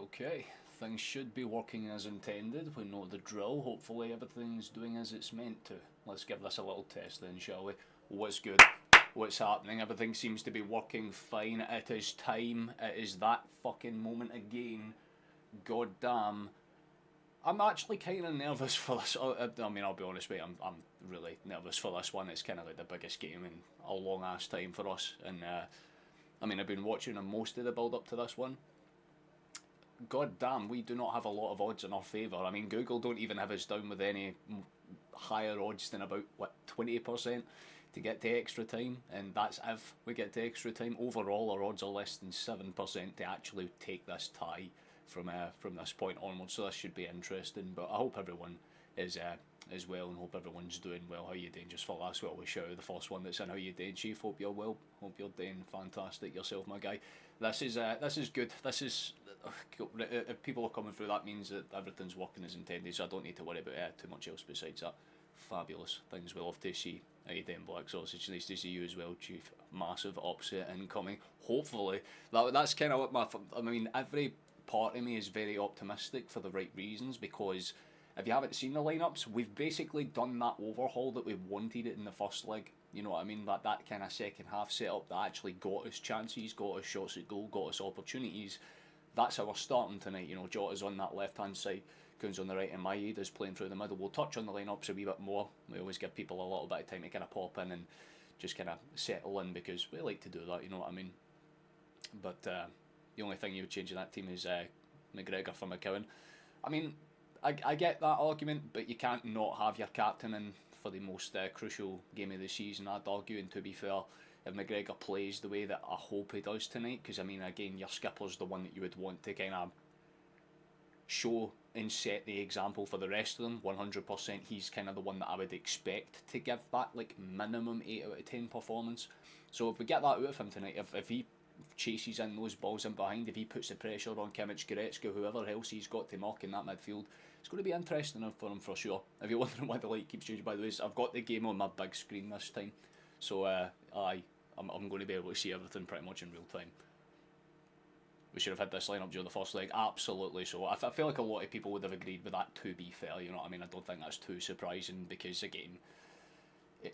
Okay, things should be working as intended. We know the drill. Hopefully everything's doing as it's meant to. Let's give this a little test then, shall we? What's good? What's happening? Everything seems to be working fine. It is time. It is that fucking moment again. God damn. I'm actually kind of nervous for this. I mean, I'll be honest with you, I'm really nervous for this one. It's kind of like the biggest game in a long ass time for us. And I mean, I've been watching most of the build up to this one. God damn, we do not have a lot of odds in our favour. I mean, Google don't even have us down with any higher odds than about, 20% to get to extra time, and that's if we get to extra time. Overall, our odds are less than 7% to actually take this tie from this point onwards, so this should be interesting. But I hope everyone is well, and hope everyone's doing well. How you doing? Just for last, what we shout out the first one that's in. How you doing, Chief? Hope you're well. Hope you're doing fantastic yourself, my guy. This is good. This is if people are coming through, that means that everything's working as intended. So I don't need to worry about too much else besides that. Fabulous things we love to see. How you doing, Black Sausage? Nice to see you as well, Chief. Massive upset incoming. Hopefully, that's kind of what I mean, every part of me is very optimistic for the right reasons, because if you haven't seen the lineups, we've basically done that overhaul that we wanted it in the first leg. You know what I mean? That kind of second half setup that actually got us chances, got us shots at goal, got us opportunities. That's how we're starting tonight. You know, Jota's on that left hand side, Kuhn's on the right, and Maeda's playing through the middle. We'll touch on the lineups a wee bit more. We always give people a little bit of time to kind of pop in and just kind of settle in, because we like to do that. You know what I mean? But the only thing you would change in that team is McGregor for McCowan. I mean, I get that argument, but you can't not have your captain in for the most crucial game of the season, I'd argue. And to be fair, if McGregor plays the way that I hope he does tonight, because I mean, again, your skipper's the one that you would want to kind of show and set the example for the rest of them. 100%, he's kind of the one that I would expect to give that like minimum 8 out of 10 performance. So if we get that out of him tonight, if he chases in those balls in behind, if he puts the pressure on Kimmich, Goretzka, whoever else he's got to mark in that midfield, it's going to be interesting for him for sure. If you're wondering why the light keeps changing, by the way, I've got the game on my big screen this time, so I'm going to be able to see everything pretty much in real time. We should have had this lineup during the first leg, absolutely. So I feel like a lot of people would have agreed with that, to be fair. You know what I mean? I don't think that's too surprising, because again,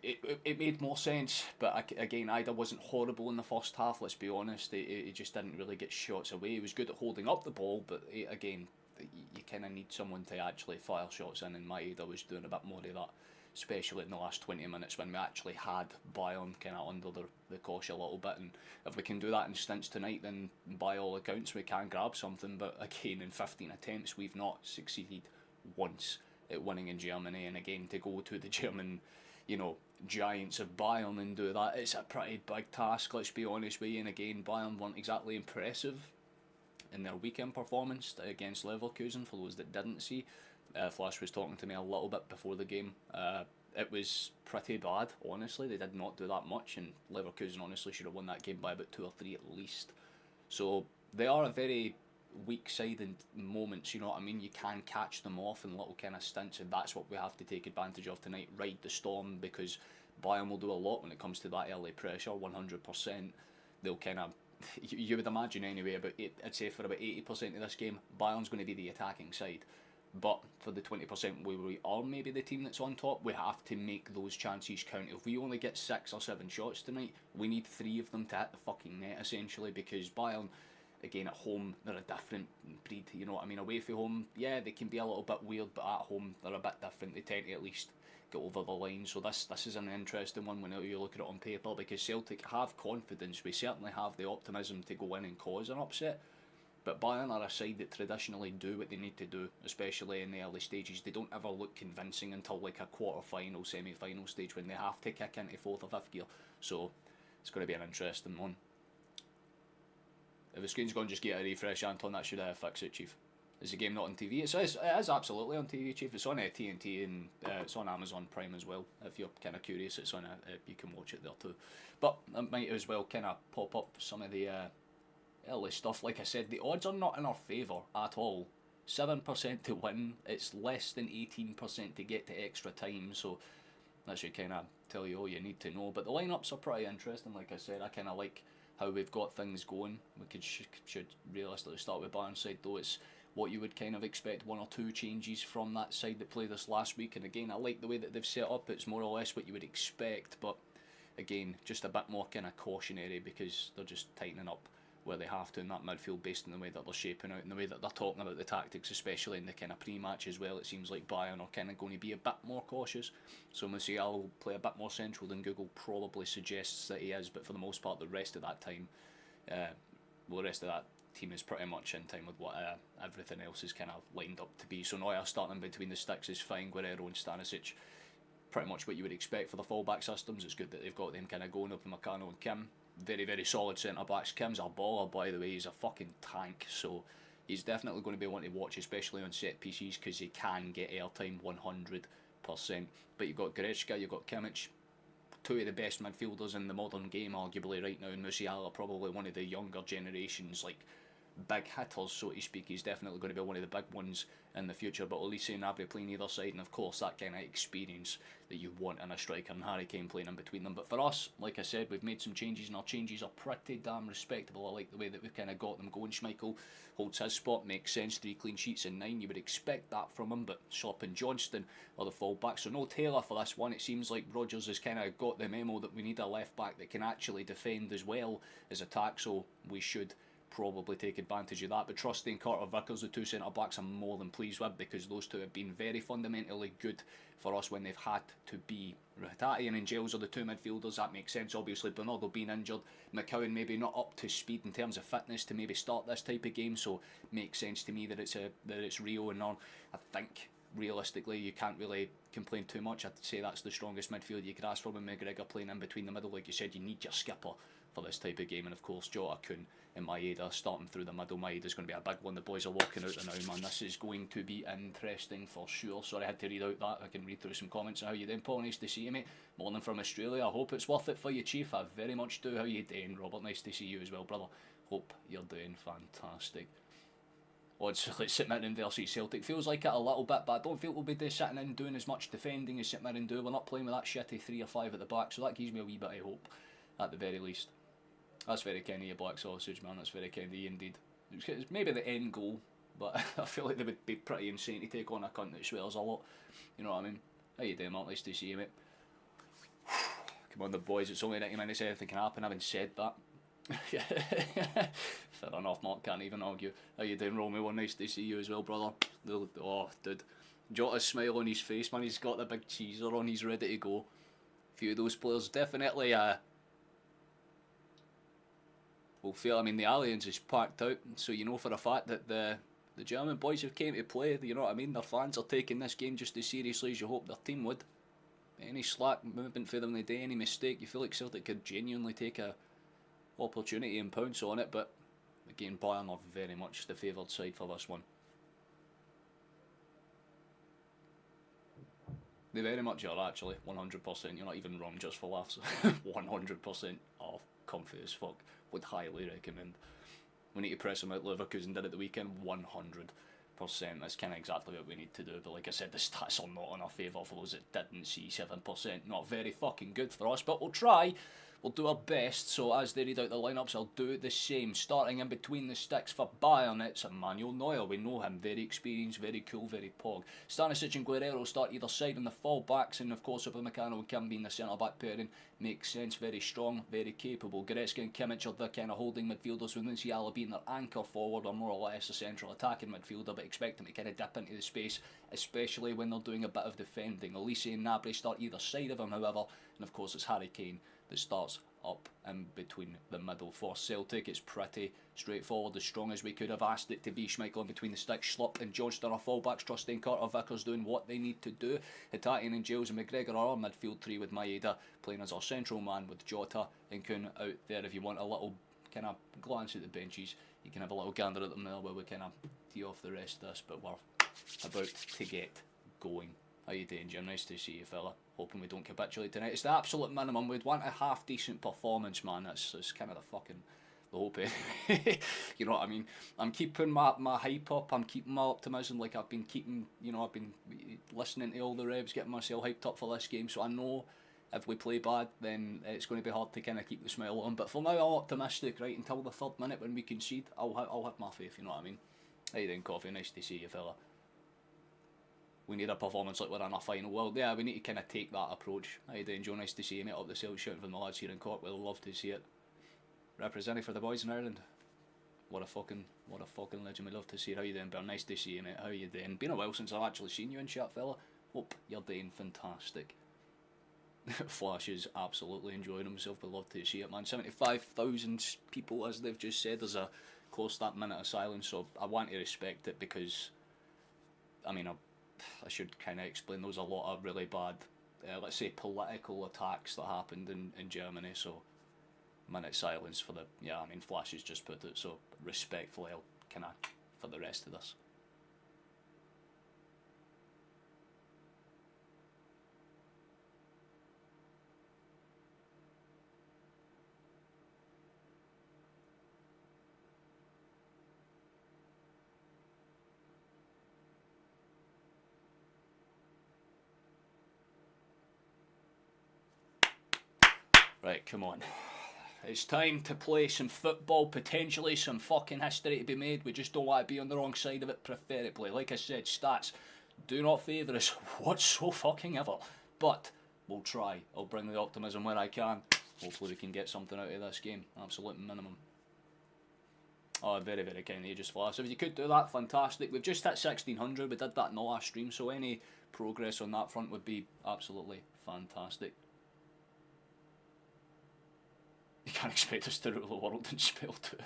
it made more sense. But again, Ida wasn't horrible in the first half, let's be honest. It just didn't really get shots away. He was good at holding up the ball, but again, you kind of need someone to actually fire shots in, and Maeda was doing a bit more of that, especially in the last 20 minutes when we actually had Bayern kind of under the cosh a little bit. And if we can do that in stints tonight, then by all accounts we can grab something. But again, in 15 attempts, we've not succeeded once at winning in Germany. And again, to go to the German, giants of Bayern and do that, it's a pretty big task, let's be honest with you. And again, Bayern weren't exactly impressive in their weekend performance against Leverkusen, for those that didn't see. Flash was talking to me a little bit before the game. It was pretty bad, honestly. They did not do that much, and Leverkusen honestly should have won that game by about 2 or 3 at least. So they are a very weak side in moments, you know what I mean? You can catch them off in little kind of stints, and that's what we have to take advantage of tonight. Ride the storm, because Bayern will do a lot when it comes to that early pressure. 100%. They'll kind of, you would imagine anyway, I'd say for about 80% of this game, Bayern's going to be the attacking side. But for the 20% where we are maybe the team that's on top, we have to make those chances count. If we only get 6 or 7 shots tonight, we need 3 of them to hit the fucking net, essentially, because Bayern, again, at home, they're a different breed, you know what I mean? Away from home, yeah, they can be a little bit weird, but at home, they're a bit different. They tend to at least get over the line. So this is an interesting one when you look at it on paper, because Celtic have confidence. We certainly have the optimism to go in and cause an upset. But Bayern are a side that traditionally do what they need to do, especially in the early stages. They don't ever look convincing until like a quarter-final, semi-final stage, when they have to kick into 4th or 5th gear. So it's going to be an interesting one. If the screen's gone, just get a refresh, Anton. That should fix it, Chief. Is the game not on TV? It is absolutely on TV, Chief. It's on TNT, and it's on Amazon Prime as well. If you're kind of curious, it's on you can watch it there too. But I might as well kind of pop up some of the early stuff. Like I said, the odds are not in our favour at all. 7% to win. It's less than 18% to get to extra time. So that should kind of tell you all you need to know. But the lineups are pretty interesting. Like I said, I kind of like how we've got things going. We should realistically start with Bayern side, though. It's what you would kind of expect, 1 or 2 changes from that side that played this last week. And again, I like the way that they've set up. It's more or less what you would expect, but again, just a bit more kind of cautionary because they're just tightening up where they have to in that midfield based on the way that they're shaping out and the way that they're talking about the tactics, especially in the kind of pre-match as well. It seems like Bayern are kind of going to be a bit more cautious. So Musiala will play a bit more central than Google probably suggests that he is, but for the most part, the rest of that time, the rest of that team is pretty much in time with what everything else is kind of lined up to be. So Neuer starting between the sticks is fine. Guerrero and Stanisic, pretty much what you would expect for the fallback systems. It's good that they've got them kind of going up in Upamecano and Kim. Very, very solid centre backs. Kim's a baller, by the way. He's a fucking tank, so he's definitely going to be one to watch, especially on set pieces, because he can get airtime 100%. But you've got Goretzka, you've got Kimmich, 2 of the best midfielders in the modern game, arguably right now. And Musiala, probably one of the younger generations, like big hitters, so to speak. He's definitely going to be one of the big ones in the future. But Olise and Gnabry playing either side, and of course that kind of experience that you want in a striker, and Harry Kane playing in between them. But for us, like I said, we've made some changes, and our changes are pretty damn respectable. I like the way that we've kind of got them going. Schmeichel holds his spot, makes sense. 3 clean sheets in 9, you would expect that from him, but Schlupp and Johnston are the full-backs. So no Taylor for this one. It seems like Rodgers has kind of got the memo that we need a left-back that can actually defend as well as attack, so we should probably take advantage of that. But trusting Carter Vickers, the 2 centre backs, I'm more than pleased with, because those 2 have been very fundamentally good for us when they've had to be. Rakitic and Gels are the 2 midfielders. That makes sense. Obviously Bernardo being injured, McCowan maybe not up to speed in terms of fitness to maybe start this type of game, so makes sense to me that it's Rio and on. I think realistically you can't really complain too much. I'd say that's the strongest midfield you could ask for, with McGregor playing in between the middle. Like you said, you need your skipper for this type of game, and of course Jota, Kun and Maeda starting through the middle. Maeda's going to be a big one. The boys are walking out now, man. This is going to be interesting for sure. Sorry I had to read out that. I can read through some comments. How you doing, Paul? Nice to see you, mate. Morning from Australia. I hope it's worth it for you, Chief. I very much do. How you doing, Robert? Nice to see you as well, brother. Hope you're doing fantastic. Odds like St Mirren versus Celtic feels like it a little bit, but I don't feel we'll be sitting in doing as much defending as St Mirren do. We're not playing with that shitty 3 or 5 at the back, so that gives me a wee bit of hope at the very least. That's very kind of you, Black Sausage, man. That's very kind of you indeed. It's maybe the end goal, but I feel like they would be pretty insane to take on a cunt that swears a lot. You know what I mean? How you doing, Mark? Nice to see you, mate. Come on, the boys. It's only 90 minutes. Anything can happen. Having said that. Fair enough, Mark. Can't even argue. How you doing, Romeo? Nice to see you as well, brother. Oh, dude. Jota's smile on his face, man. He's got the big cheeser on. He's ready to go. A few of those players definitely will feel. I mean, the Allianz is packed out, so you know for a fact that the German boys have came to play. You know what I mean? Their fans are taking this game just as seriously as you hope their team would. Any slack movement for them in the day, any mistake, you feel like Celtic could genuinely take a opportunity and pounce on it. But again, Bayern are very much the favoured side for this one. They very much are, actually. 100%. You're not even wrong, just for laughs. 100% are comfy as fuck. Would highly recommend. We need to press them out. Leverkusen did it the weekend. 100%. That's kind of exactly what we need to do. But like I said, the stats are not in our favour for those that didn't see. 7%. Not very fucking good for us, but we'll try. We'll do our best. So as they read out the lineups, I'll do the same. Starting in between the sticks for Bayern, it's Manuel Neuer. We know him. Very experienced, very cool, very pog. Stanisic and Guerrero start either side on the full backs, and of course Upamecano and Kim being the centre back pairing makes sense. Very strong, very capable. Goretzka and Kimmich are the kind of holding midfielders, with Musiala being their anchor forward, or more or less a central attacking midfielder, but expect them to kind of dip into the space, especially when they're doing a bit of defending. Olise and Gnabry start either side of him, however, and of course it's Harry Kane that starts up in between the middle. For Celtic, it's pretty straightforward, as strong as we could have asked it to be. Schmeichel in between the sticks, Schlupp and Johnston are fullbacks, trusting Carter Vickers doing what they need to do. Hatate and Gels and McGregor are our midfield 3, with Maeda playing as our central man, with Jota and Kun out there. If you want a little kind of glance at the benches, you can have a little gander at them there while we kind of tee off the rest of this, but we're about to get going. How you doing, Jim? Nice to see you, fella. Hoping we don't capitulate tonight. It's the absolute minimum. We'd want a half decent performance, man. That's kind of the hope. You know what I mean? I'm keeping my hype up. I'm keeping my optimism. Like I've been keeping, I've been listening to all the revs, getting myself hyped up for this game. So I know If we play bad, then it's going to be hard to kind of keep the smile on. But for now, I'm optimistic, right, until the 3rd minute when we concede. I'll have my faith, you know what I mean? How you doing, Coffee? Nice to see you, fella. We need a performance like we're in a final. Well, yeah, we need to kind of take that approach. How you doing, Joe? Nice to see you, mate. Up the Celtic shouting from the lads here in Cork. We'll love to see it. Representing for the boys in Ireland. What a fucking legend. We love to see it. How you doing, Bear? Nice to see you, mate. How you doing? Been a while since I've actually seen you in chat, fella. Hope you're doing fantastic. Flash is absolutely enjoying himself. We love to see it, man. 75,000 people, as they've just said. There's a close to that minute of silence, so I want to respect it because, I mean, I should kind of explain. There was a lot of really bad, let's say, political attacks that happened in Germany, so minute silence for the, yeah, I mean, Flash has just put it, so respectfully I'll kind of, for the rest of this. Right, come on. It's time to play some football, potentially some fucking history to be made. We just don't want to be on the wrong side of it, preferably. Like I said, stats do not favour us whatsoever. But we'll try. I'll bring the optimism where I can. Hopefully we can get something out of this game. Absolute minimum. Oh, very, very kind of you, just Flash. If you could do that, fantastic. We've just hit 1600. We did that in the last stream, so any progress on that front would be absolutely fantastic. You can't expect us to rule the world in spell 2.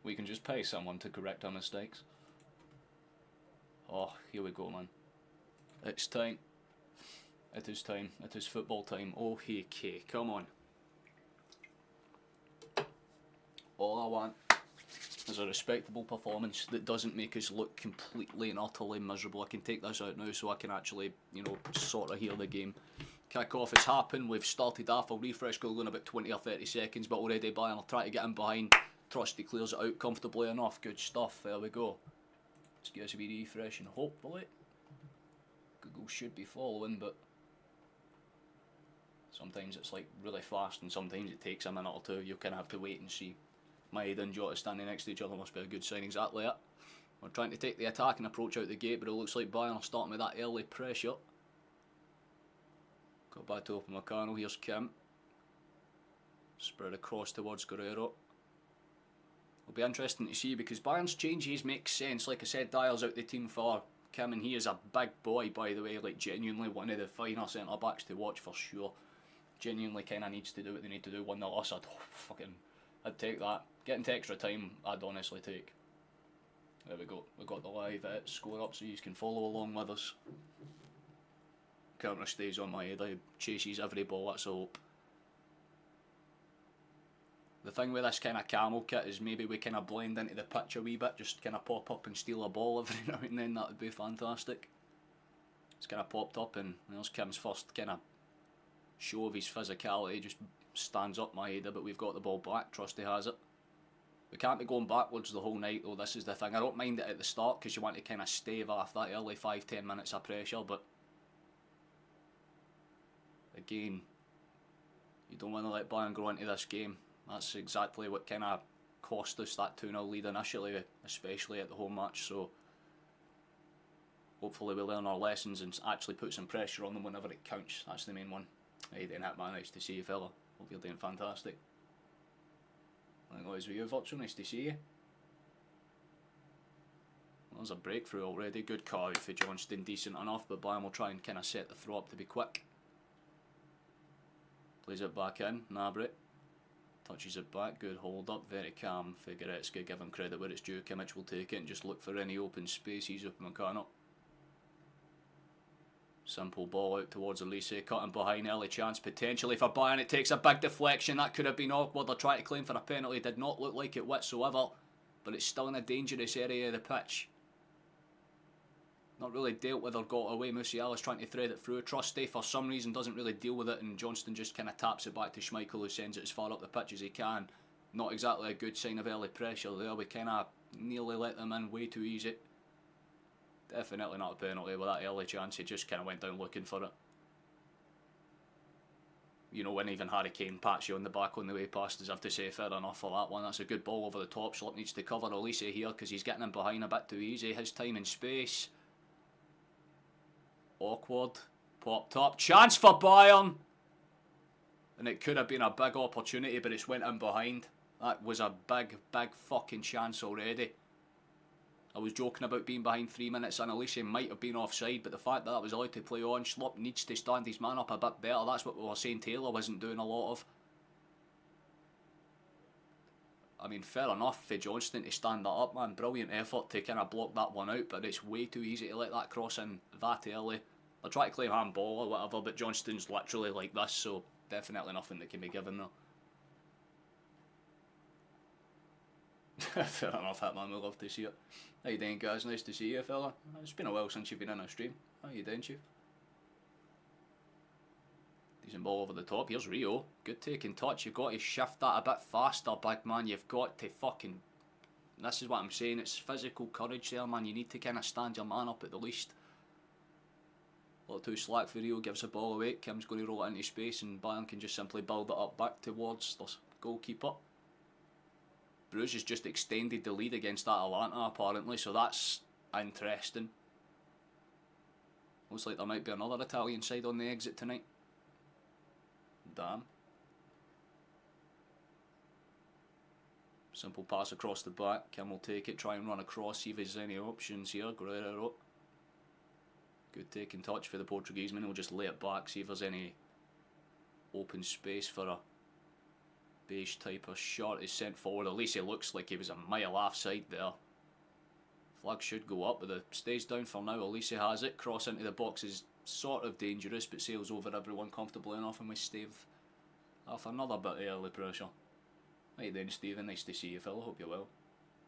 We can just pay someone to correct our mistakes. Oh, here we go, man. It's time. It is time. It is football time. Oh, hey, okay, come on. All I want is a respectable performance that doesn't make us look completely and utterly miserable. I can take this out now so I can actually, you know, sort of hear the game. Kick-off has happened, we've started off, I'll refresh goal in about 20 or 30 seconds, but already Bayern will try to get in behind. Trust he clears it out comfortably enough. Good stuff, there we go. Let's get us a wee refresh and hopefully Google should be following, but sometimes it's like really fast and sometimes it takes a minute or two. You kind of have to wait and see. Maeda and Jota standing next to each other must be a good sign. Exactly it. We're trying to take the attacking approach out the gate, but it looks like Bayern are starting with that early pressure. Got back to Upamecano, here's Kim. Spread across towards Guerrero. It'll be interesting to see because Bayern's changes make sense. Like I said, Dyer's out the team for Kim and he is a big boy, by the way. Like genuinely one of the finer centre backs to watch for sure. Genuinely kind of needs to do what they need to do. 1-0 us, I'd take that. Getting to extra time, I'd honestly take. There we go. We got the live score up so you can follow along with us. Counter stays on my head, I chases every ball, that's a hope. The thing with this kind of camo kit is maybe we kind of blend into the pitch a wee bit, just kind of pop up and steal a ball every now and then, that would be fantastic. It's kind of popped up and there's Kim's first kind of show of his physicality, just stands up my head, but we've got the ball back, Trusty has it. We can't be going backwards the whole night though, this is the thing. I don't mind it at the start because you want to kind of stave off that early 5-10 minutes of pressure, but again, you don't want to let Bayern grow into this game. That's exactly what kind of cost us that 2-0 lead initially, especially at the home match, so hopefully we learn our lessons and actually put some pressure on them whenever it counts. That's the main one. How you doing, Hitman? Nice to see you, fella. Hope you're doing fantastic. Likewise with you, Virtual. Nice to see you. There's a breakthrough already. Good carry for Johnston, decent enough, but Bayern will try and kind of set the throw up to be quick. Plays it back in, Nabry. Touches it back, good hold up, very calm. Figueretska, give him credit where it's due. Kimmich will take it and just look for any open space. He's Upamecano. Simple ball out towards Elise, cutting behind, early chance potentially for Bayern. It takes a big deflection, that could have been awkward. They're trying to claim for a penalty, did not look like it whatsoever, but it's still in a dangerous area of the pitch. Not really dealt with or got away. Musiala's trying to thread it through. Trusty for some reason doesn't really deal with it, and Johnston just kind of taps it back to Schmeichel, who sends it as far up the pitch as he can. Not exactly a good sign of early pressure there. We kind of nearly let them in way too easy. Definitely not a penalty with that early chance. He just kind of went down looking for it. You know, when even Harry Kane pats you on the back on the way past, as I have to say, fair enough for that one. That's a good ball over the top. Schlupp needs to cover Elise here because he's getting him behind a bit too easy. His time and space. Awkward. Popped up. Chance for Bayern. And it could have been a big opportunity, but it's went in behind. That was a big, big fucking chance already. I was joking about being behind 3 minutes and Elise might have been offside, but the fact that was allowed to play on, Schlupp needs to stand his man up a bit better. That's what we were saying Taylor wasn't doing a lot of. I mean, fair enough for Johnston to stand that up, man. Brilliant effort to kind of block that one out, but it's way too easy to let that cross in that early. I'll try to claim handball or whatever, but Johnston's literally like this, so definitely nothing that can be given there. Fair enough, Hitman, we'll love to see it. How you doing, guys? Nice to see you, fella. It's been a while since you've been in a stream. How you doing, Chief? Decent ball over the top. Here's Rio. Good taking touch. You've got to shift that a bit faster, big man. You've got to fucking... This is what I'm saying. It's physical courage there, man. You need to kind of stand your man up at the least. A little too slack for Rio. Gives the ball away. Kim's going to roll it into space and Bayern can just simply build it up back towards the goalkeeper. Bruges has just extended the lead against that Atalanta apparently, so that's interesting. Looks like there might be another Italian side on the exit tonight. Damn. Simple pass across the back. Kim will take it, try and run across, see if there's any options here. Guerrero. Good taking touch for the Portuguese man. He'll just lay it back, see if there's any open space for a beige type of shot is sent forward. At least it looks like he was a mile offside there. Flag should go up, but it stays down for now. Elise has it. Cross into the box is sort of dangerous, but sails over everyone comfortably enough, and we stave off another bit of early pressure. Right then, Stephen. Nice to see you, fella. Hope you're well.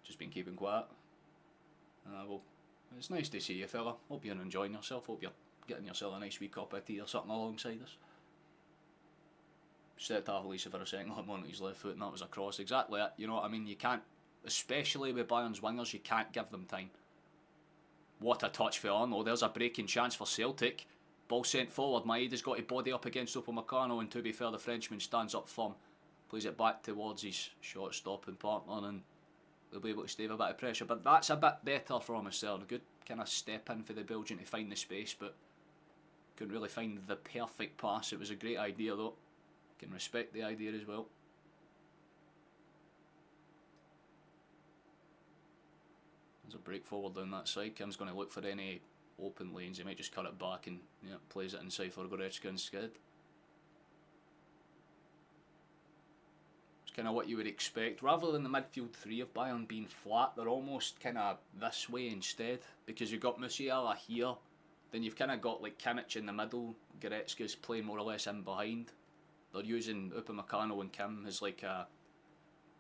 Just been keeping quiet. Well, it's nice to see you, fella. Hope you're enjoying yourself. Hope you're getting yourself a nice wee cup of tea or something alongside us. Set to have Elisa for a second, hit him on his left foot, and that was a cross. Exactly it. You know what I mean? You can't, especially with Bayern's wingers, you can't give them time. What a touch for Arno. There's a breaking chance for Celtic. Ball sent forward. Maeda's got to body up against Upamecano, and to be fair, the Frenchman stands up firm. Plays it back towards his shot-stopping partner, and they'll be able to stave a bit of pressure. But that's a bit better from us there. A good kind of step in for the Belgian to find the space, but couldn't really find the perfect pass. It was a great idea, though. Can respect the idea as well. There's a break forward down that side. Kim's going to look for any open lanes. He might just cut it back and plays it inside for Goretzka instead. It's kind of what you would expect. Rather than the midfield three of Bayern being flat, they're almost kind of this way instead. Because you've got Musiala here. Then you've kind of got like Kimmich in the middle. Goretzka's playing more or less in behind. They're using Upamecano and Kim as like a,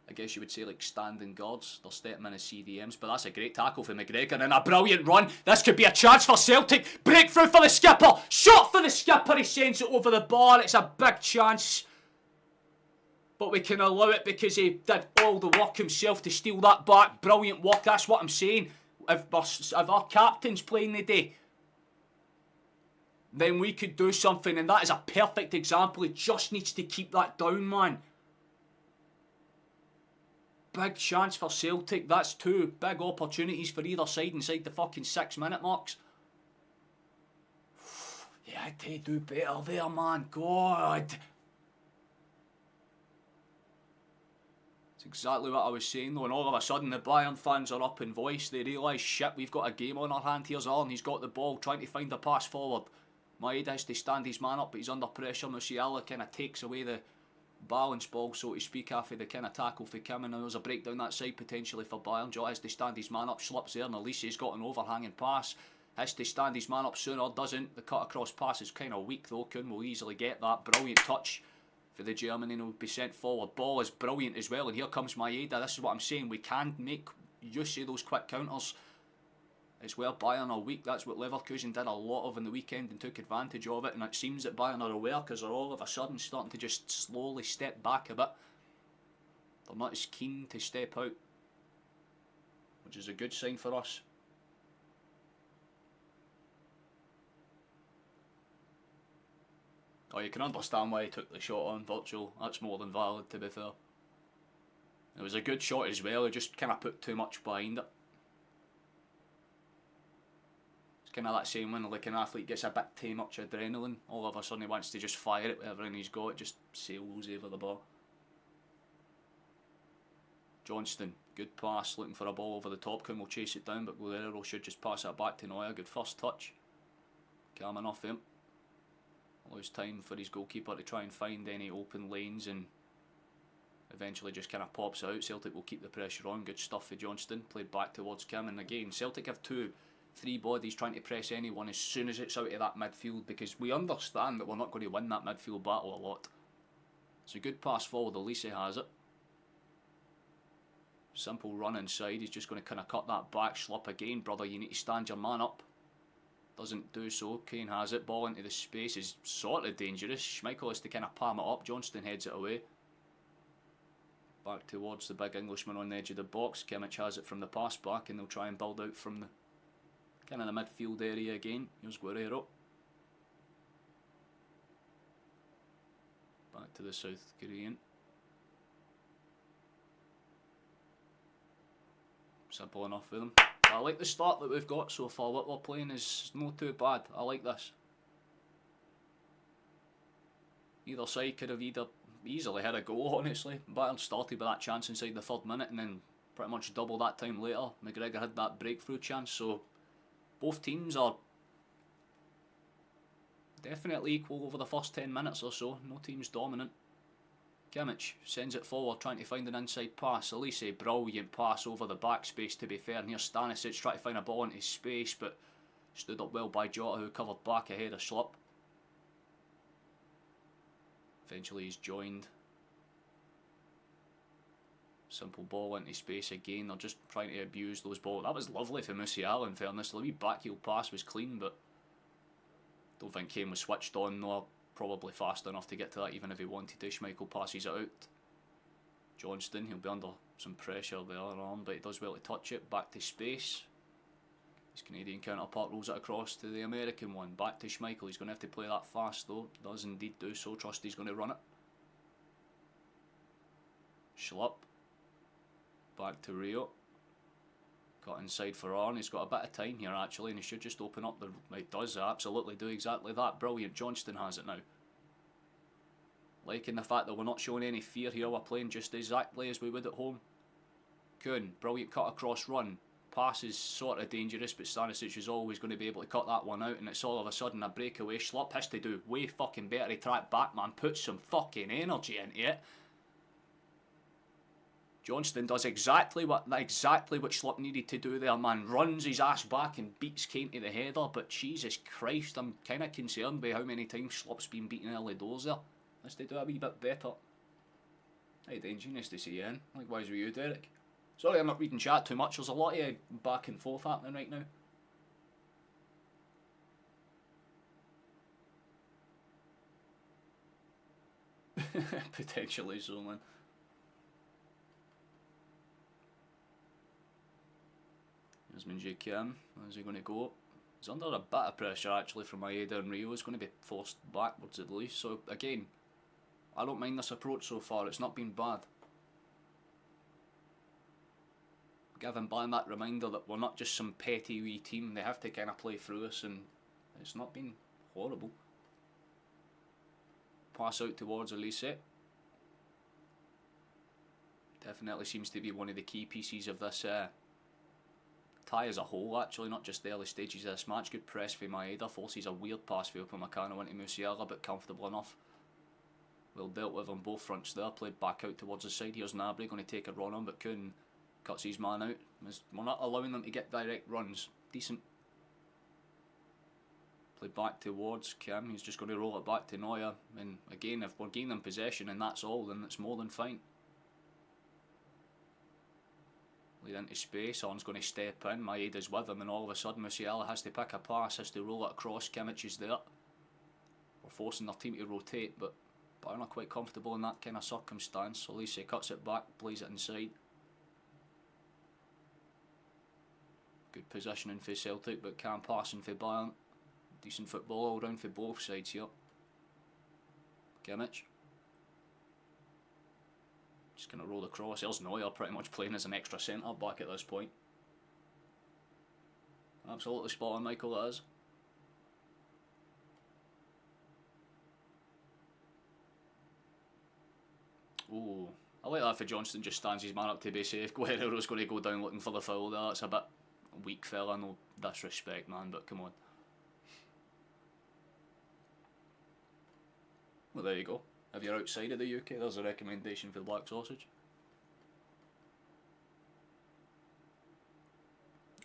I guess you would say like standing guards. They're stepping in as CDMs, but that's a great tackle for McGregor and a brilliant run. This could be a chance for Celtic. Breakthrough for the skipper. Shot for the skipper. He sends it over the bar. It's a big chance. But we can allow it because he did all the work himself to steal that back. Brilliant work. That's what I'm saying. If our captain's playing the day, then we could do something, and that is a perfect example. He just needs to keep that down, man. Big chance for Celtic. That's two big opportunities for either side inside the fucking 6 minute marks. Yeah, I did do better there, man. God. It's exactly what I was saying though, and all of a sudden the Bayern fans are up in voice. They realise, shit, we've got a game on our hand. Here's Arn, he's got the ball, trying to find the pass forward. Maeda has to stand his man up, but he's under pressure. Musiala kind of takes away the balance ball, so to speak, after the kind of tackle for Kim, and there's a breakdown that side potentially for Bayern. Jota has to stand his man up, slips there, and Elise's got an overhanging pass. Has to stand his man up sooner, doesn't. The cut across pass is kind of weak though. Kuhn will easily get that. Brilliant touch for the German, and he'll be sent forward. Ball is brilliant as well, and here comes Maeda. This is what I'm saying. We can make use of those quick counters. It's where Bayern are weak. That's what Leverkusen did a lot of in the weekend and took advantage of it, and it seems that Bayern are aware because they're all of a sudden starting to just slowly step back a bit. They're not as keen to step out, which is a good sign for us. Oh, you can understand why he took the shot on Virtual. That's more than valid, to be fair. It was a good shot as well, he just kind of put too much behind it. It's kind of that same when like an athlete gets a bit too much adrenaline, all of a sudden he wants to just fire it with everything he's got, it just sails over the bar. Johnston, good pass, looking for a ball over the top, Kuhn will chase it down, but Guerrero should just pass it back to Neuer, good first touch. Calm enough him. Allows time for his goalkeeper to try and find any open lanes and eventually just kind of pops out. Celtic will keep the pressure on, good stuff for Johnston, played back towards Kim, and again Celtic have 2-3 bodies trying to press anyone as soon as it's out of that midfield, because we understand that we're not going to win that midfield battle a lot. It's a good pass forward, Elise has it. Simple run inside, he's just going to kind of cut that back, slip again, brother, you need to stand your man up. Doesn't do so, Kane has it, ball into the space is sort of dangerous, Schmeichel has to kind of palm it up, Johnston heads it away. Back towards the big Englishman on the edge of the box, Kimmich has it from the pass back and they'll try and build out from the kind of the midfield area again. Here's Guerrero. Back to the South Korean. Simple enough for them. I like the start that we've got so far. What we're playing is not too bad. I like this. Either side could have either easily had a goal, honestly. Bayern started with that chance inside the 3rd minute and then pretty much double that time later. McGregor had that breakthrough chance, so both teams are definitely equal over the first 10 minutes or so. No team's dominant. Kimmich sends it forward, trying to find an inside pass. Elise, brilliant pass over the back space, to be fair. And here's Stanisic trying to find a ball into space, but stood up well by Jota, who covered back ahead of Schlupp. Eventually he's joined. Simple ball into space again. They're just trying to abuse those balls. That was lovely for Musiala, in fairness. The wee backheel pass was clean, but don't think Kane was switched on, nor probably fast enough to get to that, even if he wanted to. Schmeichel passes it out. Johnston, he'll be under some pressure there, but he does well to touch it. Back to space. His Canadian counterpart rolls it across to the American one. Back to Schmeichel. He's going to have to play that fast though. Does indeed do so. Trust he's going to run it. Schlupp. Back to Rio. Cut inside for Arn. He's got a bit of time here actually, and he should just open up the... He does absolutely do exactly that. Brilliant. Johnston has it now. Liking the fact that we're not showing any fear here. We're playing just exactly as we would at home. Kuhn. Brilliant cut across run. Pass is sort of dangerous, but Stanisic is always going to be able to cut that one out, and it's all of a sudden a breakaway. Schlupp has to do way fucking better to track back, man. Put some fucking energy into it. Johnston does exactly what Schlupp needed to do there, man. Runs his ass back and beats Kane to the header, but Jesus Christ, I'm kind of concerned by how many times Schlupp's been beaten early doors there. Has to do a wee bit better. Hey, Denji, nice to see you in. Likewise with you, Derek. Sorry I'm not reading chat too much, there's a lot of back and forth happening right now. Potentially so, man. Here's Minji Kim. How's he going to go? He's under a bit of pressure actually from Maeda and Rio. He's going to be forced backwards at least. So again, I don't mind this approach so far. It's not been bad. Giving Bayern that reminder that we're not just some petty wee team. They have to kind of play through us, and it's not been horrible. Pass out towards Elise. Definitely seems to be one of the key pieces of this tie as a whole, actually, not just the early stages of this match. Good press for Maeda, forces a weird pass for Upamecano into Musiala, but comfortable enough. Well dealt with on both fronts there, played back out towards the side. Here's Gnabry going to take a run on, but Kuhn cuts his man out. We're not allowing them to get direct runs. Decent. Played back towards Kim, he's just going to roll it back to Neuer, and again, if we're gaining possession and that's all, then it's more than fine. Lead into space, Arn's going to step in, Maeda's with him, and all of a sudden Musiala has to pick a pass, has to roll it across, Kimmich is there. We're forcing their team to rotate, but Bayern are quite comfortable in that kind of circumstance. Elise cuts it back, plays it inside. Good positioning for Celtic, but can't passing for Bayern. Decent football all round for both sides here. Kimmich. Just going to roll across. There's Neuer pretty much playing as an extra centre back at this point. Absolutely spot on, Michael, that is. Ooh, I like that for Johnston just stands his man up to be safe. Guerrero's going to go down looking for the foul there. That's a bit weak, fella. No disrespect, man, but come on. Well, there you go. If you're outside of the UK, there's a recommendation for the black sausage.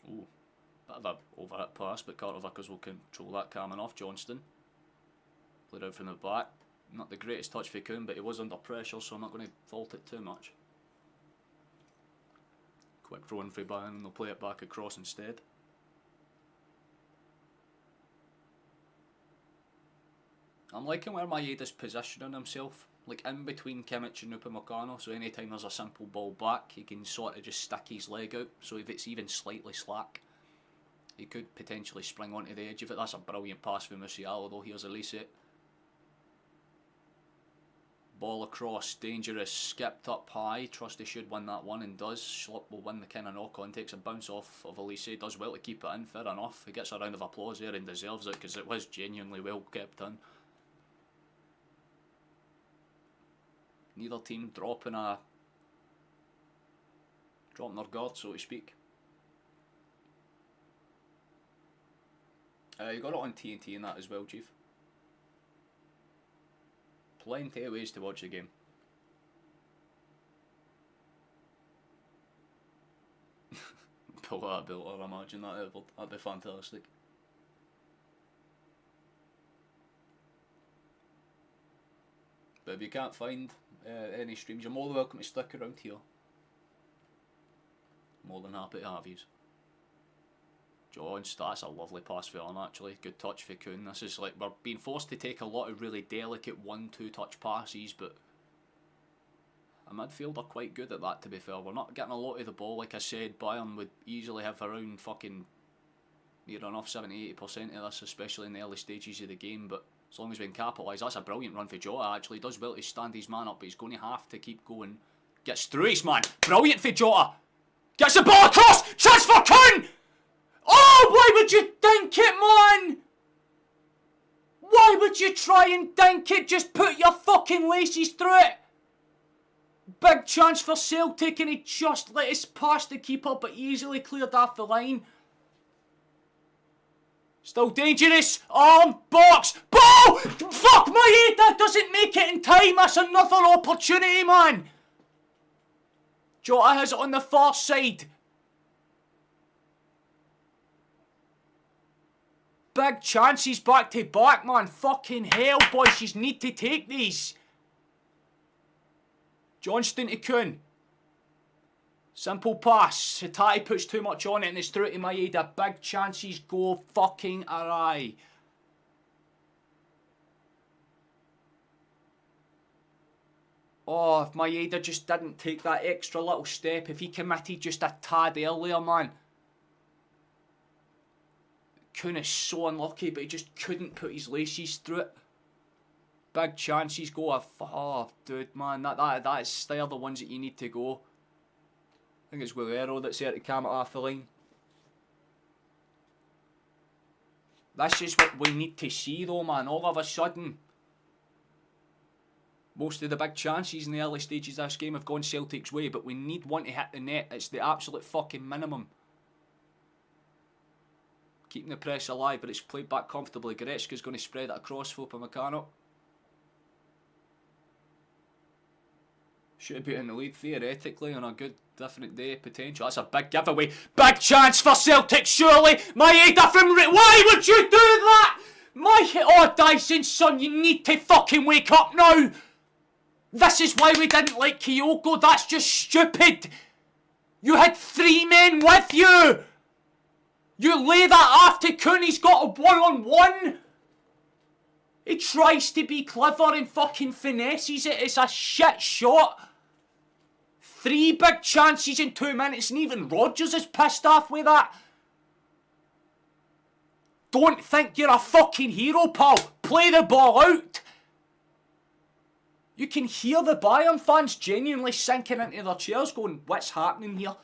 Ooh, bit of a overhit pass, but Carter Vickers will control that calming off. Johnston played out from the back. Not the greatest touch for Kuhn, but he was under pressure, so I'm not going to fault it too much. Quick throw in for Bayern, and they'll play it back across instead. I'm liking where Maeda's positioning himself, like in between Kimmich and Upamecano, so anytime there's a simple ball back, he can sort of just stick his leg out, so if it's even slightly slack, he could potentially spring onto the edge of it. That's a brilliant pass for Musiala, though. Here's Elise. Ball across, dangerous, skipped up high, trust he should win that one, and does. Schlupp will win the kind of knock-on, takes a bounce off of Elise, does well to keep it in, fair enough. He gets a round of applause there and deserves it, because it was genuinely well kept in. Neither team dropping their guard, so to speak. You got it on TNT and that as well, Chief. Plenty of ways to watch the game. Pull that built, I imagine that'd be fantastic. But if you can't find any streams, you're more than welcome to stick around here. More than happy to have yous. That's a lovely pass for Arn, actually. Good touch for Kuhn. This is like, we're being forced to take a lot of really delicate 1-2 touch passes, but a midfield are quite good at that, to be fair. We're not getting a lot of the ball. Like I said, Bayern would easily have around fucking near enough 70-80% of this, especially in the early stages of the game, but as long as we can capitalise. That's a brilliant run for Jota, actually. Does well to stand his man up, but he's going to have to keep going. Gets through his man. Brilliant for Jota. Gets the ball across. Chance for Kuhn. Oh, why would you dink it, man? Why would you try and dink it? Just put your fucking laces through it. Big chance for Celtic, and he just let us pass the keeper, but easily cleared off the line. Still dangerous. Arm, box, ball! Fuck, Maeda doesn't make it in time. That's another opportunity, man. Jota has it on the far side. Big chances back to back, man. Fucking hell, boys. You need to take these. Johnston to Kuhn. Simple pass. Hitati puts too much on it and it's through to Maeda. Big chances go fucking awry. Oh, if Maeda just didn't take that extra little step, if he committed just a tad earlier, man. Kuhn is so unlucky, but he just couldn't put his laces through it. Big chances go. Oh, dude, man, they're the ones that you need to go. I think it's Guerrero that's there to cam it off the line. That's just what we need to see, though, man. All of a sudden, most of the big chances in the early stages of this game have gone Celtic's way, but we need one to hit the net. It's the absolute fucking minimum. Keeping the press alive, but it's played back comfortably. Goretzka's going to spread it across for Upamecano. Should have been in the lead theoretically on a good, different day potential. That's a big giveaway. Big chance for Celtic, surely. Maeda from... Why would you do that? Oh, Dyson, son, you need to fucking wake up now. This is why we didn't like Kyogo. That's just stupid. You had 3 men with you. You lay that off to Kuhn. He's got a one-on-one. He tries to be clever and fucking finesses it. It's a shit shot. 3 big chances in 2 minutes, and even Rodgers is pissed off with that. Don't think you're a fucking hero, pal. Play the ball out. You can hear the Bayern fans genuinely sinking into their chairs going, what's happening here?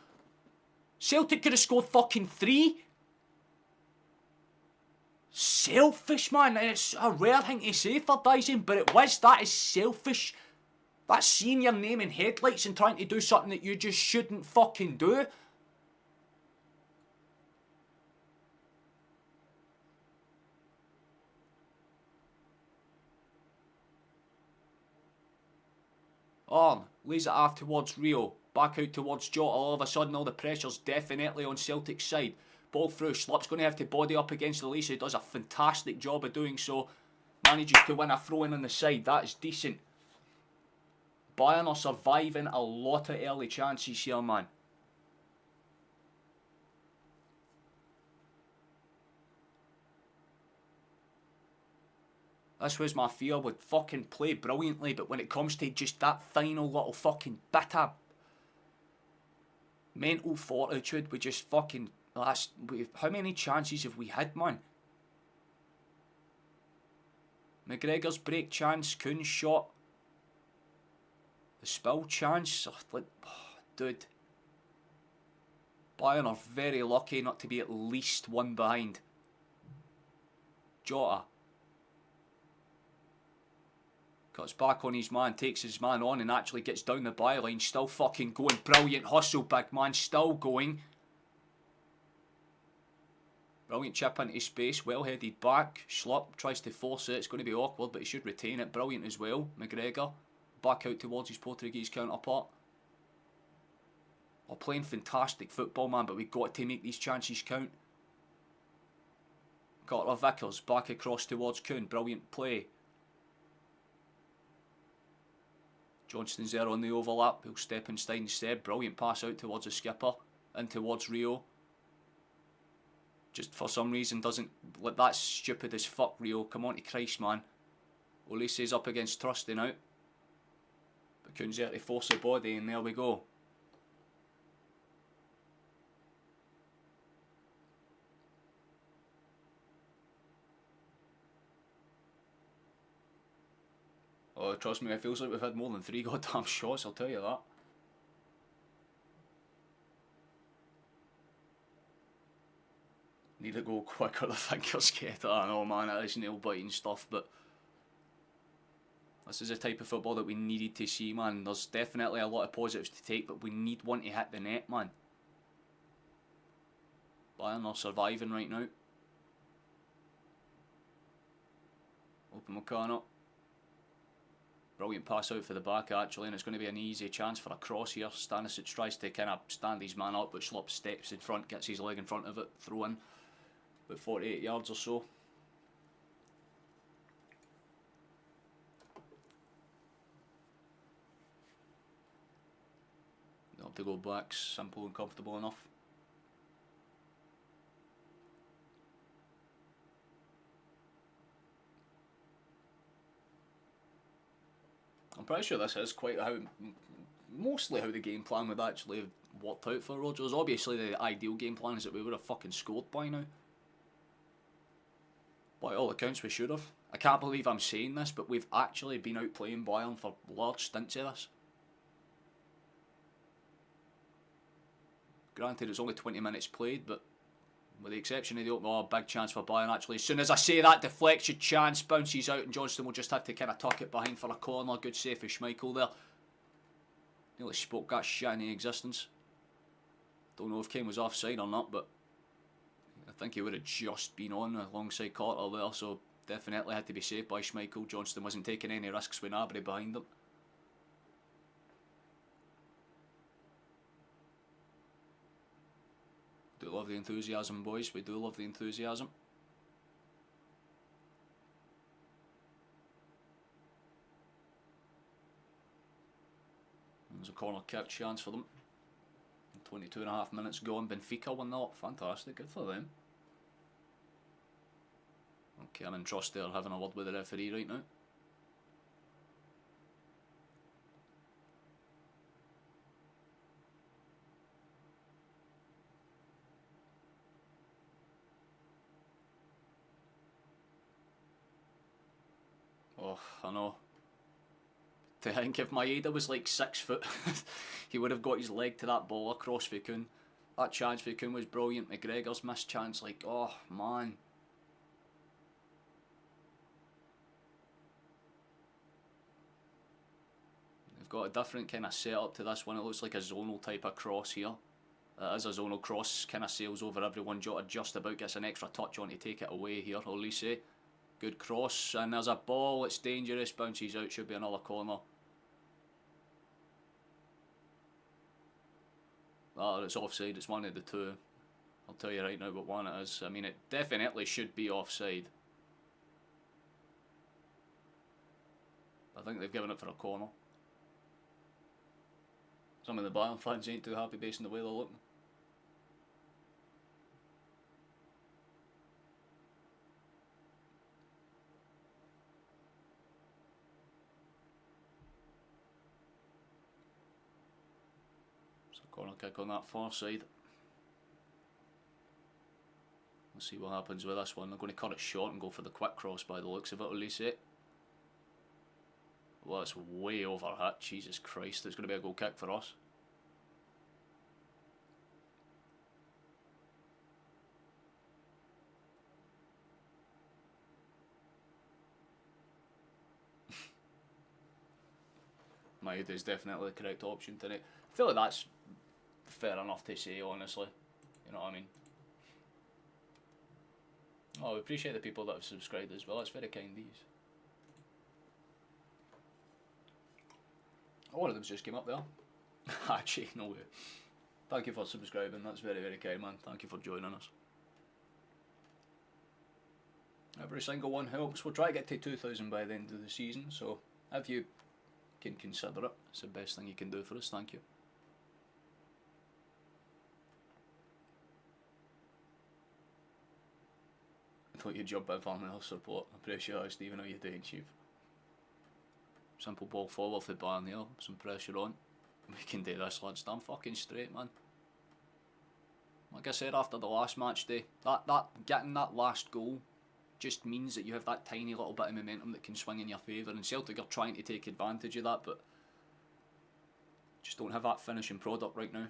Celtic could have scored fucking 3. Selfish, man. It's a rare thing to say for Dyson, but it was. That is selfish. That's seeing your name in headlights and trying to do something that you just shouldn't fucking do. Lays it off towards Rio. Back out towards Jota. All of a sudden, all the pressure's definitely on Celtic's side. Ball through. Schlupp's going to have to body up against Elise. He does a fantastic job of doing so. Manages to win a throw-in on the side. That is decent. Bayern are surviving a lot of early chances here, man. This was my fear. Would fucking play brilliantly, but when it comes to just that final little fucking bit of mental fortitude, we just fucking... how many chances have we had, man? McGregor's break chance, Kuhn's shot. The spill chance, dude. Bayern are very lucky not to be at least one behind. Jota. Cuts back on his man, takes his man on and actually gets down the byline. Still fucking going. Brilliant hustle, big man. Still going. Brilliant chip into space. Well headed back. Schlupp tries to force it. It's going to be awkward, but he should retain it. Brilliant as well. McGregor. Back out towards his Portuguese counterpart. We're playing fantastic football, man, but we've got to make these chances count. Carter Vickers back across towards Kuhn. Brilliant play. Johnston's there on the overlap. He'll step inside instead. Brilliant pass out towards the skipper. In towards Rio. Just for some reason doesn't... That's stupid as fuck, Rio. Come on to Christ, man. Olise's up against Trusty now. But Kuhn's there to force the body, and there we go. Oh, trust me, it feels like we've had more than 3 goddamn shots, I'll tell you that. Need to go quicker, the fingers get. I know, man, it is nail-biting stuff, but this is the type of football that we needed to see, man. There's definitely a lot of positives to take, but we need one to hit the net, man. Bayern are surviving right now. Open Meccano. Brilliant pass out for the back, actually, and it's going to be an easy chance for a cross here. Stanisic tries to kind of stand his man up, but Schlupp steps in front, gets his leg in front of it, throw in about 48 yards or so. Don't have to go back, simple and comfortable enough. I'm pretty sure this is quite mostly how the game plan would actually have worked out for Rodgers. Obviously the ideal game plan is that we would have fucking scored by now. By all accounts we should have. I can't believe I'm saying this, but we've actually been out playing Bayern for large stints of this. Granted it's only 20 minutes played, but with the exception of the big chance for Bayern actually. As soon as I say that, deflection chance bounces out and Johnston will just have to kind of tuck it behind for a corner. Good save for Schmeichel there. Nearly spoke that shit into existence. Don't know if Kane was offside or not, but I think he would have just been on alongside Carter there, so definitely had to be saved by Schmeichel. Johnston wasn't taking any risks with Gnabry behind him. Do love the enthusiasm, boys. We do love the enthusiasm. There's a corner kick chance for them. 22.5 minutes gone. Benfica won that. Fantastic. Good for them. Okay, I'm in trust there, having a word with the referee right now. Oh, I know. I think if Maeda was like 6 foot, he would have got his leg to that ball across Vikun. That chance Vikun was brilliant. McGregor's missed chance, like, oh man. They've got a different kind of setup to this one. It looks like a zonal type of cross here. It is a zonal cross, kind of sails over everyone. Jota just about gets an extra touch on to take it away here. Olise, good cross, and there's a ball. It's dangerous, bounces out, should be another corner. Oh, it's offside. It's one of the two. I'll tell you right now what one it is. I mean, it definitely should be offside. I think they've given it for a corner. Some of the Bayern fans ain't too happy based on the way they're looking. So corner kick on that far side. Let's see what happens with this one. They're going to cut it short and go for the quick cross by the looks of it, Olise. Well, it's way over hit. Jesus Christ, it's going to be a goal kick for us. Maeda is definitely the correct option tonight. I feel like that's fair enough to say, honestly. You know what I mean? Oh, we appreciate the people that have subscribed as well. It's very kind of these. Oh, one of them's just came up there. Actually, no way. Thank you for subscribing. That's very, very kind, man. Thank you for joining us. Every single one helps. We'll try to get to 2,000 by the end of the season. So if you can consider it, it's the best thing you can do for us. Thank you. I thought you'd jump in for another support. I'm pretty sure Stephen, how you doing, Chief? Simple ball forward for Bayern here, some pressure on. We can do this, lads. Damn fucking straight, man. Like I said after the last match day, that getting that last goal just means that you have that tiny little bit of momentum that can swing in your favour, and Celtic are trying to take advantage of that, but just don't have that finishing product right now.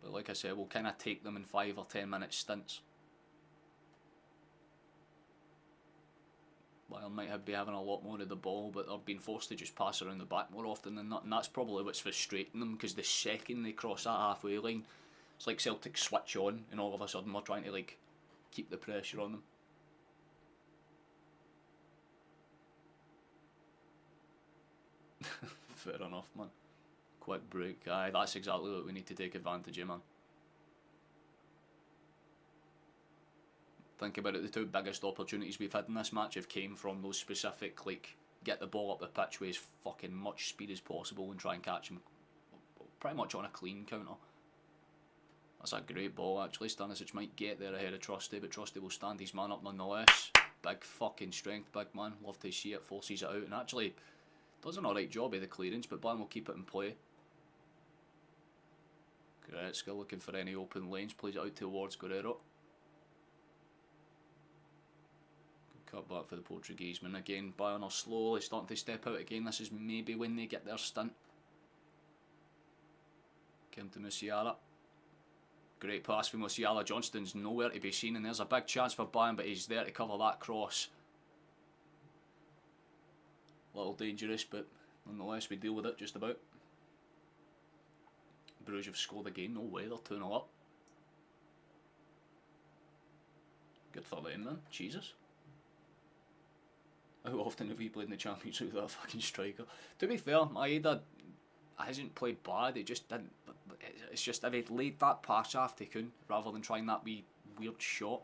But like I said, we'll kind of take them in 5 or 10 minute stints. Bayern might be having a lot more of the ball, but they're being forced to just pass around the back more often than not, and that's probably what's frustrating them, because the second they cross that halfway line, it's like Celtic switch on, and all of a sudden we're trying to like keep the pressure on them. Fair enough, man. Quick break. Aye, that's exactly what we need to take advantage of, man. Think about it, the two biggest opportunities we've had in this match have came from those specific, like, get the ball up the pitch with as fucking much speed as possible and try and catch him pretty much on a clean counter. That's a great ball, actually. Stanisic might get there ahead of Trusty, but Trusty will stand his man up nonetheless. Big fucking strength, big man. Love to see it, forces it out, and actually does an alright job of the clearance, but Bayern will keep it in play. Goretzka looking for any open lanes, plays it out towards Guerrero. Cut back for the Portuguese man again. Bayern are slowly starting to step out again. This is maybe when they get their stint. Came to Musiala. Great pass from Musiala. Johnston's nowhere to be seen, and there's a big chance for Bayern, but he's there to cover that cross. A little dangerous, but nonetheless we deal with it just about. Bruges have scored again. No way, they're 2-0 up. Good for them, man. Jesus. How often have we played in the Champions League with that fucking striker? To be fair, Maeda hasn't played bad, it just didn't. It's just if he'd laid that pass after he couldn't, rather than trying that wee weird shot.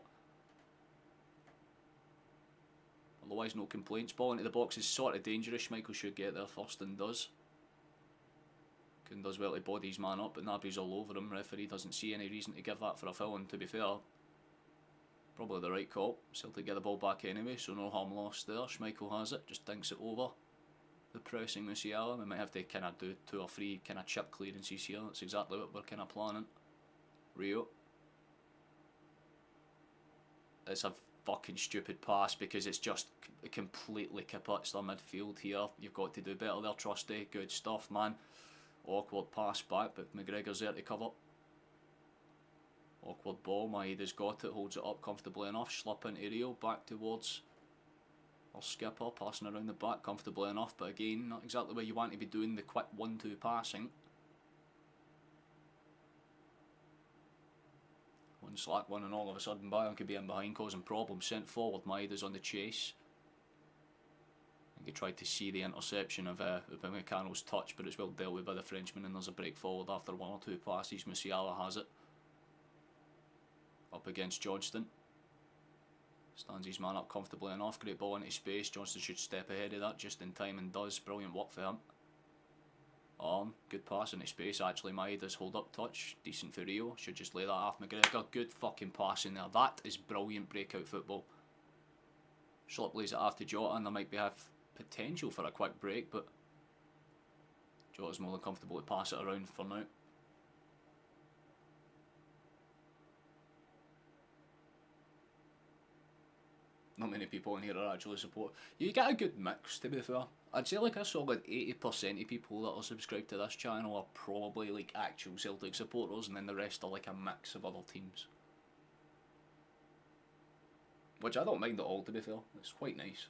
Otherwise, no complaints. Ball into the box is sort of dangerous. Schmeichel should get there first and does. Kuhn does well to body his man up, but Naby's all over him. Referee doesn't see any reason to give that for a foul, and to be fair, probably the right call. Celtic get the ball back anyway, so no harm lost there. Schmeichel has it, just dinks it over. The pressing Musiala, we might have to kind of do 2 or 3 kind of chip clearances here. That's exactly what we're kind of planning. Rio. It's a fucking stupid pass because it's just completely kaputs their midfield here. You've got to do better there, Trusty. Good stuff, man. Awkward pass back, but McGregor's there to cover. Awkward ball, Maeda's got it, holds it up comfortably enough. Slip into Rio, back towards our skipper, passing around the back comfortably enough, but again, not exactly where you want to be doing the quick 1-2 passing. One slack one, and all of a sudden Bayern could be in behind, causing problems. Sent forward, Maeda's on the chase. I think he tried to see the interception of Upamecano's touch, but it's well dealt with by the Frenchman, and there's a break forward after 1 or 2 passes. Musiala has it. Up against Johnston. Stands his man up comfortably enough. Great ball into space. Johnston should step ahead of that just in time and does. Brilliant work for him. Good pass into space. Actually, Maeda's hold up touch. Decent for Rio. Should just lay that off McGregor. Good fucking pass in there. That is brilliant breakout football. Schlupp lays it off to Jota, and there might be have potential for a quick break, but Jota's more than comfortable to pass it around for now. Not many people in here are actually support. You get a good mix, to be fair. I'd say like a solid 80% of people that are subscribed to this channel are probably like actual Celtic supporters, and then the rest are like a mix of other teams. Which I don't mind at all, to be fair. It's quite nice.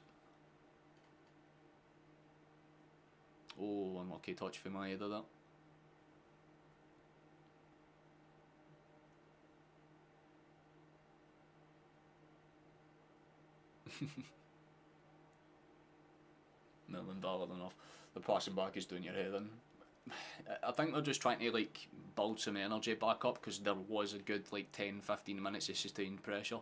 Oh, unlucky touch for Maeda that. No, than valid enough. The passing back is doing your head in. I think they're just trying to like build some energy back up, because there was a good like 10-15 minutes of sustained pressure.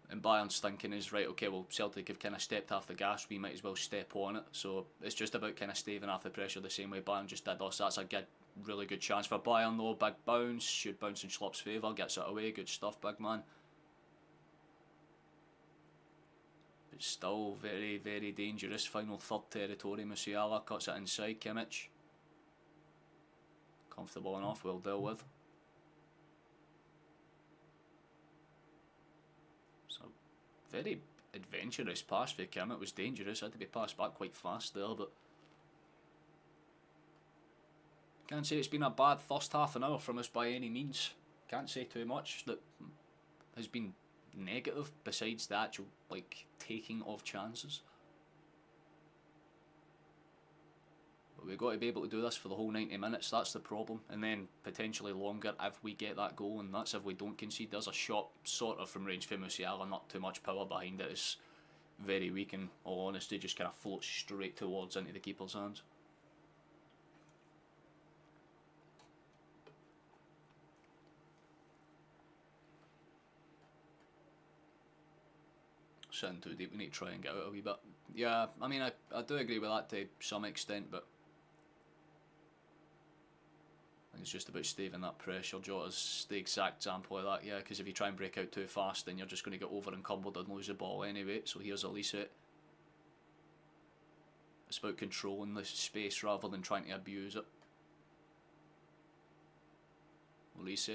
And Bayern's thinking is, right, okay, well, Celtic have kind of stepped off the gas, we might as well step on it. So it's just about kind of staving off the pressure the same way Bayern just did us. That's a good, really good chance for Bayern though. Big bounce, should bounce in Schlupp's favour, gets it away, good stuff, big man. But still very, very dangerous. Final third territory, Musiala cuts it inside, Kimmich. Comfortable enough, well dealt with. Very adventurous pass for Kim. It was dangerous. Had to be passed back quite fast there, but can't say it's been a bad first half an hour from us by any means. Can't say too much that has been negative besides the actual like taking of chances. But we've got to be able to do this for the whole 90 minutes, that's the problem. And then potentially longer if we get that goal, and that's if we don't concede. There's a shot sort of from range for Musiala, not too much power behind it. It's very weak, in all honesty, just kind of floats straight towards into the keeper's hands. Sitting too deep, we need to try and get out a wee bit. Yeah, I mean, I do agree with that to some extent, but it's just about staving that pressure. Jota's the exact example of that, yeah, because if you try and break out too fast, then you're just going to get over encumbered and lose the ball anyway. So here's Elise. It's about controlling the space rather than trying to abuse it. Elise.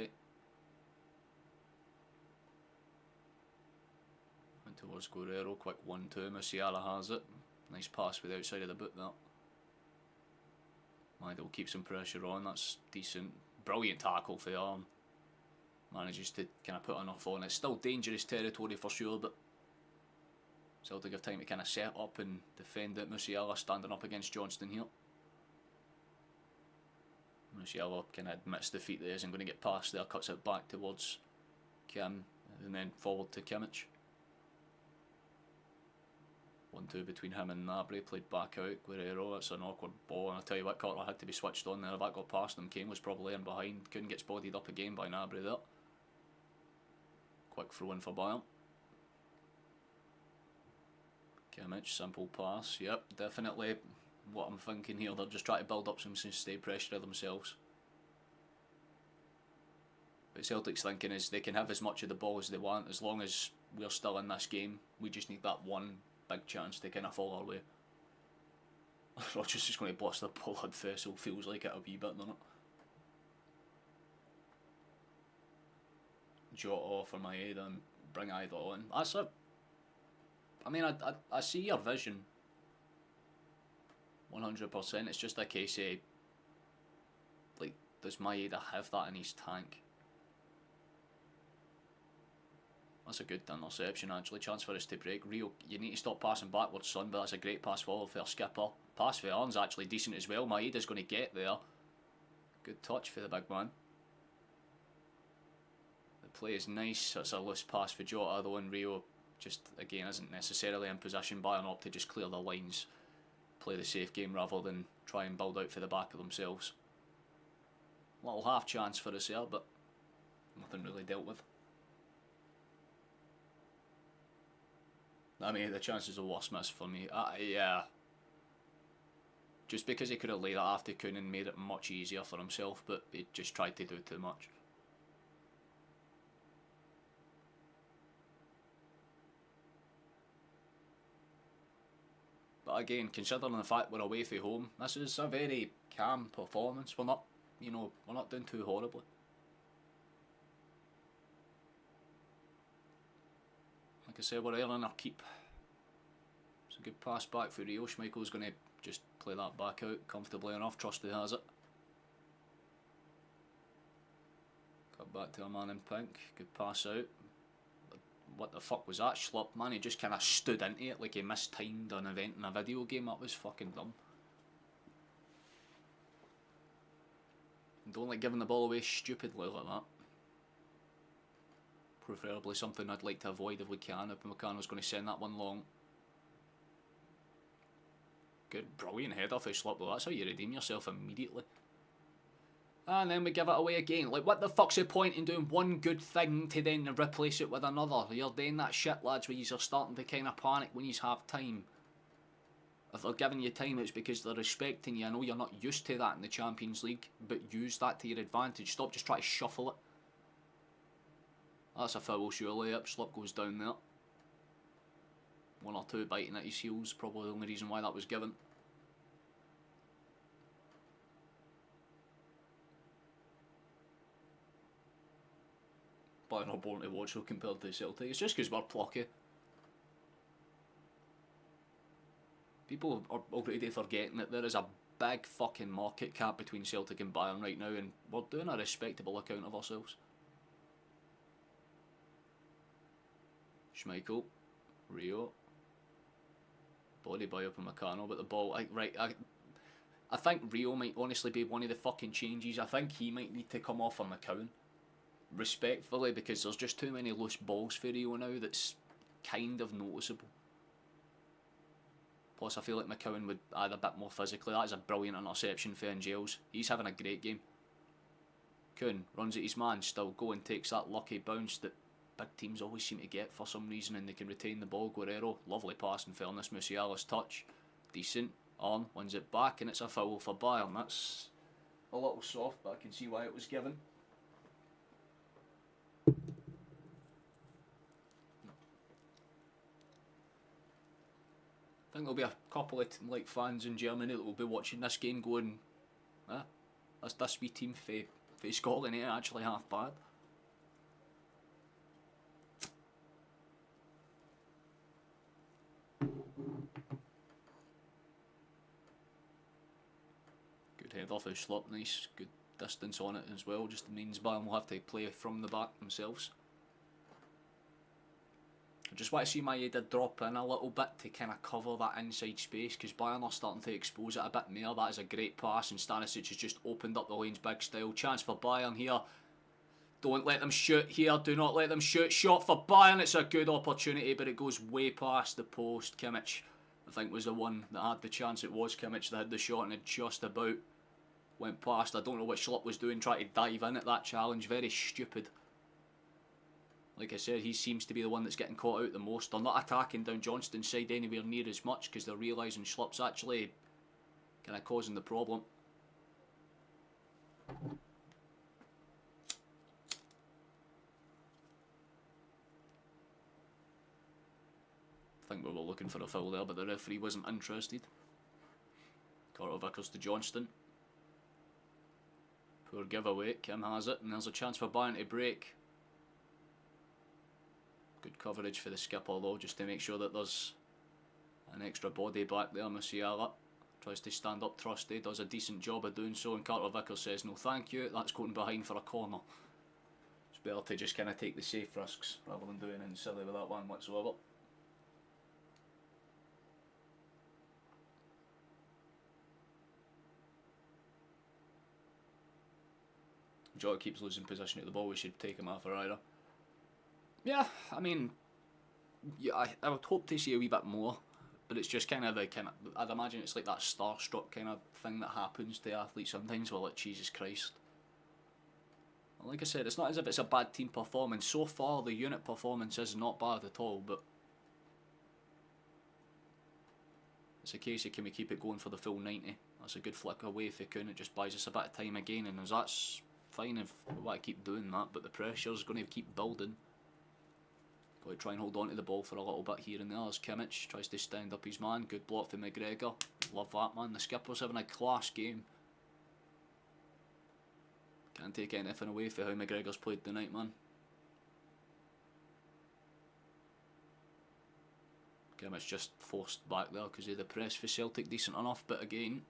And towards Guerrero, quick 1-2. Musiala has it. Nice pass with the outside of the boot, that. They'll keep some pressure on, that's decent. Brilliant tackle for the arm. Manages to kind of put enough on. It's still dangerous territory for sure, but Celtic have time to kind of set up and defend it. Musiala standing up against Johnston here. Musiala kind of admits defeat there, isn't going to get past there, cuts it back towards Kim, and then forward to Kimmich. 1-2 between him and Gnabry, played back out. Guerrero, it's an awkward ball, and I tell you what, Cutler had to be switched on there. If that got past him, Kane was probably in behind. Couldn't get bodied up again by Gnabry there. Quick throw in for Bayern. Kimmich, simple pass. Yep, definitely what I'm thinking here. They're just trying to build up some sustained pressure themselves. But Celtic's thinking is they can have as much of the ball as they want as long as we're still in this game. We just need that one big chance to kind of fall our way. Rodgers is going to bust the blood vessel, feels like it a wee bit, doesn't it? Jota off for Maeda and bring either on. That's a. I mean, I see your vision. 100%. It's just a case of, like, does Maeda have that in his tank? That's a good interception, actually. Chance for us to break. Rio, you need to stop passing backwards, son, but that's a great pass forward for a skipper. Pass for Arn's actually decent as well. Maeda's going to get there. Good touch for the big man. The play is nice. That's a loose pass for Jota, though, and Rio just, again, isn't necessarily in position. Bayern opt to just clear the lines, play the safe game rather than try and build out for the back of themselves. Little half chance for us here, but nothing really dealt with. I mean, the chances are worse miss for me. Yeah. Just because he could have laid it after Kuhn and made it much easier for himself, but he just tried to do too much. But again, considering the fact we're away from home, this is a very calm performance. We're not, we're not doing too horribly. Like I said, we're earning our keep. It's a good pass back for Rio. Schmeichel's going to just play that back out comfortably enough. Trusty has it. Cut back to a man in pink. Good pass out. What the fuck was that schlop, man? He just kind of stood into it like he mistimed an event in a video game. That was fucking dumb. Don't like giving the ball away stupidly like that. Preferably something I'd like to avoid if we can. If McCann's going to send that one long. Good, brilliant header for Schlop though. That's how you redeem yourself immediately. And then we give it away again. Like, what the fuck's the point in doing one good thing to then replace it with another? You're doing that shit, lads, where you're starting to kind of panic when you have time. If they're giving you time, it's because they're respecting you. I know you're not used to that in the Champions League, but use that to your advantage. Stop just trying to shuffle it. That's a foul, surely. Yep, Schlop goes down there. One or two biting at his heels, probably the only reason why that was given. Bayern are born to watch compared to Celtic. It's just because we're plucky. People are already forgetting that there is a big fucking market cap between Celtic and Bayern right now, and we're doing a respectable account of ourselves. Schmeichel, Rio, body by Upamecano, but the ball, I think Rio might honestly be one of the fucking changes. I think he might need to come off on McCowan, respectfully, because there's just too many loose balls for Rio now that's kind of noticeable. Plus, I feel like McCowan would add a bit more physically. That is a brilliant interception for Angels. He's having a great game. Kuhn runs at his man, still going, takes that lucky bounce that big teams always seem to get for some reason, and they can retain the ball. Guerrero, lovely pass in fairness. Musiala's touch, decent. On, wins it back, and it's a foul for Bayern. That's a little soft, but I can see why it was given. I think there'll be a couple of fans in Germany that will be watching this game going, this wee team for Scotland ain't actually half bad. Good header for Schlop, nice, good distance on it as well. Just means Bayern will have to play from the back themselves. I just want to see Maeda drop in a little bit to kind of cover that inside space, because Bayern are starting to expose it a bit more. That is a great pass, and Stanisic has just opened up the lanes big style. Chance for Bayern here. Don't let them shoot here. Do not let them shoot. Shot for Bayern. It's a good opportunity, but it goes way past the post. Kimmich, I think, was the one that had the chance. It was Kimmich that had the shot, and it just about went past. I don't know what Schlupp was doing, trying to dive in at that challenge. Very stupid. Like I said, he seems to be the one that's getting caught out the most. They're not attacking down Johnston's side anywhere near as much, because they're realising Schlupp's actually kind of causing the problem. I think we were looking for a foul there, but the referee wasn't interested. Carter Vickers to Johnston. Poor giveaway. Kim has it, and there's a chance for Bayern to break. Good coverage for the skipper though, just to make sure that there's an extra body back there. Musiala tries to stand up trusty, does a decent job of doing so, and Carter Vickers says no thank you, that's going behind for a corner. It's better to just kind of take the safe risks rather than doing anything silly with that one whatsoever. Jota keeps losing possession at the ball, we should take him off either. Yeah, I mean, yeah, I would hope to see a wee bit more, but it's just kind of I'd imagine it's like that starstruck kind of thing that happens to athletes sometimes. Well, like, Jesus Christ. Like I said, it's not as if it's a bad team performance. So far, the unit performance is not bad at all, but it's a case of can we keep it going for the full 90. That's a good flick away if we can. It just buys us a bit of time again, and that's fine if we want to keep doing that, but the pressure's going to keep building. Got to try and hold on to the ball for a little bit here and there as Kimmich tries to stand up his man. Good block for McGregor. Love that, man. The skipper's having a class game. Can't take anything away for how McGregor's played tonight, man. Kimmich just forced back there because of the press for Celtic, decent enough, but again,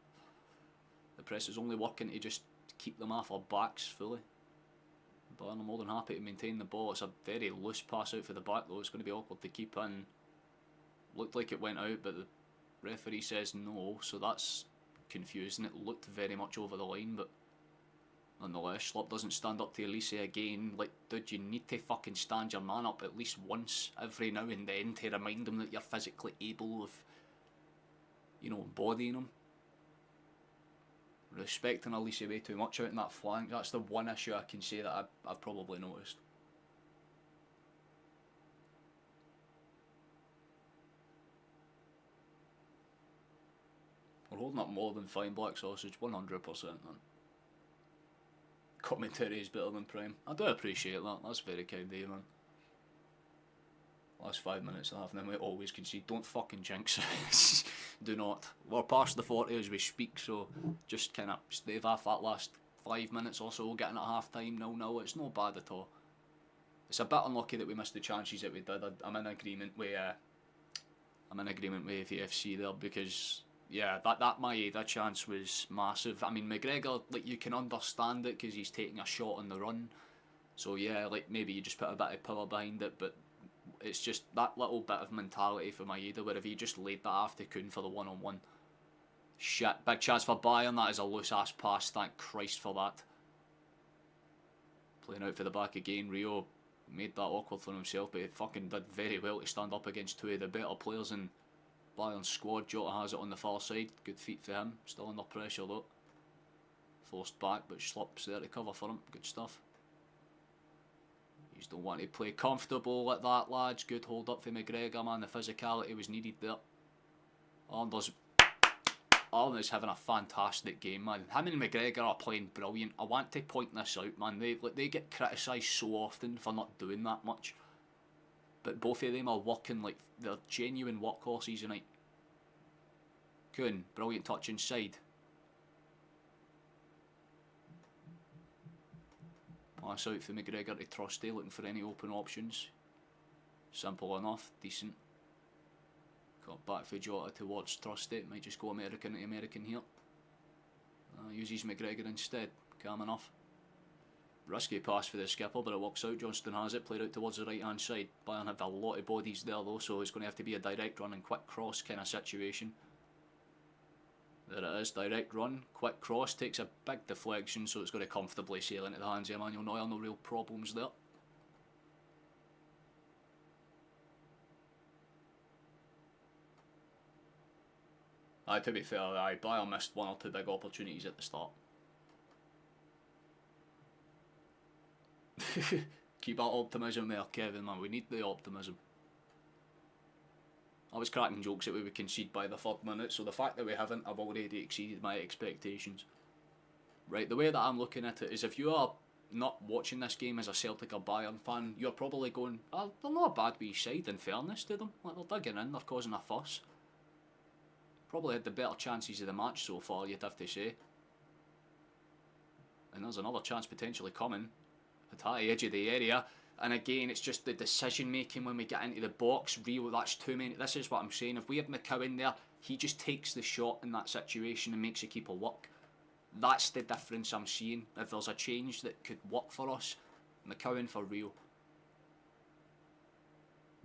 the press is only working to just keep them off our backs fully. But I'm more than happy to maintain the ball. It's a very loose pass out for the back though. It's going to be awkward to keep in. Looked like it went out, but the referee says no, so that's confusing. It looked very much over the line, but nonetheless, Schlupp doesn't stand up to Elise again. Like, dude, you need to fucking stand your man up at least once every now and then to remind him that you're physically able of, you know, embodying him. Respecting Elise way too much out in that flank. That's the one issue I can say that I've probably noticed. We're holding up more than fine black sausage, 100%, man. Commentary is better than Prime. I do appreciate that. That's very kind of you, man. Last 5 minutes and a half, and then we always concede. Don't fucking jinx it. Do not. We're past the 40 as we speak, so just kind of stave off that last 5 minutes or so, getting at half time. No, it's not bad at all. It's a bit unlucky that we missed the chances that we did. I'm in agreement with VFC there because yeah, that Maeda chance was massive. I mean, McGregor, like, you can understand it because he's taking a shot on the run. So yeah, like, maybe you just put a bit of power behind it, but it's just that little bit of mentality for Maeda where if he just laid that after Kuhn for the one-on-one. Shit, big chance for Bayern. That is a loose ass pass, thank Christ for that. Playing out for the back again. Rio made that awkward for himself, but he fucking did very well to stand up against two of the better players in Bayern's squad. Jota has it on the far side, good feet for him, still under pressure though. Forced back, but Schlupp's there to cover for him, good stuff. You just don't want to play comfortable like that, lads. Good hold up for McGregor, man. The physicality was needed there. Arnold's having a fantastic game, man. Him and McGregor are playing brilliant. I want to point this out, man. They get criticised so often for not doing that much, but both of them are working like they're genuine workhorses tonight. Kuhn, brilliant touch inside. Pass out for McGregor to Trusty, looking for any open options. Simple enough, decent. Got back for Jota towards Trusty. Might just go American to American here. Uses McGregor instead. Calm enough. Risky pass for the skipper, but it works out. Johnston has it, played out towards the right hand side. Bayern have a lot of bodies there though, so it's going to have to be a direct run and quick cross kind of situation. There it is, direct run, quick cross, takes a big deflection, so it's going to comfortably sail into the hands of Emmanuel Neuer, no real problems there. To be fair, Bayern missed one or two big opportunities at the start. Keep that optimism there, Kevin, man. We need the optimism. I was cracking jokes that we would concede by the 3rd minute, so the fact that we haven't, I've already exceeded my expectations. Right, the way that I'm looking at it is if you are not watching this game as a Celtic or Bayern fan, you're probably going, oh, they're not a bad wee side in fairness to them. Like, they're digging in, they're causing a fuss. Probably had the better chances of the match so far, you'd have to say. And there's another chance potentially coming. At the edge of the area. And again, it's just the decision making when we get into the box. Rio, that's too many. This is what I'm saying. If we have Macau in there, he just takes the shot in that situation and makes the keeper work. That's the difference I'm seeing. If there's a change that could work for us, Macau in for Rio.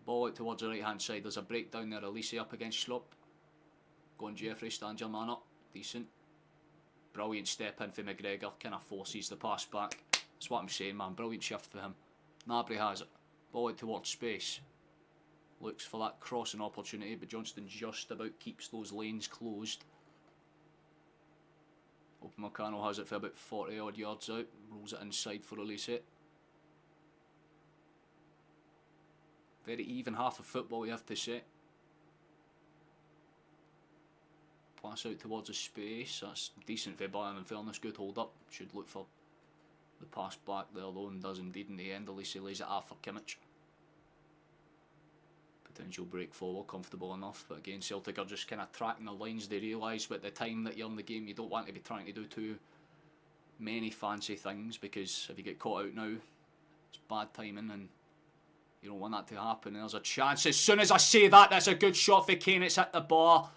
Ball out towards the right hand side. There's a breakdown there. Elise up against Slope. Going Jeffrey, stands your man up. Decent. Brilliant step in for McGregor. Kind of forces the pass back. That's what I'm saying, man. Brilliant shift for him. Nabry has it. Ball out towards space. Looks for that crossing opportunity, but Johnston just about keeps those lanes closed. Upamecano has it for about 40 odd yards out. Rolls it inside for release it. Very even half of football, you have to say. Pass out towards the space. That's decent for Bayern, in fairness. Good hold up. Should look for the pass back there though, and does indeed in the end. Elise lays it off for Kimmich. Potential break forward, comfortable enough, but again Celtic are just kind of tracking the lines. They realise by the time that you're in the game you don't want to be trying to do too many fancy things, because if you get caught out now it's bad timing and you don't want that to happen. And there's a chance. As soon as I say that, that's a good shot for Kane. It's hit the bar.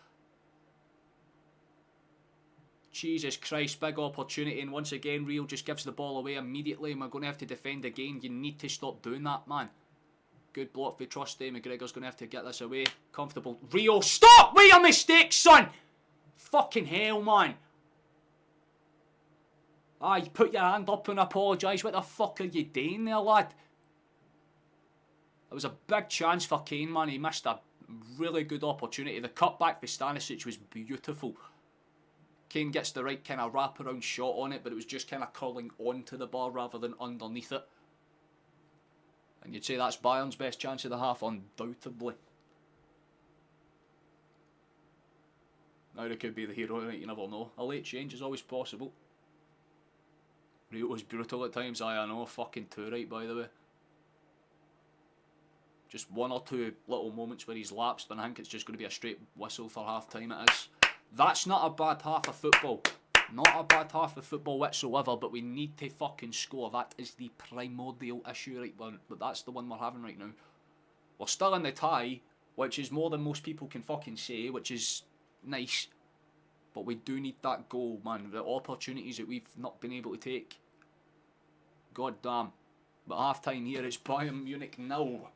Jesus Christ, big opportunity, and once again Rio just gives the ball away immediately and we're going to have to defend again. You need to stop doing that, man. Good block for Trusty. McGregor's going to have to get this away. Comfortable. Rio, stop with your mistakes, son! Fucking hell, man. Ah, you put your hand up and apologise. What the fuck are you doing there, lad? It was a big chance for Kane, man. He missed a really good opportunity. The cutback for Stanisic was beautiful. Kane gets the right kind of wraparound shot on it, but it was just kind of curling onto the bar rather than underneath it. And you'd say that's Bayern's best chance of the half, undoubtedly. Now it could be the hero, right? You never know. A late change is always possible. Rio was brutal at times. I know, fucking too right, by the way. Just one or two little moments where he's lapsed, and I think it's just going to be a straight whistle for half time. It is. That's not a bad half of football. Not a bad half of football whatsoever, but we need to fucking score. That is the primordial issue, right? But that's the one we're having right now. We're still in the tie, which is more than most people can fucking say, which is nice. But we do need that goal, man. The opportunities that we've not been able to take. God damn. But half time here, it's Bayern Munich 0.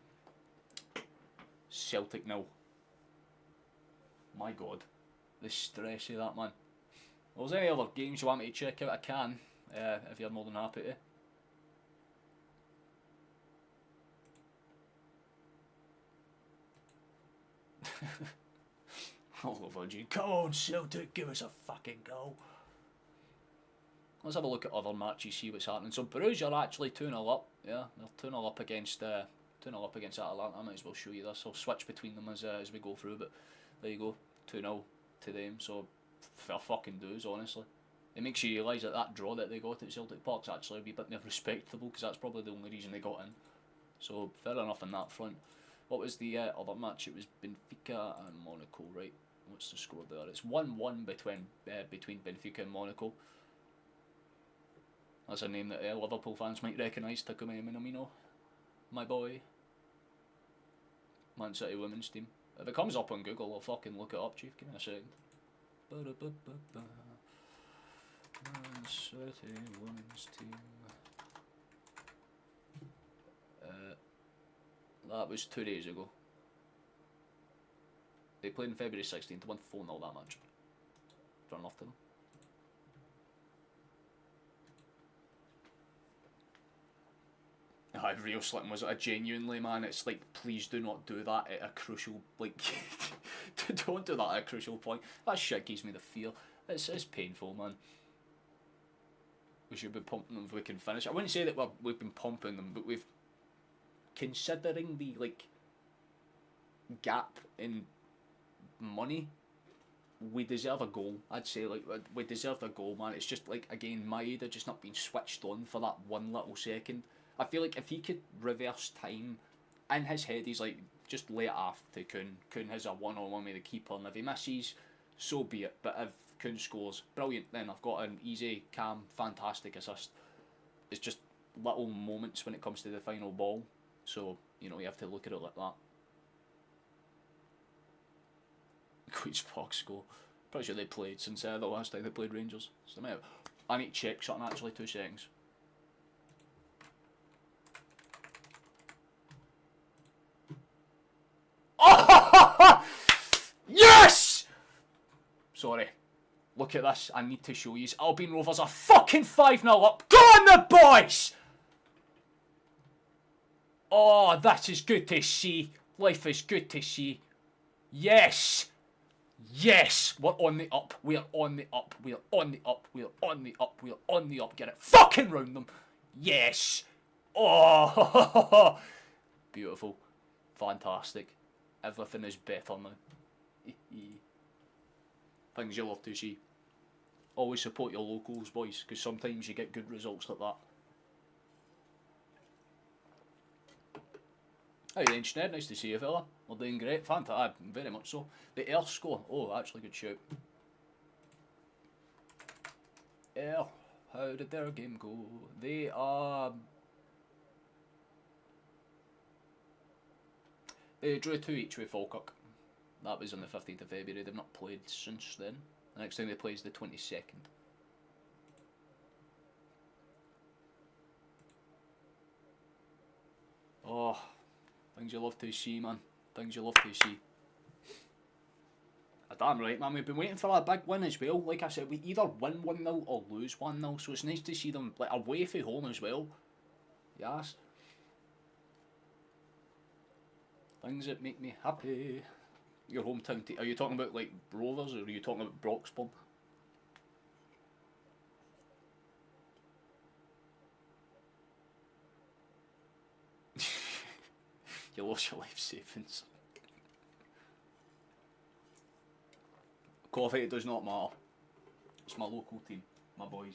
Celtic 0. My God. The stress of that, man. Well, if there's any other games you want me to check out, I can, if you're more than happy to. All over you. Come on, Celtic, give us a fucking goal. Let's have a look at other matches, see what's happening. So Bruges are actually 2-0 up. Yeah, they're 2-0 up against 2-0 up against Atalanta. I might as well show you this. I'll switch between them as we go through, but there you go, 2-0 to them. So fair fucking dues, honestly. It makes you realise that that draw that they got at Celtic Park's actually a wee bit more respectable, because that's probably the only reason they got in. So fair enough on that front. What was the other match? It was Benfica and Monaco, right? What's the score there? It's 1-1 between Benfica and Monaco. That's a name that Liverpool fans might recognise. Takumi Minamino, my boy. Man City women's team. If it comes up on Google, I'll fucking look it up, Chief. Give me a second. Man City women's team. That was 2 days ago. They played in February 16th, won 4-0 that match. Run off to them. Real slipping was it genuinely, man. It's like, please do not do that at a crucial, like, don't do that at a crucial point. That shit gives me the fear. It's painful, man. We should be pumping them if we can finish. I wouldn't say that we've been pumping them, but we've, considering the like gap in money, we deserve a goal. I'd say, like, we deserve a goal, man. It's just like, again, Maeda just not being switched on for that one little second. I feel like if he could reverse time, in his head he's like, just lay it off to Kun. Kun has a one-on-one with the keeper, and if he misses, so be it. But if Kun scores, brilliant, then I've got an easy, calm, fantastic assist. It's just, little moments when it comes to the final ball. So, you know, you have to look at it like that. Queen's Park score. Pretty sure they played since the last time they played Rangers. So I need to check something actually, 2 seconds. Oh! Yes! Sorry. Look at this. I need to show you. Albion Rovers are fucking 5-0 up. Go on the boys! Oh, that is good to see. Life is good to see. Yes! Yes! We're on the up. We are on the up. We are on the up. We are on the up. We are on the up. Get it fucking round them. Yes! Oh! Beautiful. Fantastic. Everything is better now. Things you love to see. Always support your locals, boys, because sometimes you get good results like that. How you doing, Schned? Nice to see you, fella. We're doing great. Fantastic. Very much so. The Air score. Oh, actually, good shout. Air. How did their game go? They are... They drew 2-2 with Falkirk. That was on the 15th of February. They've not played since then. The next time they play is the 22nd. Oh, things you love to see, man. Things you love to see. Damn right, man. We've been waiting for a big win as well. Like I said, we either win 1-0 or lose 1-0. So it's nice to see them like away from home as well. Yes. Things that make me happy. Your hometown team. Are you talking about like Rovers or are you talking about Broxbourne? You lost your life savings. Coffee, it does not matter. It's my local team, my boys.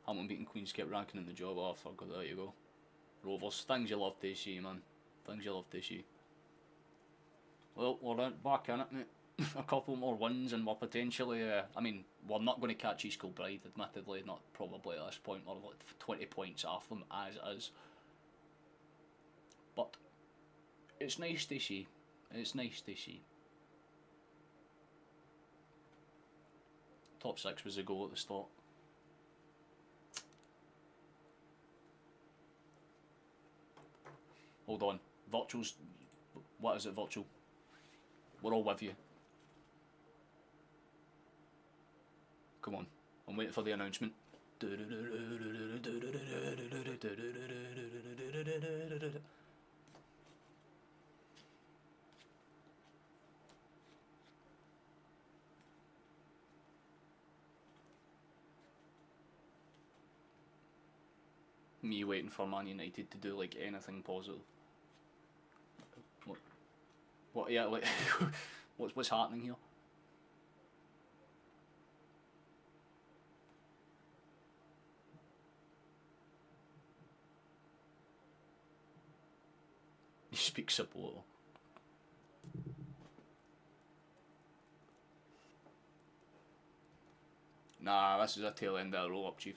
Hamilton beating Queens kept ranking in the job. Oh fuck, there you go. Rovers, things you love to see, man. Things you love to see. Well, we're back in it, mate. A couple more wins and we're potentially, I mean, we're not going to catch East Kilbride, admittedly, not probably at this point. We're like 20 points off them as is. But it's nice to see. It's nice to see. Top 6 was a goal at the start. Hold on. Virtual's... What is it, Virtual? We're all with you. Come on. I'm waiting for the announcement. Me waiting for Man United to do like anything positive. What? Yeah, like what's happening here? He speaks up a little. Nah, this is a tail end of a roll up, Chief.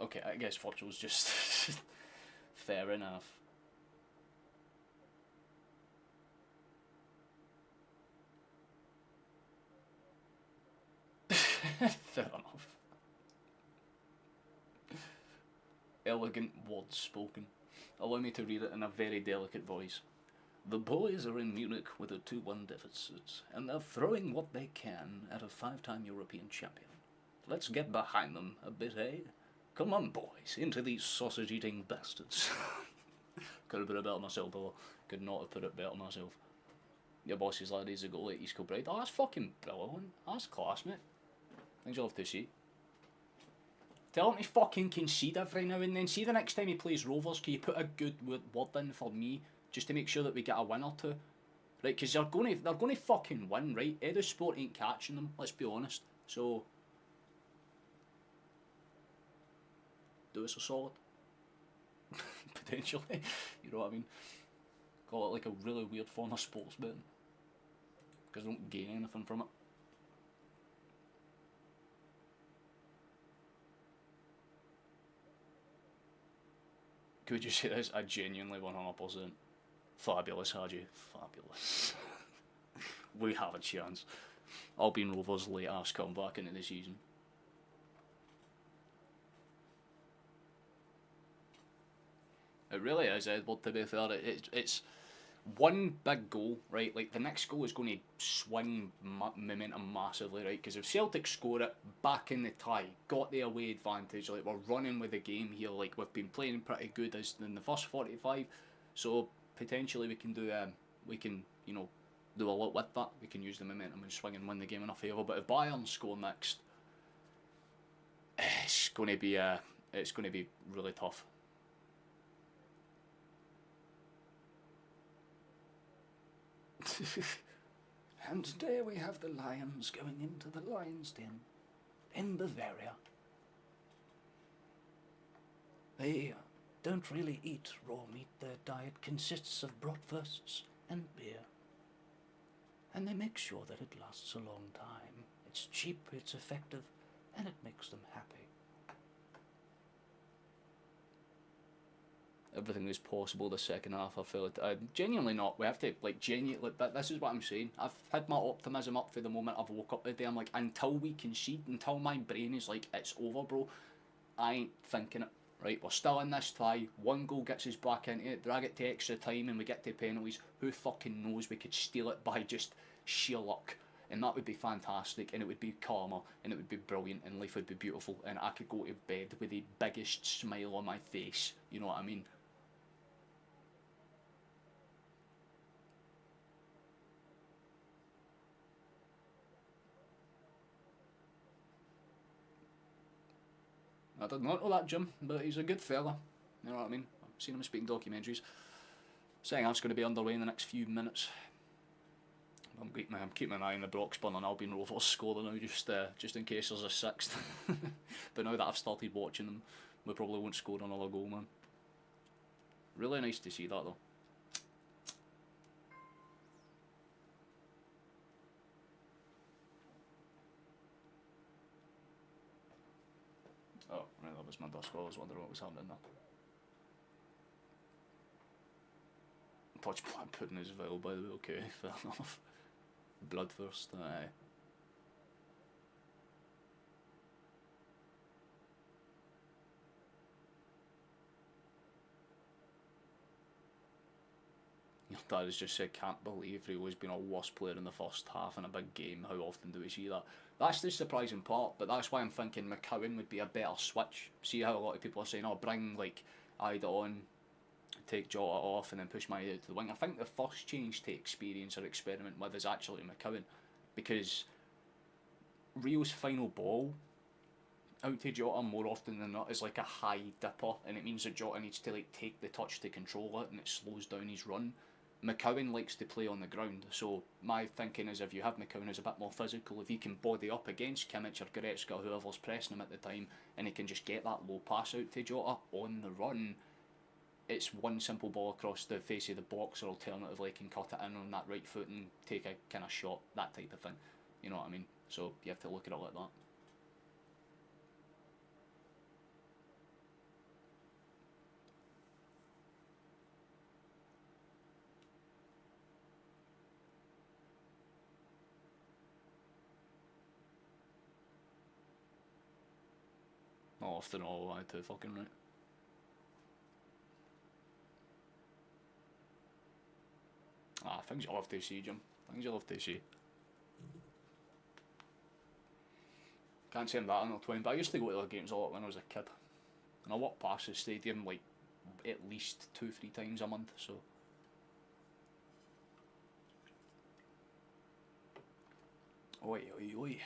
Okay, I guess Virtual's just fair enough. Fair enough. Elegant words spoken. Allow me to read it in a very delicate voice. The boys are in Munich with a 2-1 deficit, and they're throwing what they can at a 5-time European champion. Let's get behind them a bit, eh? Come on, boys, into these sausage-eating bastards. Could have put it better myself, but could not have put it better myself. Your boss's lad is a goal at East Kilbride. Oh, that's fucking brilliant. That's class, mate. Things you'll have to see. Tell him to fucking concede every now and then. See the next time he plays Rovers, can you put a good word in for me, just to make sure that we get a win or two? Right, because they're going to fucking win, right? Edo Sport ain't catching them, let's be honest. So... do us a solid. Potentially, you know what I mean? Call it like a really weird form of sports betting, because I don't gain anything from it. Could you say this? I genuinely 100% fabulous, Haji. Fabulous. We have a chance. Albion Rovers' late ass comeback into the season. It really is, Edward, to be fair. It's one big goal, right? Like, the next goal is going to swing momentum massively, right? Because if Celtic score it, back in the tie, got the away advantage, like, we're running with the game here, like, we've been playing pretty good as in the first 45, so potentially we can do, you know, do a lot with that. We can use the momentum and swing and win the game in our favour. But if Bayern score next, it's going to be really tough. And today we have the Lions going into the Lions' Den in Bavaria. They don't really eat raw meat. Their diet consists of bratwursts and beer. And they make sure that it lasts a long time. It's cheap, it's effective, and it makes them happy. Everything is possible the second half, I feel it. Genuinely not. We have to, like, genuinely, this is what I'm saying. I've had my optimism up for the moment I've woke up today. I'm like, until we concede, until my brain is like, it's over, bro, I ain't thinking it. Right, we're still in this tie. One goal gets us back into it, drag it to extra time, and we get to penalties. Who fucking knows? We could steal it by just sheer luck. And that would be fantastic, and it would be karma, and it would be brilliant, and life would be beautiful, and I could go to bed with the biggest smile on my face. You know what I mean? I did not know that, Jim, but he's a good fella. You know what I mean? I've seen him speaking documentaries. Saying that's going to be underway in the next few minutes. I'm keeping an eye on the Broxburn and Albion Rovers score now, just in case there's a sixth. But now that I've started watching them, we probably won't score another goal, man. Really nice to see that, though. Oh, right, that was my dusk. I was wondering what was happening there. Touch plant pudding as well, by the way. Okay, fair enough. Blood first, aye. Your dad has just said, can't believe Rio's been a worse player in the first half in a big game. How often do we see that? That's the surprising part, but that's why I'm thinking McCowan would be a better switch. See how a lot of people are saying, oh, bring like Ida on, take Jota off, and then push my out to the wing. I think the first change to experience or experiment with is actually McCowan, because Rio's final ball out to Jota more often than not is like a high dipper, and it means that Jota needs to like take the touch to control it, and it slows down his run. McCowan likes to play on the ground, so my thinking is if you have McCowan as a bit more physical, if he can body up against Kimmich or Goretzka or whoever's pressing him at the time, and he can just get that low pass out to Jota on the run, it's one simple ball across the face of the box, or alternatively can cut it in on that right foot and take a kind of shot, that type of thing. You know what I mean? So you have to look at it like that. Not often all, I too fucking right. Things you'll have to see, Jim. Things you'll have to see. Can't say I'm that under 20, but I used to go to the games a lot when I was a kid. And I walked past the stadium like at least 2-3 times a month, so. Oi, oi, oi.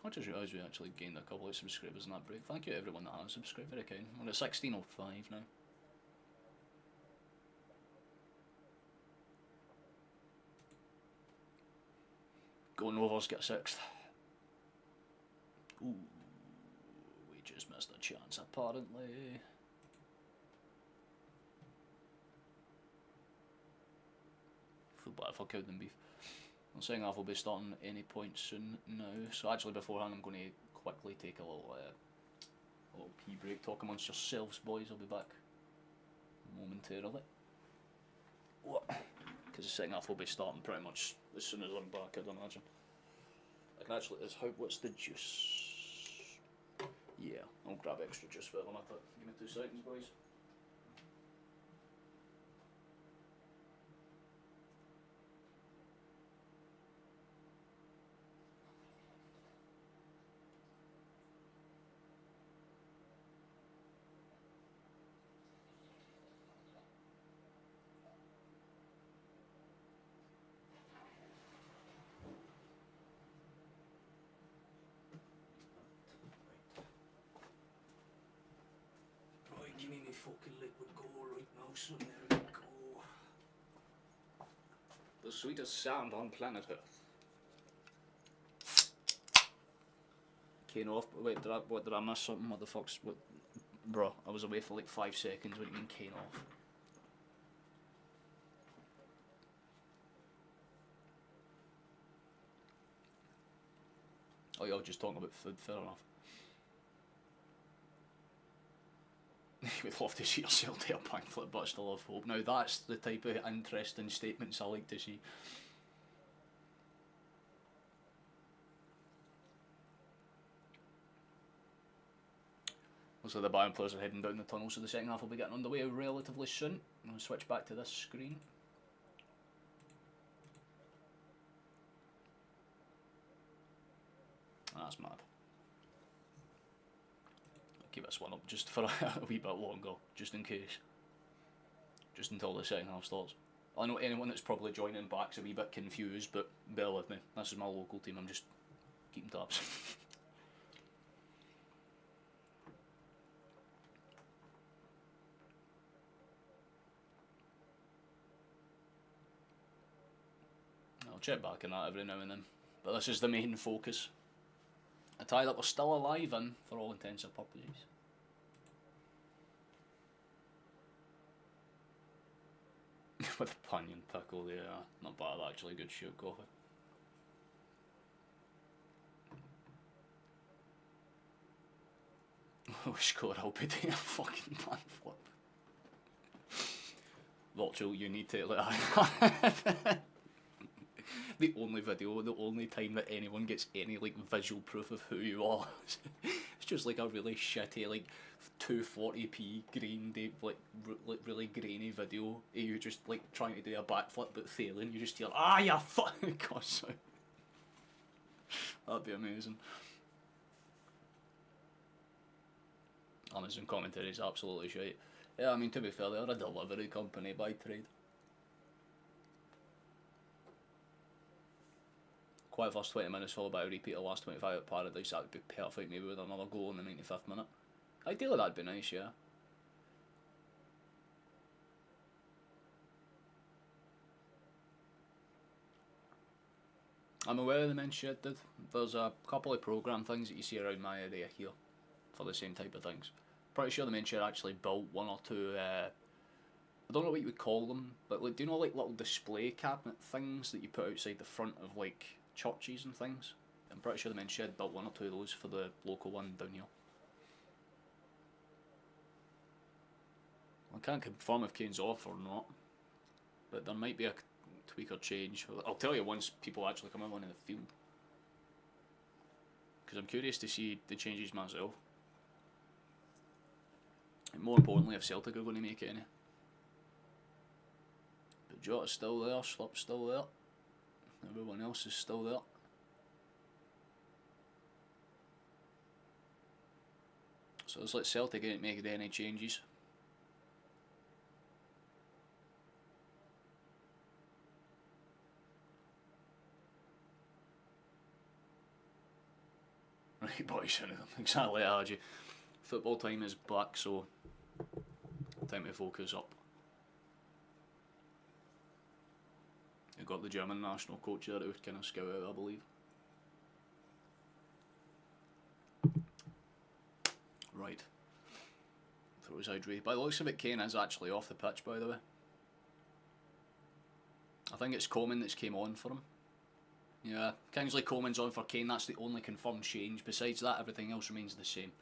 I just realised we actually gained a couple of subscribers in that break. Thank you to everyone that has subscribed, very kind. We're at 1605 now. Going Rovers get sixth. Ooh, we just missed a chance apparently. Feel bad for Cowden Beef. I'm saying half will be starting any point soon now. So actually beforehand I'm going to quickly take a little pee break. Talk amongst yourselves, boys. I'll be back momentarily. Because the second half will be starting pretty much as soon as I'm back, I'd imagine. I can actually, what's the juice? Yeah, I'll grab extra juice for them. Give me 2 seconds, boys. Give me my fucking liquid gold right now, so there we go. The sweetest sound on planet Earth. Cane off. Wait, did I miss something? What the fuck's... What? Bro, I was away for like 5 seconds. What do you mean cane off? Oh, you're just talking about food, fair enough. We'd love to see yourself do a pamphlet, but I still have hope. Now that's the type of interesting statements I like to see. Looks like the Bayern players are heading down the tunnel, so the second half will be getting underway relatively soon. I'm going to switch back to this screen. That's mad. Keep this one up just for a wee bit longer, just in case. Just until the second half starts. I know anyone that's probably joining back's a wee bit confused, but bear with me. This is my local team, I'm just keeping tabs. I'll check back on that every now and then, but this is the main focus. A tie that we're still alive in, for all intents and purposes. With a Panion pickle, yeah, not bad actually, good shoot, coffee. We scored, I'll be doing a fucking man flip. Watchalong, you need to like the only video, the only time that anyone gets any like visual proof of who you are, it's just like a really shitty like 240p grained like really grainy video of you just like trying to do a backflip but failing. You just hear you fucking gosh, that'd be amazing. Amazon commentary is absolutely shite. Yeah, I mean to be fair, they're a delivery company by trade. Quiet first 20 minutes followed by a repeat of last 25 at Paradise. That would be perfect, maybe with another goal in the 95th minute. Ideally that'd be nice, yeah. I'm aware the men's shed did. There's a couple of programme things that you see around my area here for the same type of things. Pretty sure the men's shed actually built 1 or 2, I don't know what you would call them, but like, do you know like little display cabinet things that you put outside the front of like churches and things? I'm pretty sure the men's shed built 1 or 2 of those for the local one down here. I can't confirm if Kane's off or not, but there might be a tweak or change. I'll tell you once people actually come out on in the field, because I'm curious to see the changes myself. And more importantly, if Celtic are going to make any. But Jota's still there, Slip's still there, everyone else is still there. So it's like Celtic ain't making any changes. Right boys, exactly Argy. Football time is back, so time to focus up. You've got the German national coach there that would kind of scout out, I believe. it was outrageous. By the looks of it, Kane is actually off the pitch, by the way. I think it's Coman that's came on for him. Yeah, Kingsley Coman's on for Kane. That's the only confirmed change. Besides that, everything else remains the same.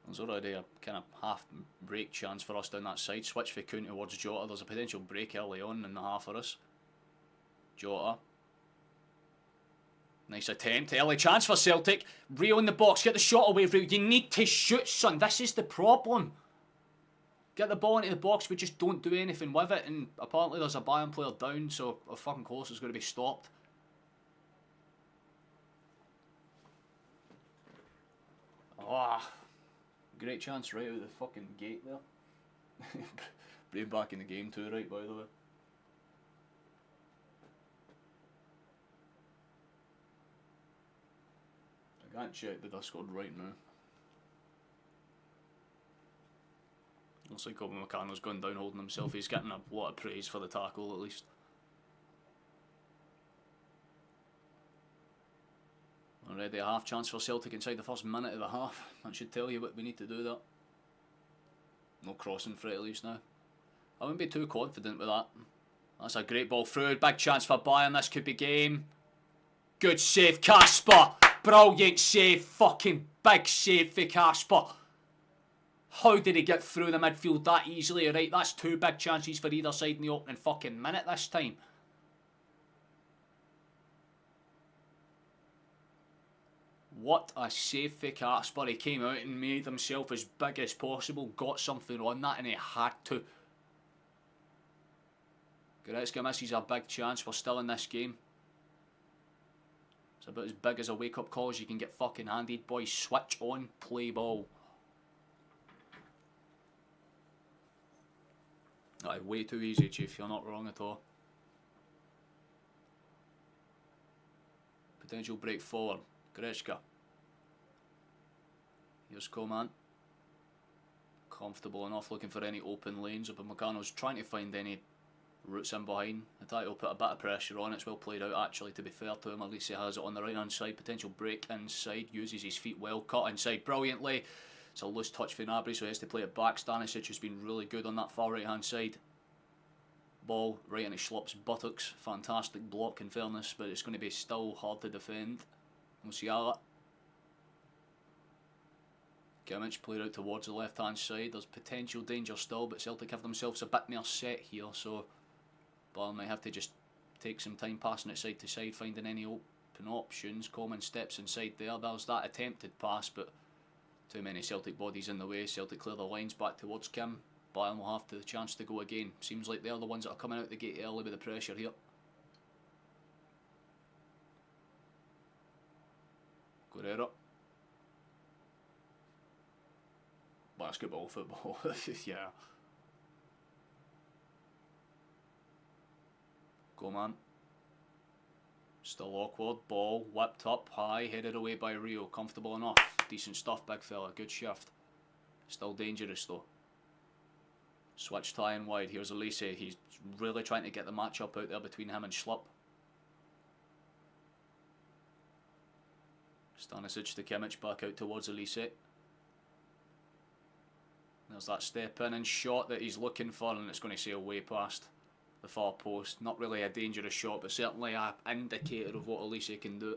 There's already a kind of half break chance for us down that side. Switch for Kuhn towards Jota. There's a potential break early on in the half for us. Jota. Nice attempt. Early chance for Celtic. Rio in the box. Get the shot away, Rio. You need to shoot, son. This is the problem. Get the ball into the box. We just don't do anything with it. And apparently there's a Bayern player down. So a fucking course is going to be stopped. Ah. Great chance right out of the fucking gate there. Brave back in the game too, right, by the way. I can't check the Discord right now. Looks like Kobe Meccano's gone down holding himself. He's getting a lot of praise for the tackle at least. Already a half chance for Celtic inside the first minute of the half. That should tell you what we need to do there. No crossing for it at least now. I wouldn't be too confident with that. That's a great ball through. Big chance for Bayern. This could be game. Good save, Kasper. Brilliant save. Fucking big save for Kasper. How did he get through the midfield that easily? Right, that's two big chances for either side in the opening fucking minute this time. What a save for Kasper. He came out and made himself as big as possible. Got something on that and he had to. Goretzka misses a big chance. We're still in this game. It's about as big as a wake-up call as you can get fucking handed. Boys, switch on, play ball. Aye, way too easy, Chief. You're not wrong at all. Potential break forward. Goretzka. Here's Coman. Comfortable enough, looking for any open lanes. But Meccano's trying to find any routes in behind. Attack will put a bit of pressure on. It's well played out actually, to be fair to him. At least he has it on the right hand side. Potential break inside. Uses his feet well. Cut inside brilliantly. It's a loose touch for Gnabry, so he has to play it back. Stanisic has been really good on that far right hand side. Ball right into Schlupp's buttocks. Fantastic block in fairness, but it's going to be still hard to defend. Musiala. Kimmich played out towards the left hand side. There's potential danger still, but Celtic have themselves a bit more set here, so Bayern might have to just take some time passing it side to side, finding any open options. Coman steps inside there. There's that attempted pass, but too many Celtic bodies in the way. Celtic clear the lines back towards Kim. Bayern will have the chance to go again. Seems like they're the ones that are coming out the gate early with the pressure here. Guerrero. Basketball, football, yeah. Coman. Still awkward. Ball whipped up high, headed away by Rio. Comfortable enough. Decent stuff, big fella. Good shift. Still dangerous though. Switched high and wide. Here's Elise. He's really trying to get the match up out there between him and Schlupp. Stanisic to Kimmich, back out towards Elise. There's that step in and shot that he's looking for, and it's going to sail way past the far post. Not really a dangerous shot, but certainly an indicator of what Elise can do.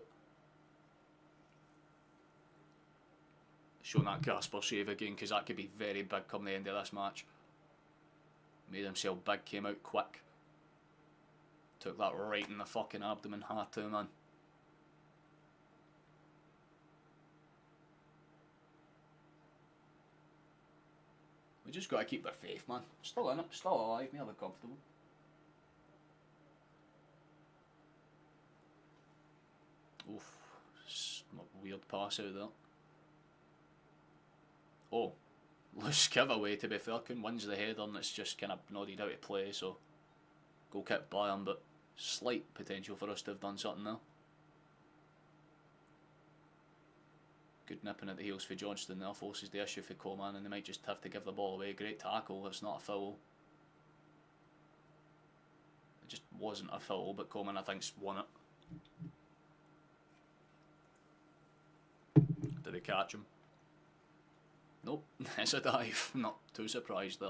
Showing that Kasper save again, because that could be very big come the end of this match. Made himself big, came out quick. Took that right in the fucking abdomen, hard to, man. We just got to keep their faith, man. Still in it, still alive, nearly comfortable. Oof, weird pass out there. Oh, loose giveaway to be fair. Kuhn wins the header and it's just kind of nodded out of play, so goal kick Bayern, but slight potential for us to have done something there. Good nipping at the heels for Johnston there, forces the issue for Coman, and they might just have to give the ball away. Great tackle, it's not a foul. It just wasn't a foul, but Coman I think's won it. they catch him? Nope, it's a dive. Not too surprised there.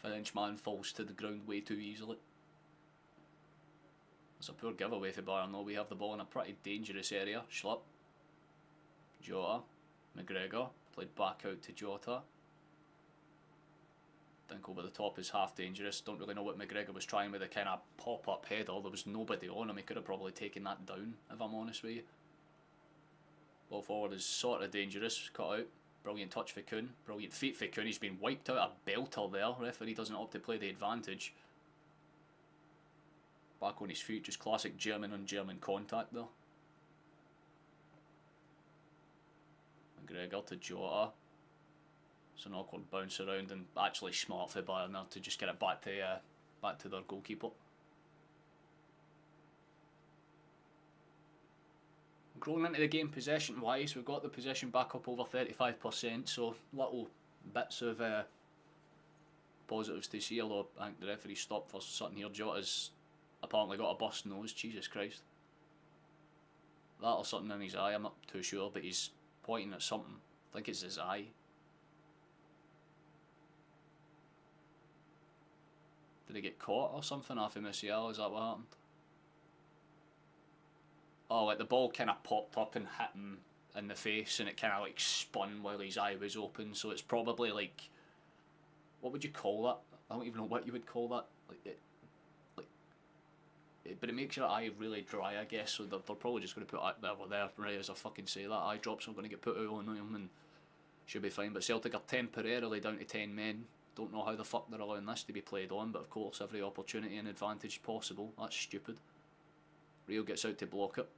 Frenchman falls to the ground way too easily. It's a poor giveaway for Bayern though. We have the ball in a pretty dangerous area. Schlupp. Jota. McGregor. Played back out to Jota. Think over the top is half dangerous. Don't really know what McGregor was trying with a kind of pop-up header. There was nobody on him. He could have probably taken that down, if I'm honest with you. Ball forward is sort of dangerous. Cut out. Brilliant touch for Kuhn. Brilliant feet for Kuhn. He's been wiped out. A belter there. Referee doesn't opt to play the advantage. Back on his feet. Just classic German on German contact there. McGregor to Jota. It's an awkward bounce around and actually smart for Bayern there to just get it back to their goalkeeper. Growing into the game possession wise, we've got the possession back up over 35%, so little bits of positives to see, although I think the referee stopped for something here. Jota's apparently got a bust nose, Jesus Christ. That or something in his eye, I'm not too sure, but he's pointing at something. I think it's his eye. Did he get caught or something after Musiala? Is that what happened? Oh, like the ball kind of popped up and hit him in the face and it kind of like spun while his eye was open, so it's probably like, what would you call that? I don't even know what you would call that. But it makes your eye really dry, I guess, so they're probably just going to put that over there, right, as I fucking say that. Eye drops are going to get put out on him and should be fine. But Celtic are temporarily down to 10 men. Don't know how the fuck they're allowing this to be played on, but of course every opportunity and advantage possible. That's stupid. Rio gets out to block it.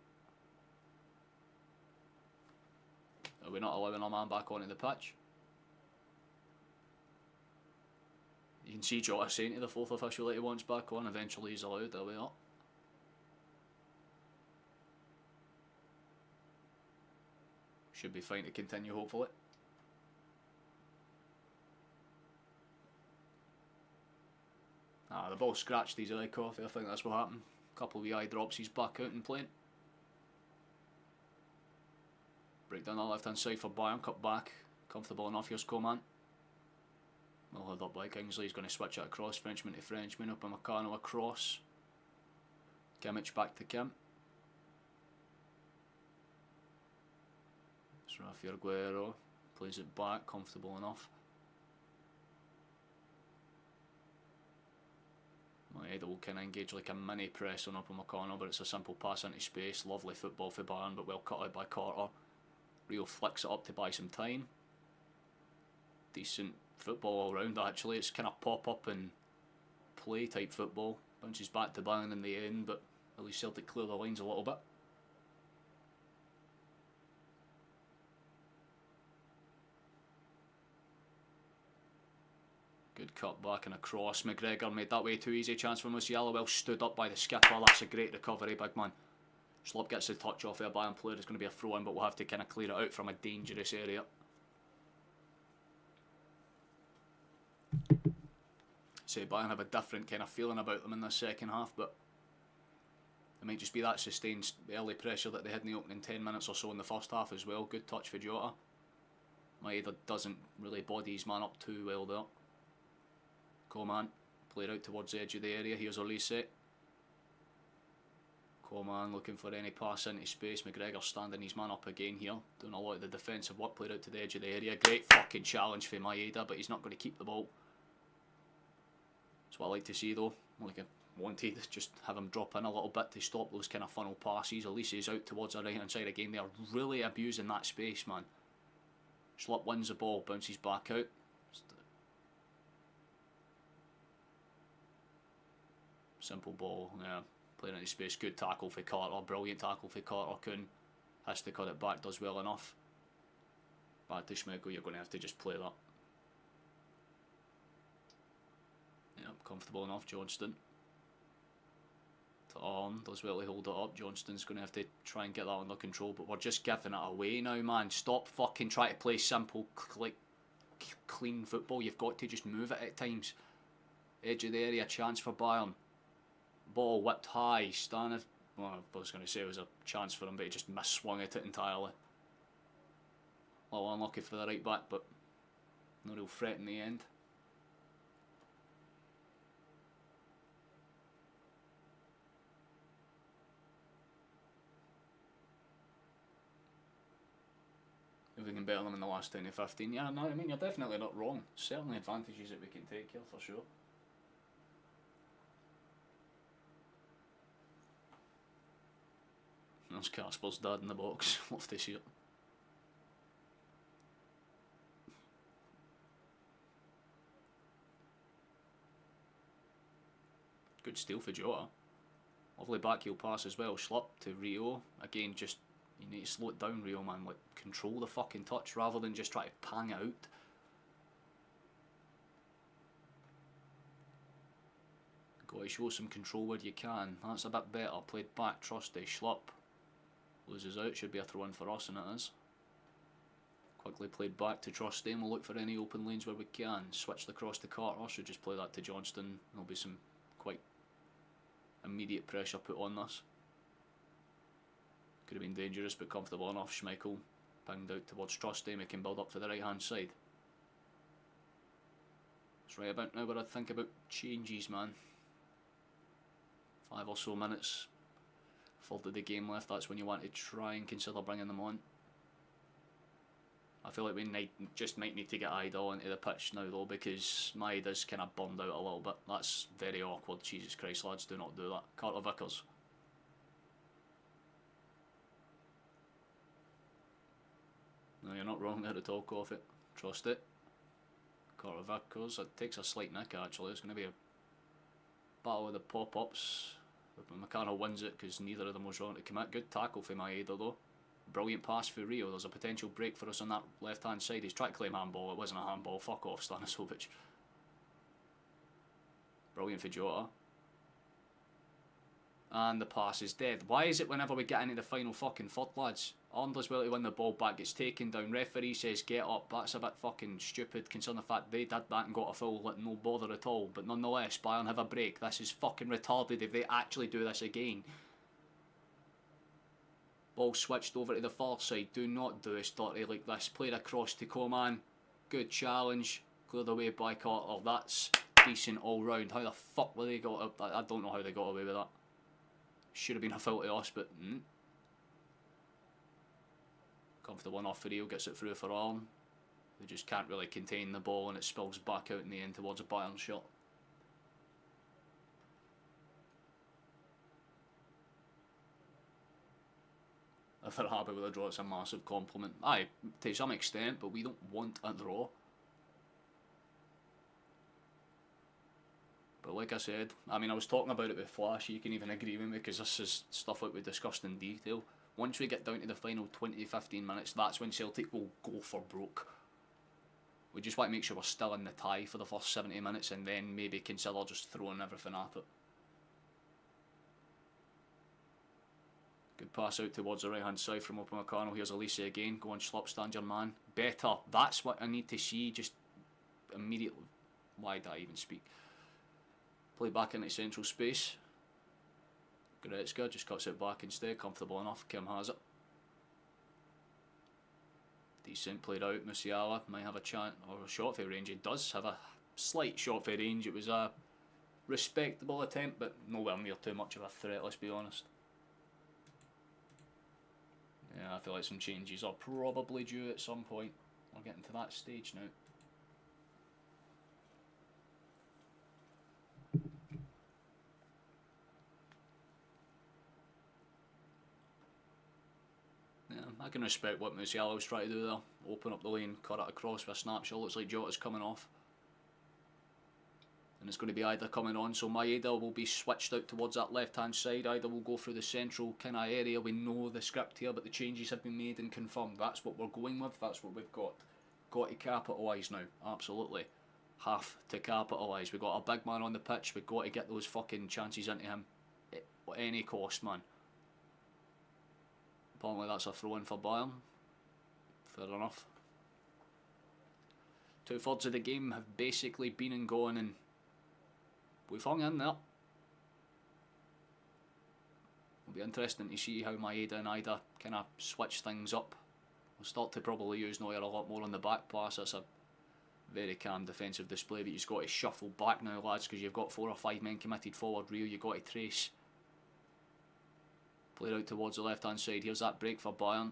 Are we not allowing our man back onto the pitch? You can see Jota saying to the fourth official that he wants back on. Eventually he's allowed. There we are. Should be fine to continue, hopefully. The ball scratched his eye coffee. I think that's what happened. Couple of wee eye drops, he's back out and playing. Break down the left hand side for Bayern, cut back. Comfortable enough, here's Coman. Well held up by Kingsley, he's going to switch it across. Frenchman to Frenchman, Upamecano across. Kimmich back to Kim. It's Rafael Guerrero, plays it back, comfortable enough. Maeda will kind of engage like a mini press on Upamecano, but it's a simple pass into space. Lovely football for Bayern, but well cut out by Carter. Rio flicks it up to buy some time. Decent football all round actually. It's kind of pop up and play type football. Bounces back to Bayern in the end, but at least Celtic clear the lines a little bit. Good cut back and across. McGregor made that way too easy. Chance for Musiala. Well stood up by the skipper. That's a great recovery, big man. Schlupp gets the touch off there. Bayern player. It's going to be a throw in, but we'll have to kind of clear it out from a dangerous area. Say Bayern have a different kind of feeling about them in the second half, but it might just be that sustained early pressure that they had in the opening 10 minutes or so in the first half as well. Good touch for Jota. Maeda doesn't really body his man up too well there. Coman, played out towards the edge of the area. Here's Olise. Coman looking for any pass into space. McGregor standing his man up again here. Doing a lot of the defensive work, played out to the edge of the area. Great fucking challenge for Maeda, but he's not going to keep the ball. That's what I like to see though. Like I wanted to just have him drop in a little bit to stop those kind of funnel passes. Olise is out towards the right hand side again. They are really abusing that space, man. Schlupp wins the ball, bounces back out. Simple ball, yeah, playing into space. Good tackle for Carter, brilliant tackle for Carter. Kuhn has to cut it back, does well enough. Back to Schmeichel, you're going to have to just play that. Yep, comfortable enough. Johnston to Arm, does well to hold it up. Johnston's going to have to try and get that under control, but we're just giving it away now, man. Stop fucking trying to play simple, clean football. You've got to just move it at times. Edge of the area, chance for Bayern. Ball whipped high, Well, I was going to say it was a chance for him, but he just mis-swung at it entirely. A little unlucky for the right back, but no real threat in the end. If we can better them in the last 10 to 15, yeah, no, I mean, you're definitely not wrong. Certainly advantages that we can take here, for sure. There's Casper's dad in the box. Love to see it. Good steal for Jota. Lovely backheel pass as well. Schlupp to Rio. Again, just, you need to slow it down, Rio, man. Like, control the fucking touch rather than just try to pang it out. Got to show some control where you can. That's a bit better. Played back, trusty. Schlupp loses out. Should be a throw in for us, and it is. Quickly played back to Trusty, and we'll look for any open lanes where we can. Switched across to Carter, should just play that to Johnston. There'll be some quite immediate pressure put on this. Could have been dangerous, but comfortable enough. Schmeichel pinged out towards Trusty, making build up to the right hand side. It's right about now where I'd think about changes, man. 5 or so minutes. Third of the game left, that's when you want to try and consider bringing them on. I feel like we just might need to get Idol into the pitch now though, because Maeda's kind of burned out a little bit. That's very awkward. Jesus Christ, lads, do not do that. Carter Vickers. No, you're not wrong there at all, Coffee. Trust it. Carter Vickers. It takes a slight nick actually. It's going to be a battle with the pop-ups. McConnell wins it because neither of them was wrong to commit. Good tackle for Maeda though. Brilliant pass for Rio. There's a potential break for us on that left hand side. He's trying to claim handball. It wasn't a handball. Fuck off, Stanisovic. Brilliant for Jota. And the pass is dead. Why is it whenever we get into the final fucking third, lads? Arndler's well to win the ball back, gets taken down. Referee says get up. That's a bit fucking stupid considering the fact they did that and got a foul, like no bother at all. But nonetheless, Bayern have a break. This is fucking retarded if they actually do this again. Ball switched over to the far side. Do not do us dirty like this. Played across to Coman. Good challenge. Cleared away by Carter. That's decent all round. How the fuck were they got? I don't know how they got away with that. Should have been a foul to us, but comfortable enough for Rio. Gets it through for Arn. They just can't really contain the ball, and it spills back out in the end towards a Bayern shot. If they're happy with a draw, it's a massive compliment. Aye, to some extent, but we don't want a draw. But like I said, I mean, I was talking about it with Flash. You can even agree with me because this is stuff that we discussed in detail. Once we get down to the final 20-15 minutes, that's when Celtic will go for broke. We just want to make sure we're still in the tie for the first 70 minutes and then maybe consider just throwing everything at it. Good pass out towards the right hand side from Upamecano. Here's Elise again. Go on, Schlupp, stand your man. Better. That's what I need to see. Just immediately. Why did I even speak? Play back into central space. Goretzka just cuts it back instead. Comfortable enough. Kim has it. Decent played out. Musiala might have a chance or a shot for range. He does have a slight shot for range. It was a respectable attempt, but nowhere near too much of a threat, let's be honest. Yeah, I feel like some changes are probably due at some point. We're getting to that stage now. Yeah, I can respect what Musiala was trying to do there. Open up the lane, cut it across with a snapshot. Looks like Jota's coming off. And it's going to be Ida coming on, so Maeda will be switched out towards that left hand side. Ida will go through the central kind of area. We know the script here, but the changes have been made and confirmed. That's what we're going with, that's what we've got. Got to capitalise now, absolutely. Have to capitalise. We've got a big man on the pitch, we've got to get those fucking chances into him at any cost, man. Apparently that's a throw in for Bayern. Fair enough. 2/3 of the game have basically been and gone, and we've hung in there. It'll be interesting to see how Maeda and Ida kind of switch things up. We'll start to probably use Neuer a lot more on the back pass. That's a very calm defensive display, but you've got to shuffle back now, lads, because you've got 4 or 5 men committed forward. Real, you've got to trace. Played out towards the left hand side. Here's that break for Bayern.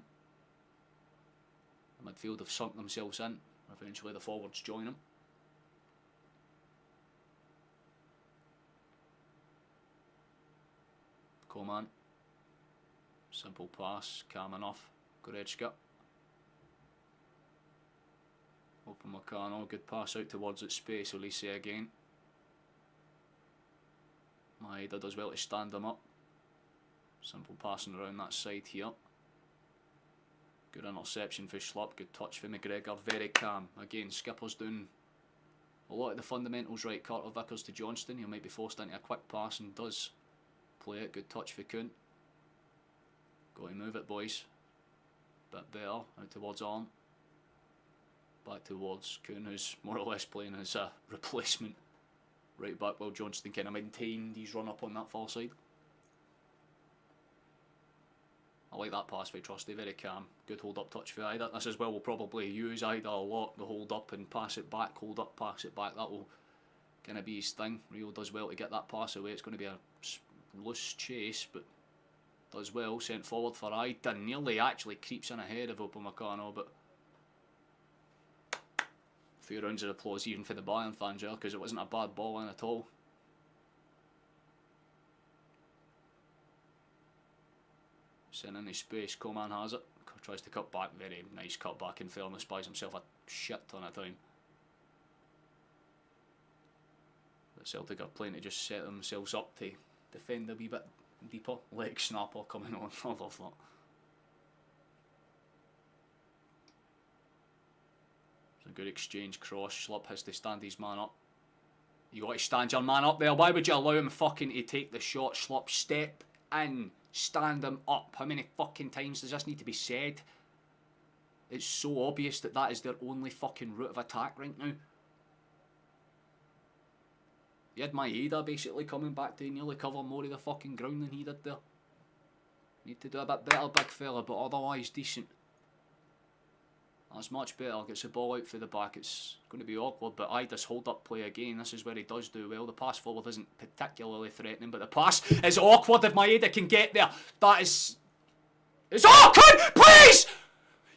The midfield have sunk themselves in. Eventually the forwards join them. Coman. Simple pass, calm enough. Goretzka. Open Meccano, good pass out towards its space. Elise again. Maeda does well to stand him up. Simple passing around that side here. Good interception for Schlupp, good touch for McGregor, very calm. Again, Skipper's doing a lot of the fundamentals right. Carter Vickers to Johnston, he might be forced into a quick pass and does play it. Good touch for Kuhn. Got to move it, boys. Bit better, out towards Arn. Back towards Kuhn, who's more or less playing as a replacement. Right back while Johnston kind of maintained his run up on that far side. I like that pass for Trusty, very calm. Good hold up touch for Ida. This as well will probably use Ida a lot, the hold up and pass it back, hold up, pass it back. That will kind of be his thing. Rio does well to get that pass away. It's going to be a loose chase, but does well. Sent forward for Ida. Nearly actually creeps in ahead of Upamecano, but a few rounds of applause even for the Bayern fans there, because it wasn't a bad ball in at all. Sent in his space, Coman has it, tries to cut back, very nice cut back in fairness, buys himself a shit ton of time. But Celtic are playing to just set themselves up to defend a wee bit deeper. Leg snapper coming on, I love that. It's a good exchange cross, Schlupp has to stand his man up. You got to stand your man up there, why would you allow him fucking to take the shot? Schlupp, step in. Stand them up. How many fucking times does this need to be said? It's so obvious that that is their only fucking route of attack right now. You had Maeda basically coming back to nearly cover more of the fucking ground than he did there. Need to do a bit better, big fella, but otherwise decent. That's much better. Gets the ball out for the back. It's going to be awkward, but Ida's hold up play again. This is where he does do well. The pass forward isn't particularly threatening, but the pass is awkward if Maeda can get there. That is... It's awkward! Please!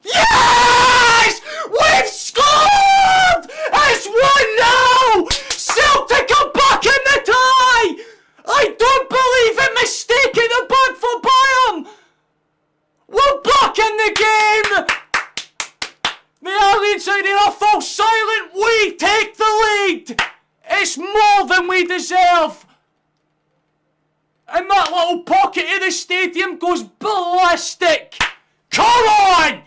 Yes! We've scored! It's 1-0! Celtic are back in the tie! I don't believe it! Mistaking the bug for Bayern! We're back in the game! The Aliens out here are fall silent. We take the lead. It's more than we deserve. And that little pocket of the stadium goes ballistic. Come on!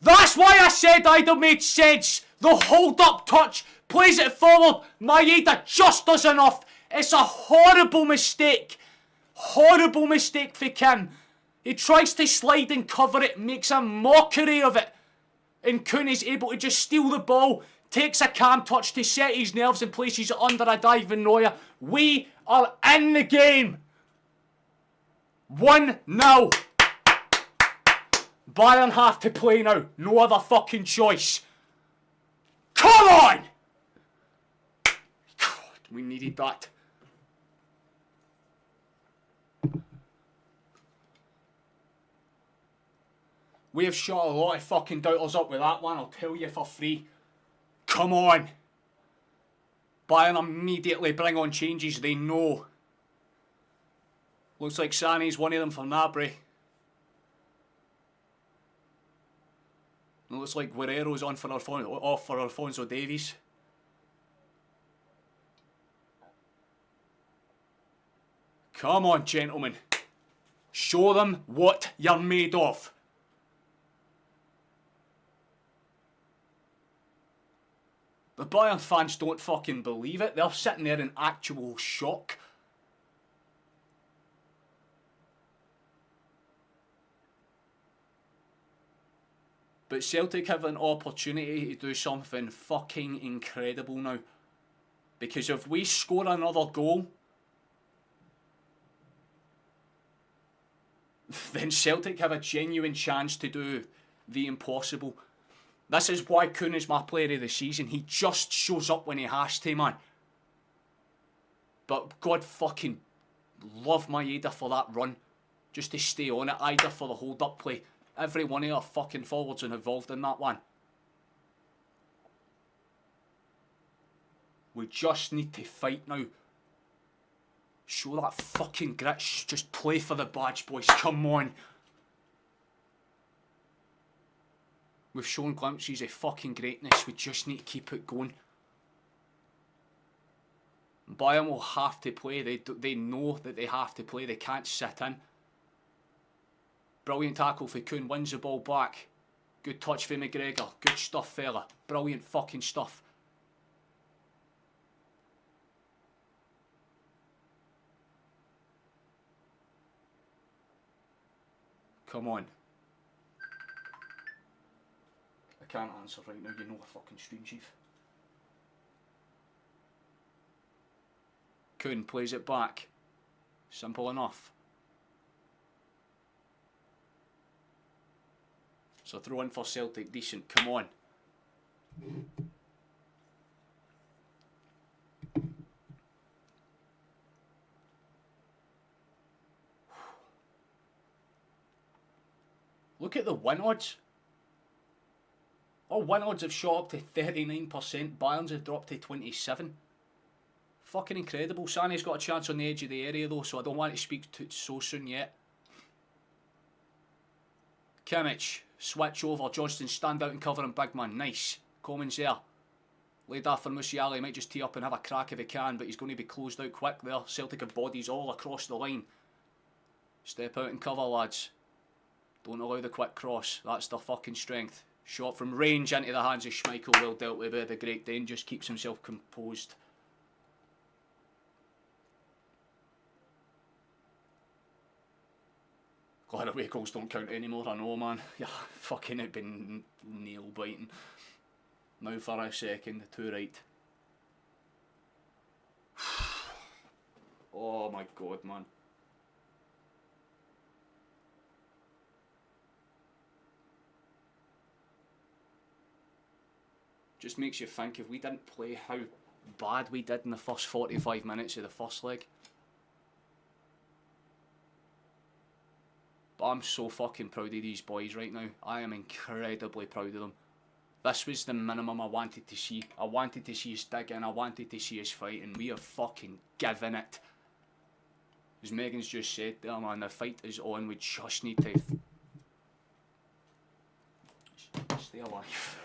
That's why I said Ida made sense. The hold-up touch plays it forward. Maeda just does enough. It's a horrible mistake. Horrible mistake for Kim. He tries to slide and cover it, makes a mockery of it. And Kuhn is able to just steal the ball, takes a calm touch to set his nerves and places it under a diving Neuer. We are in the game. 1-0. Bayern have to play now. No other fucking choice. Come on! God, we needed that. We have shot a lot of fucking doubters up with that one, I'll tell you for free. Come on. Bayern immediately bring on changes, they know. Looks like Sané's one of them for Gnabry. It looks like Guerrero's on for off for Alphonso Davies. Come on, gentlemen. Show them what you're made of. The Bayern fans don't fucking believe it. They're sitting there in actual shock. But Celtic have an opportunity to do something fucking incredible now. Because if we score another goal, then Celtic have a genuine chance to do the impossible. This is why Kuhn is my player of the season. He just shows up when he has to, man. But God fucking love my Ada for that run. Just to stay on it. Ida for the hold-up play. Every one of our fucking forwards are involved in that one. We just need to fight now. Show that fucking grit. Just play for the badge, boys. Come on. We've shown glimpses of fucking greatness. We just need to keep it going. Bayern will have to play. They know that they have to play. They can't sit in. Brilliant tackle for Kuhn. Wins the ball back. Good touch for McGregor. Good stuff, fella. Brilliant fucking stuff. Come on. I can't answer right now. You know a fucking stream chief. Kuhn plays it back. Simple enough. So throw in for Celtic, decent, come on. Look at the win odds. Our win odds have shot up to 39%, Bayern's have dropped to 27%. Fucking incredible. Sané's got a chance on the edge of the area though, so I don't want to speak to it so soon yet. Kimmich, switch over, Johnston stand out and cover him, big man, nice. Coman's there. Laid off for Musiala, might just tee up and have a crack if he can, but he's going to be closed out quick there. Celtic have bodies all across the line. Step out and cover, lads. Don't allow the quick cross, that's their fucking strength. Shot from range into the hands of Schmeichel, well dealt with by the Great Dane, just keeps himself composed. Glad away goals don't count anymore, I know, man. Yeah, fucking it been nail biting. Now for a second, two right. Oh my god, man. Just makes you think, if we didn't play, how bad we did in the first 45 minutes of the first leg. But I'm so fucking proud of these boys right now. I am incredibly proud of them. This was the minimum I wanted to see. I wanted to see us dig in. I wanted to see us fight, and we are fucking giving it. As Megan's just said there, man, the fight is on. We just need to stay alive.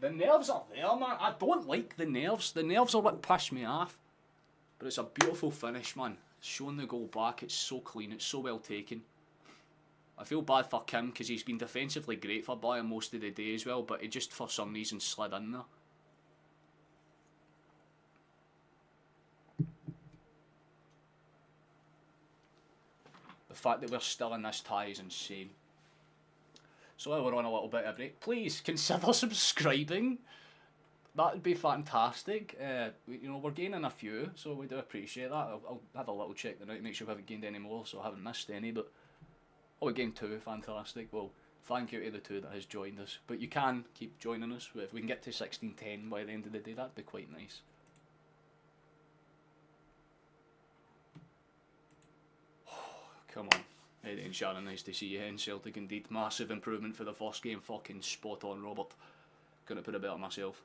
The nerves are there, man. I don't like the nerves. The nerves are what piss me off. But it's a beautiful finish, man. Showing the goal back, it's so clean, it's so well taken. I feel bad for Kim because he's been defensively great for Bayern most of the day as well, but he just for some reason slid in there. The fact that we're still in this tie is insane. So while we're on a little bit of a break, please consider subscribing. That would be fantastic. You know, we're gaining a few, so we do appreciate that. I'll have a little check tonight to make sure we haven't gained any more, so I haven't missed any. But oh, we gained 2, fantastic. Well, thank you to the 2 that has joined us. But you can keep joining us. If we can get to 1610 by the end of the day, that'd be quite nice. Come on. Eddie and Sharon, nice to see you in Celtic indeed. Massive improvement for the first game. Fucking spot on, Robert. Couldn't put it better myself.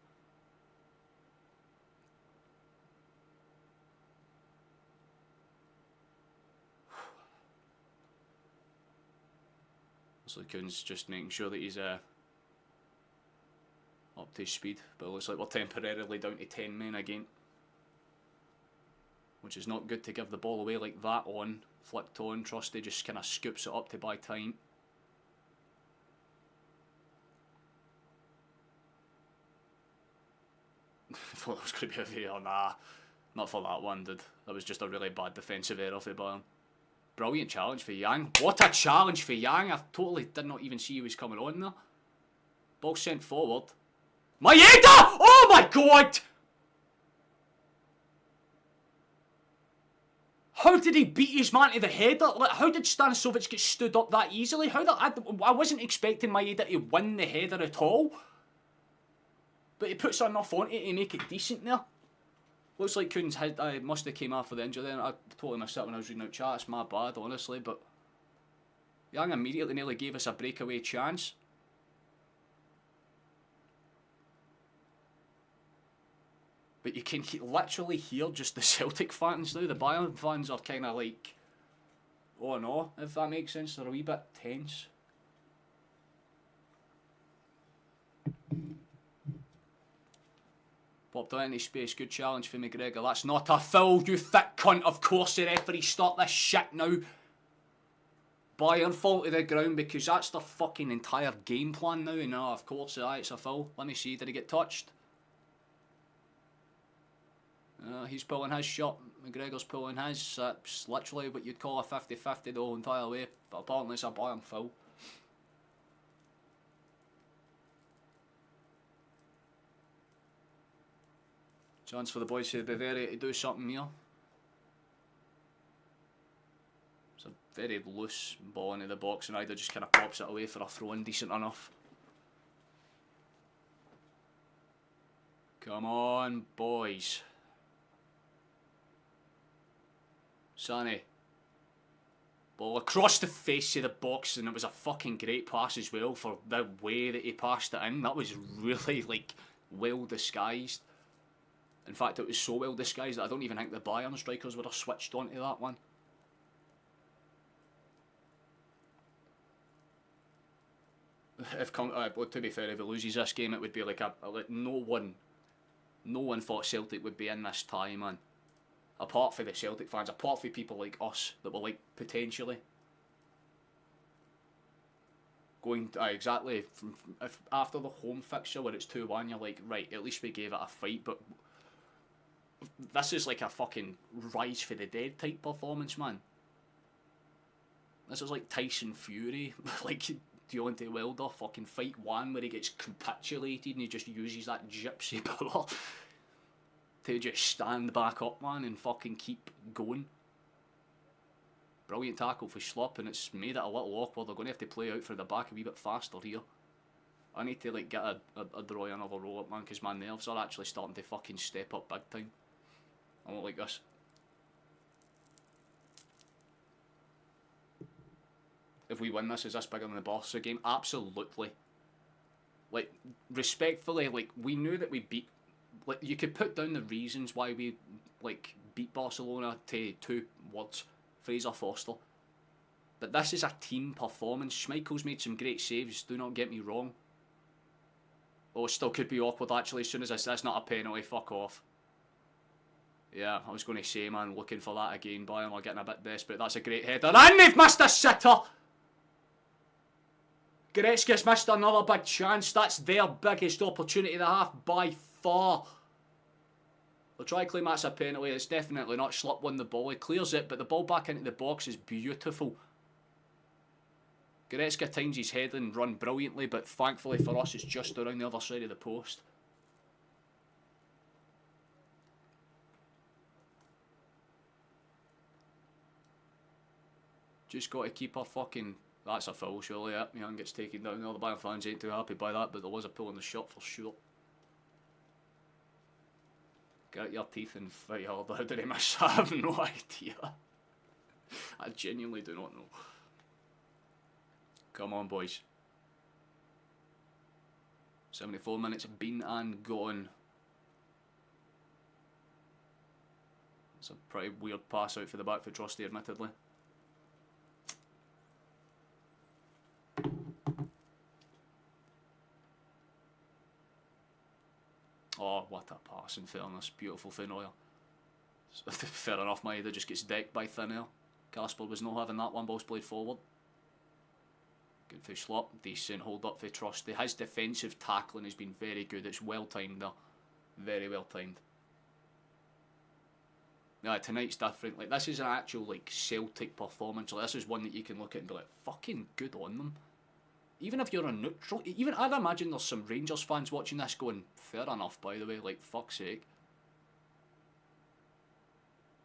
So Kuhn's just making sure that he's up to speed. But it looks like we're temporarily down to 10 men again. Which is not good to give the ball away like that on. Flicked on, Trusty just kind of scoops it up to buy time. I thought that was going to be a VAR. Nah, not for that one, dude. That was just a really bad defensive error for Bayern. Brilliant challenge for Yang. What a challenge for Yang. I totally did not even see he was coming on there. Ball sent forward. Maeda! Oh my god! How did he beat his man to the header? Like, how did Stanisovic get stood up that easily? I wasn't expecting Maeda to win the header at all. But he puts enough on it to make it decent there. Looks like Kuhn's head must have came after the injury then. I totally missed it when I was reading out chat. It's my bad, honestly. But Young immediately nearly gave us a breakaway chance. But you can literally hear just the Celtic fans now. The Bayern fans are kind of like, oh no, if that makes sense. They're a wee bit tense. Popped out into space. Good challenge for McGregor. That's not a foul, you thick cunt. Of course the referee stop this shit now. Bayern fall to the ground because that's their fucking entire game plan now. And no, of course it's a foul. Let me see, did he get touched? He's pulling his shot. McGregor's pulling his. It's literally what you'd call a 50-50 the whole entire way. But apparently it's a Bayern foul. Chance for the boys of Bavaria to do something here. It's a very loose ball into the box and either just kind of pops it away for a throw-in decent enough. Come on, boys. Sane. Ball across the face of the box, and it was a fucking great pass as well for the way that he passed it in. That was really, like, well disguised. In fact, it was so well disguised that I don't even think the Bayern strikers would have switched onto that one. Well, to be fair, if he loses this game, it would be like no one thought Celtic would be in this tie, man. Apart from the Celtic fans, apart from people like us that were like potentially going exactly if after the home fixture where it's 2-1, you're like, right, at least we gave it a fight. But this is like a fucking rise for the dead type performance, man. This is like Tyson Fury, like Deontay Wilder, fucking fight one where he gets capitulated and he just uses that gypsy power to just stand back up, man, and fucking keep going. Brilliant tackle for Schlupp, and it's made it a little awkward. They're going to have to play out for the back a wee bit faster here. I need to like get a draw another roll up, man, because my nerves are actually starting to fucking step up big time. I don't like this. If we win this, is this bigger than the Barca game? Absolutely. Like, respectfully, like, we knew that we beat... Like, you could put down the reasons why we, like, beat Barcelona to 2 words. Fraser Forster. But this is a team performance. Schmeichel's made some great saves, do not get me wrong. Oh, it still could be awkward, actually, as soon as that's not a penalty. Fuck off. Yeah, I was going to say, man, looking for that again. Bayern are getting a bit desperate. That's a great header. And they've missed a sitter! Goretzka's missed another big chance. That's their biggest opportunity of the half by far. They'll try to claim that's a penalty. It's definitely not. Schlupp won the ball. He clears it, but the ball back into the box is beautiful. Goretzka times his head and run brilliantly, but thankfully for us, it's just around the other side of the post. Just got to keep our fucking... That's a foul, surely. Yeah, Young gets taken down. All the Bayern fans ain't too happy by that, but there was a pull on the shot for sure. Get your teeth and fight hard. How did he miss? I have no idea. I genuinely do not know. Come on, boys. 74 minutes been and gone. It's a pretty weird pass out for the back for Trusty, admittedly. Oh, what a pass, in fairness. Beautiful thin air. Fair enough, Maeda just gets decked by thin air. Kasper was not having that one. Ball's played forward. Good for Schlupp. Decent hold up for Trusty. His defensive tackling has been very good. It's well timed there. Very well timed. Yeah, tonight's different. Like, this is an actual like Celtic performance. Like, this is one that you can look at and be like, fucking good on them. Even if you're a neutral, even I'd imagine there's some Rangers fans watching this going, fair enough, by the way, like, fuck's sake.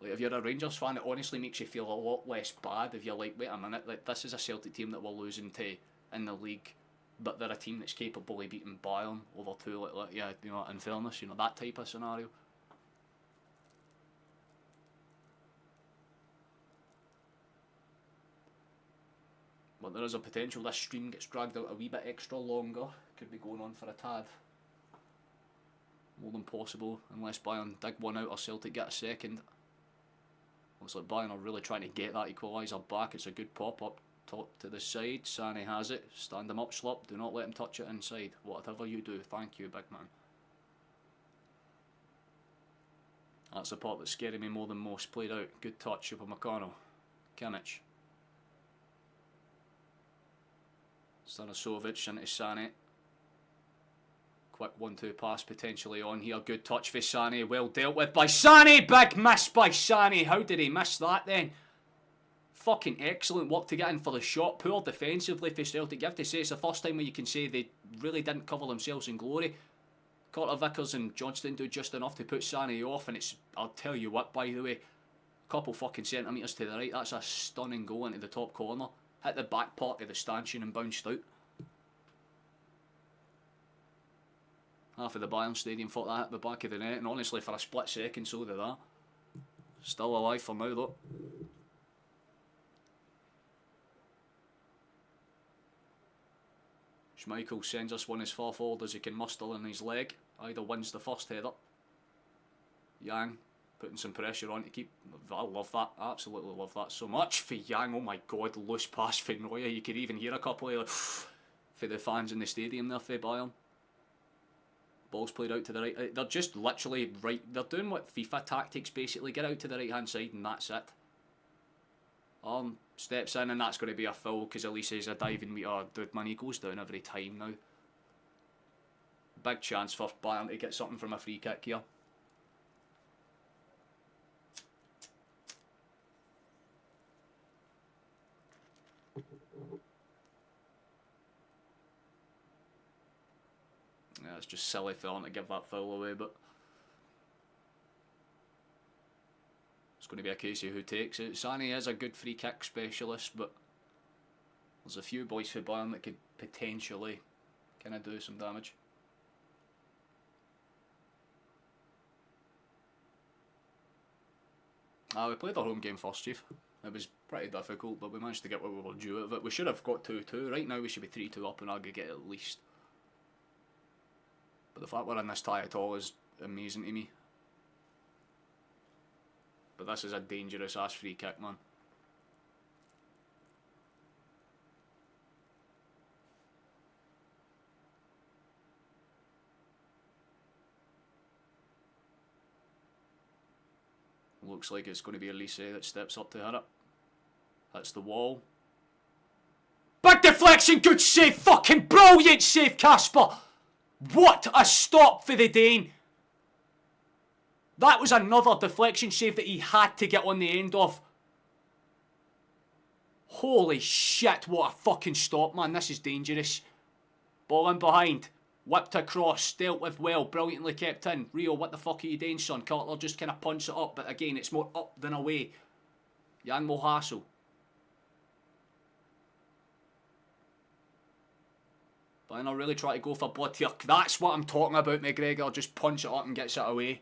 Like, if you're a Rangers fan, it honestly makes you feel a lot less bad if you're like, wait a minute, like, this is a Celtic team that we're losing to in the league, but they're a team that's capable of beating Bayern over two, like yeah, you know, in fairness, you know, that type of scenario. But there is a potential this stream gets dragged out a wee bit extra longer. Could be going on for a tad. More than possible, unless Bayern dig one out or Celtic get a second. Looks like Bayern are really trying to get that equaliser back. It's a good pop up top to the side. Sané has it. Stand him up, Slop. Do not let him touch it inside. Whatever you do, thank you, big man. That's the part that's scaring me more than most. Played out. Good touch, Upamecano. Kimmich. Stanisovic into Sané. Quick 1-2 pass potentially on here. Good touch for Sané. Well dealt with by Sané. Big miss by Sané. How did he miss that then? Fucking excellent work to get in for the shot. Poor defensively for Celtic. You have to say it's the first time where you can say they really didn't cover themselves in glory. Carter Vickers and Johnston do just enough to put Sané off, and it's, I'll tell you what, by the way, a couple fucking centimetres to the right. That's a stunning goal into the top corner. Hit the back part of the stanchion and bounced out. Half of the Bayern Stadium thought that hit the back of the net, and honestly, for a split second, so did that. Still alive for now, though. Schmeichel sends us one as far forward as he can muster in his leg. Either wins the first header. Yang putting some pressure on to keep. I love that. Absolutely love that so much for Yang. Oh my god, loose pass for Neuer. You could even hear a couple of for the fans in the stadium there for Bayern. Ball's played out to the right. They're just literally right. They're doing what FIFA tactics basically. Get out to the right hand side and that's it. Steps in and that's going to be a foul because Elise is a diving meter. Dude, money goes down every time now. Big chance for Bayern to get something from a free kick here. Yeah, it's just silly for them to give that foul away, but it's going to be a case of who takes it. Sané is a good free kick specialist, but there's a few boys for Bayern that could potentially kind of do some damage. We played our home game first, Chief. It was pretty difficult, but we managed to get what we were due out of it. We should have got 2-2. Right now we should be 3-2 up in aggregate at least. But the fact we're in this tie at all is amazing to me. But this is a dangerous ass free kick, man. Looks like it's going to be Elise that steps up to hit it. That's the wall. Big deflection, good save, fucking brilliant save, Casper. What a stop for the Dane. That was another deflection save that he had to get on the end of. Holy shit, what a fucking stop, man. This is dangerous. Ball in behind. Whipped across, dealt with well, brilliantly kept in. Rio, what the fuck are you doing, son? Carter just kind of punts it up, but again, it's more up than away. Yang will hassle. Bayern are really trying to go for blood here. That's what I'm talking about, McGregor. Just punch it up and gets it away.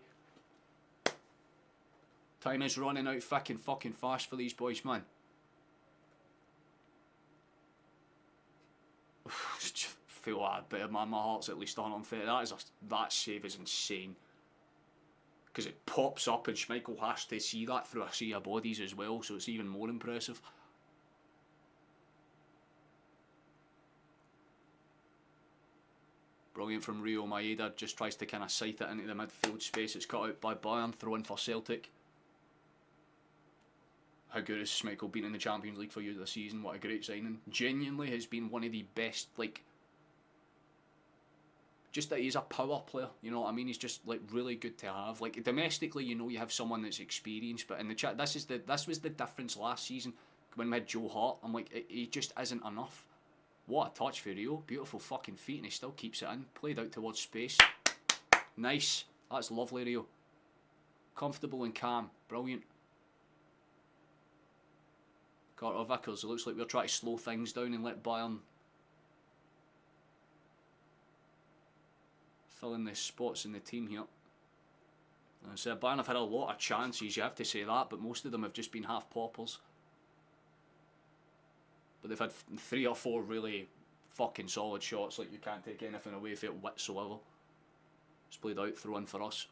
Time is running out fucking fast for these boys, man. Feel that bit, man. My heart's at least 130. That save is insane. Because it pops up and Schmeichel has to see that through a sea of bodies as well, so it's even more impressive. Brilliant from Rio Maeda, just tries to kind of sight it into the midfield space. It's cut out by Bayern, throw in for Celtic. How good has Schmeichel been in the Champions League for you this season? What a great signing. Genuinely has been one of the best, like, just that he's a power player, you know what I mean? He's just like really good to have. Like domestically, you know, you have someone that's experienced, but in the chat, this was the difference last season when we had Joe Hart. I'm like, he just isn't enough. What a touch for Rio. Beautiful fucking feet, and he still keeps it in. Played out towards space. Nice. That's lovely, Rio. Comfortable and calm. Brilliant. Carter Vickers, it looks like we're trying to slow things down and let Bayern fill in the spots in the team here. As I said, Bayern have had a lot of chances, you have to say that, but most of them have just been half poppers. But they've had 3 or 4 really fucking solid shots, like you can't take anything away from it whatsoever. It's played out, throw in for us.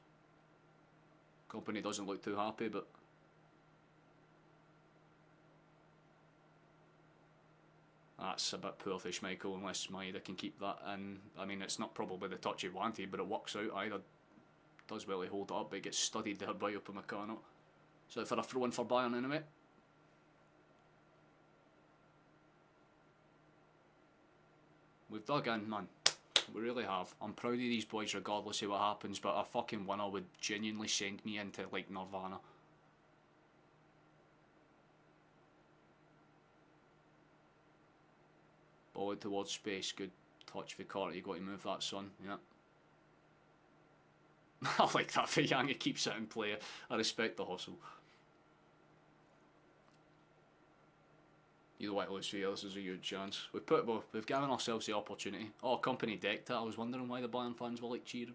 Company doesn't look too happy, but that's a bit poor for Schmeichel, unless Maeda can keep that in. I mean, it's not probably the touch he wanted, but it works out either. Does well to hold it up, but it gets studied there by Upamecano. So for a throw in for Bayern anyway. We've dug in, man. We really have. I'm proud of these boys regardless of what happens, but a fucking winner would genuinely send me into like nirvana. Ball out towards space, good touch for Carter, you got to move that, son, yeah. I like that for Yang, he keeps it in play. I respect the hustle. Either way, let's see, this is a huge chance. We've given ourselves the opportunity. Oh, Company decked it. I was wondering why the Bayern fans were like cheering.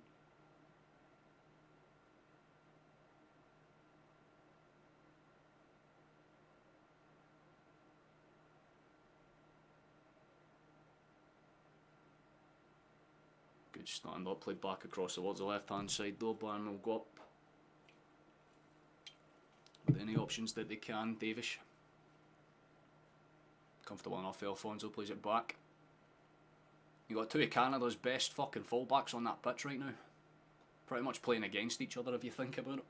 Good stand up, played back across towards the left hand side though. Bayern will go up with any options that they can. Davish. Comfortable enough, Alfonso plays it back. You got 2 of Canada's best fucking fullbacks on that pitch right now. Pretty much playing against each other if you think about it.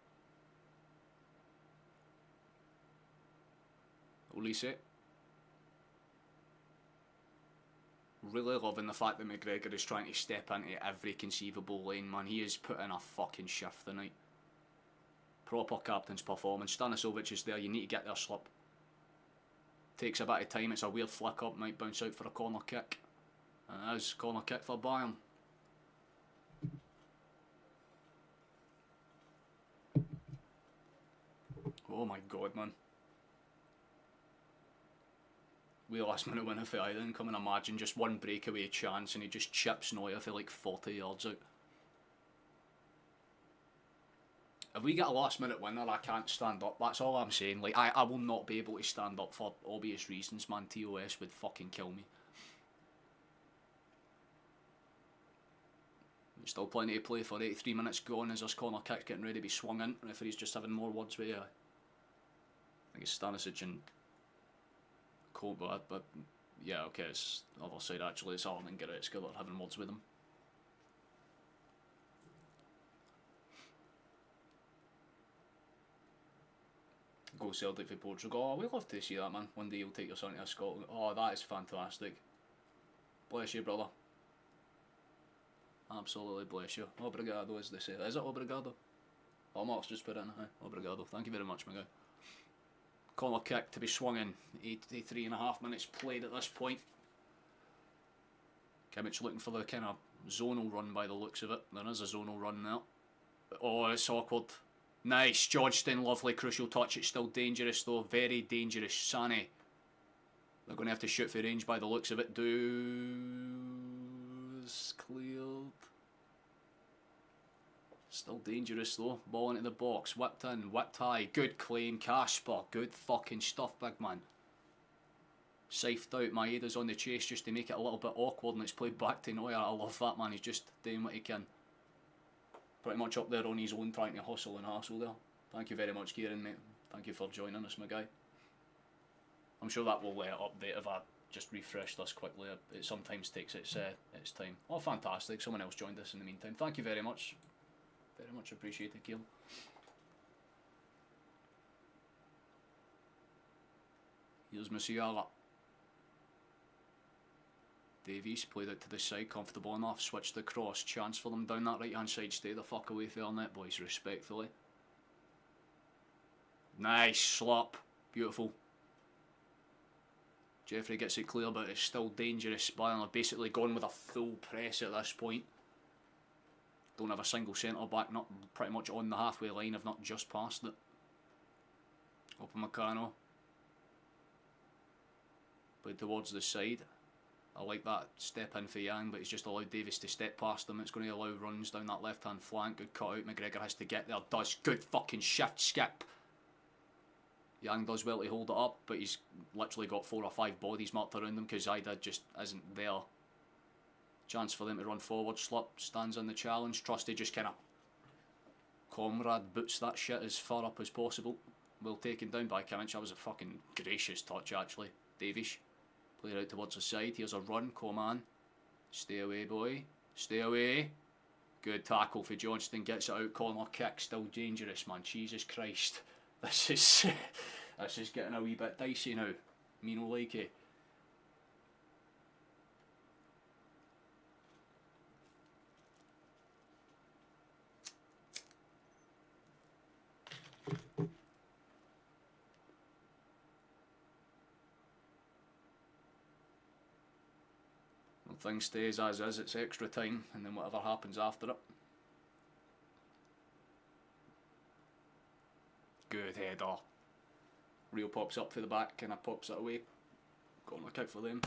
Olise. Really loving the fact that McGregor is trying to step into every conceivable lane, man. He is putting a fucking shift tonight. Proper captain's performance. Stanisovic is there, you need to get their slip. Takes a bit of time, it's a weird flick up, might bounce out for a corner kick. And it is corner kick for Bayern. Oh my god, man. We last minute winner for Ireland, come and imagine just one breakaway chance and he just chips Neuer for like 40 yards out. If we get a last minute winner, I can't stand up, that's all I'm saying. Like, I will not be able to stand up for obvious reasons, man. TOS would fucking kill me. Still plenty to play for, 83 minutes gone as this corner kick getting ready to be swung in. Referee's just having more words with you. I think it's Stanisic and Cole, but yeah, okay, it's the other side actually. It's Arlen and Goretzka that are having words with him. Go Celtic for Portugal. Oh, we'd love to see that, man. One day you'll take your son to Scotland. Oh, that is fantastic. Bless you, brother. Absolutely bless you. Obrigado, as they say. Is it obrigado? Oh, Mark's just put it in. Obrigado. Thank you very much, my guy. Corner kick to be swung in. 83.5 minutes played at this point. Kimmich looking for the kind of zonal run by the looks of it. There is a zonal run there. Oh, it's awkward. Nice, Georgetown, lovely, crucial touch. It's still dangerous though, very dangerous. Sané. They're going to have to shoot for range by the looks of it. Doos cleared. Still dangerous though. Ball into the box, whipped in, whipped high. Good claim, Casper. Good fucking stuff, big man. Sifed out, Maeda's on the chase just to make it a little bit awkward and it's played back to Neuer. I love that, man. He's just doing what he can. Pretty much up there on his own, trying to hustle and hassle there. Thank you very much, Kieran, mate. Thank you for joining us, my guy. I'm sure that will update if I just refresh this quickly. It sometimes takes its time. Oh, fantastic. Someone else joined us in the meantime. Thank you very much. Very much appreciated, Kieran. Here's Musiala. Davies played it to the side, comfortable enough, switched the cross, chance for them down that right hand side. Stay the fuck away from our net, boys, respectfully. Nice slap, beautiful. Jeffrey gets it clear, but it's still dangerous. Bayern are basically gone with a full press at this point. Don't have a single centre back, not pretty much on the halfway line, if not just past it. Upamecano. Played towards the side. I like that step in for Yang, but he's just allowed Davies to step past him. It's going to allow runs down that left hand flank. Good cut out. McGregor has to get there. Does. Good fucking shift skip. Yang does well to hold it up, but he's literally got 4 or 5 bodies marked around him because Ida just isn't there. Chance for them to run forward. Slip stands in the challenge. Trusty just kind of comrade boots that shit as far up as possible. Well taken down by Kimmich. That was a fucking gracious touch actually. Davies. Play out towards the side. Here's a run. Coman. Stay away, boy. Stay away. Good tackle for Johnston. Gets it out. Corner kick. Still dangerous, man. Jesus Christ. This is getting a wee bit dicey now. Me no like it. Thing stays as is, it's extra time, and then whatever happens after it. Good header. Real pops up for the back and I pops it away. Corner kick for them.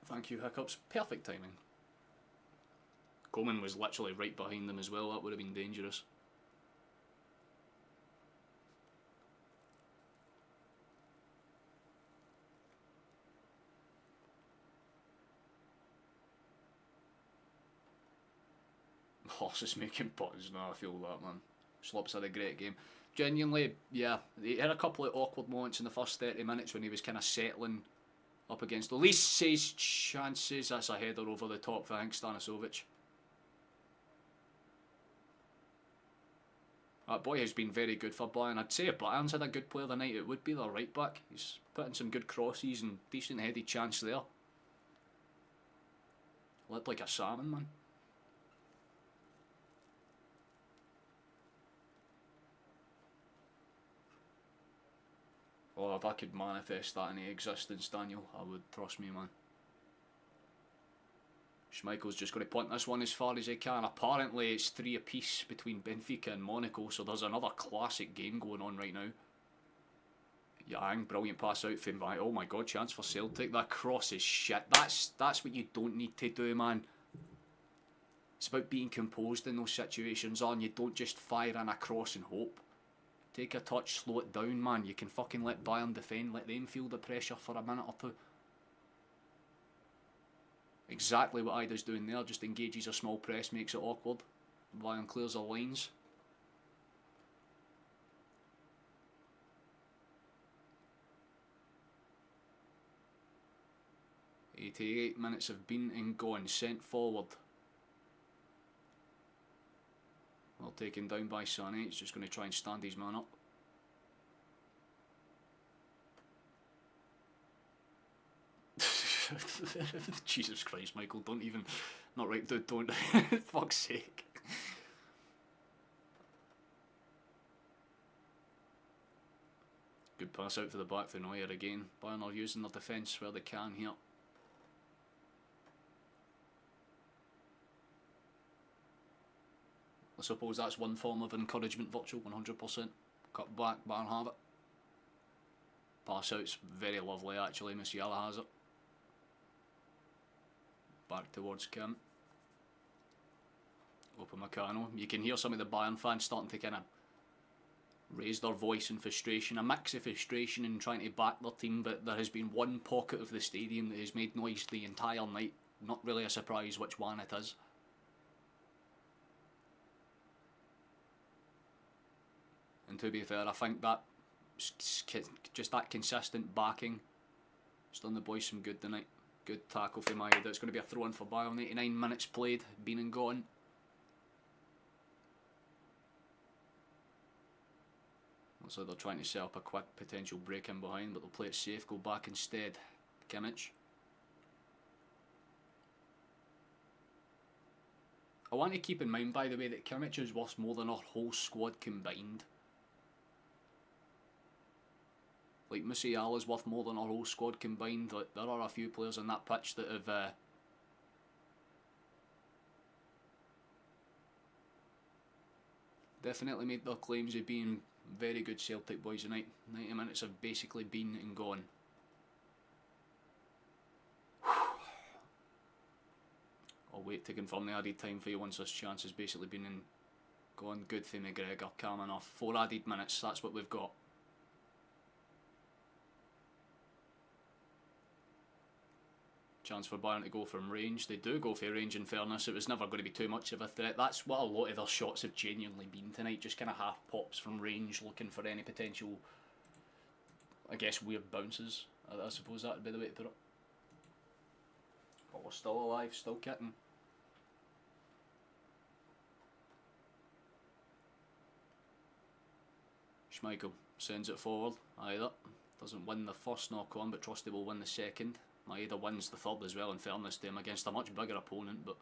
Thank you, Hiccups. Perfect timing. Coman was literally right behind them as well. That would have been dangerous. Horse is making puns. No, I feel that, man. Slops had a great game. Genuinely, yeah, he had a couple of awkward moments in the first 30 minutes when he was kind of settling up against Elise's chances. That's a header over the top for, I think, Stanisovic. That boy has been very good for Bayern. I'd say if Bayern's had a good player tonight, it would be their right back. He's putting some good crosses and decent headed chance there. Looked like a salmon, man. Oh, if I could manifest that into existence, Daniel, I would. Trust me, man. Schmeichel's just going to punt this one as far as he can. Apparently it's 3 apiece between Benfica and Monaco, so there's another classic game going on right now. Yang, brilliant pass out from by. Oh my god, chance for Celtic. That cross is shit. That's what you don't need to do, man. It's about being composed in those situations, and you don't just fire in a cross and hope. Take a touch, slow it down, man. You can fucking let Bayern defend, let them feel the pressure for a minute or two. Exactly what Ida's doing there, just engages a small press, makes it awkward. Bayern clears the lines. "88 minutes have been and gone, sent forward." Well taken down by Sané. He's just going to try and stand his man up. Jesus Christ, Michael, don't even... Not right, dude, don't. Fuck's sake. Good pass out for the back for Neuer again. Bayern are using their defence where they can here. I suppose that's one form of encouragement, virtual 100%. Cut back, Bayern have it. Pass out's very lovely actually, Musiala has it. Back towards Kim. Upamecano. You can hear some of the Bayern fans starting to kind of raise their voice in frustration. A mix of frustration and trying to back their team, but there has been one pocket of the stadium that has made noise the entire night. Not really a surprise which one it is. And to be fair, I think that just that consistent backing has done the boys some good tonight. Good tackle from Maeda. It's going to be a throw in for Bayern. 89 minutes played, been and gone. Looks like they're trying to set up a quick potential break in behind, but they'll play it safe, go back instead. Kimmich. I want to keep in mind, by the way, that Kimmich is worth more than our whole squad combined. Like, Musiala's worth more than our whole squad combined. Like, there are a few players on that pitch that have definitely made their claims of being very good Celtic boys tonight. 90 minutes have basically been and gone. wait to confirm the added time for you once this chance has basically been gone. Good for McGregor, calm enough. 4 added minutes, that's what we've got. Chance for Bayern to go from range. They do go for range, in fairness. It was never going to be too much of a threat. That's what a lot of their shots have genuinely been tonight. Just kind of half pops from range, looking for any potential, I guess, weird bounces. I suppose that would be the way to put it. But we're still alive, still kicking. Schmeichel sends it forward. Either doesn't win the first knock on, but Trusty will win the second. Maeda wins the third as well, in fairness to him, against a much bigger opponent, but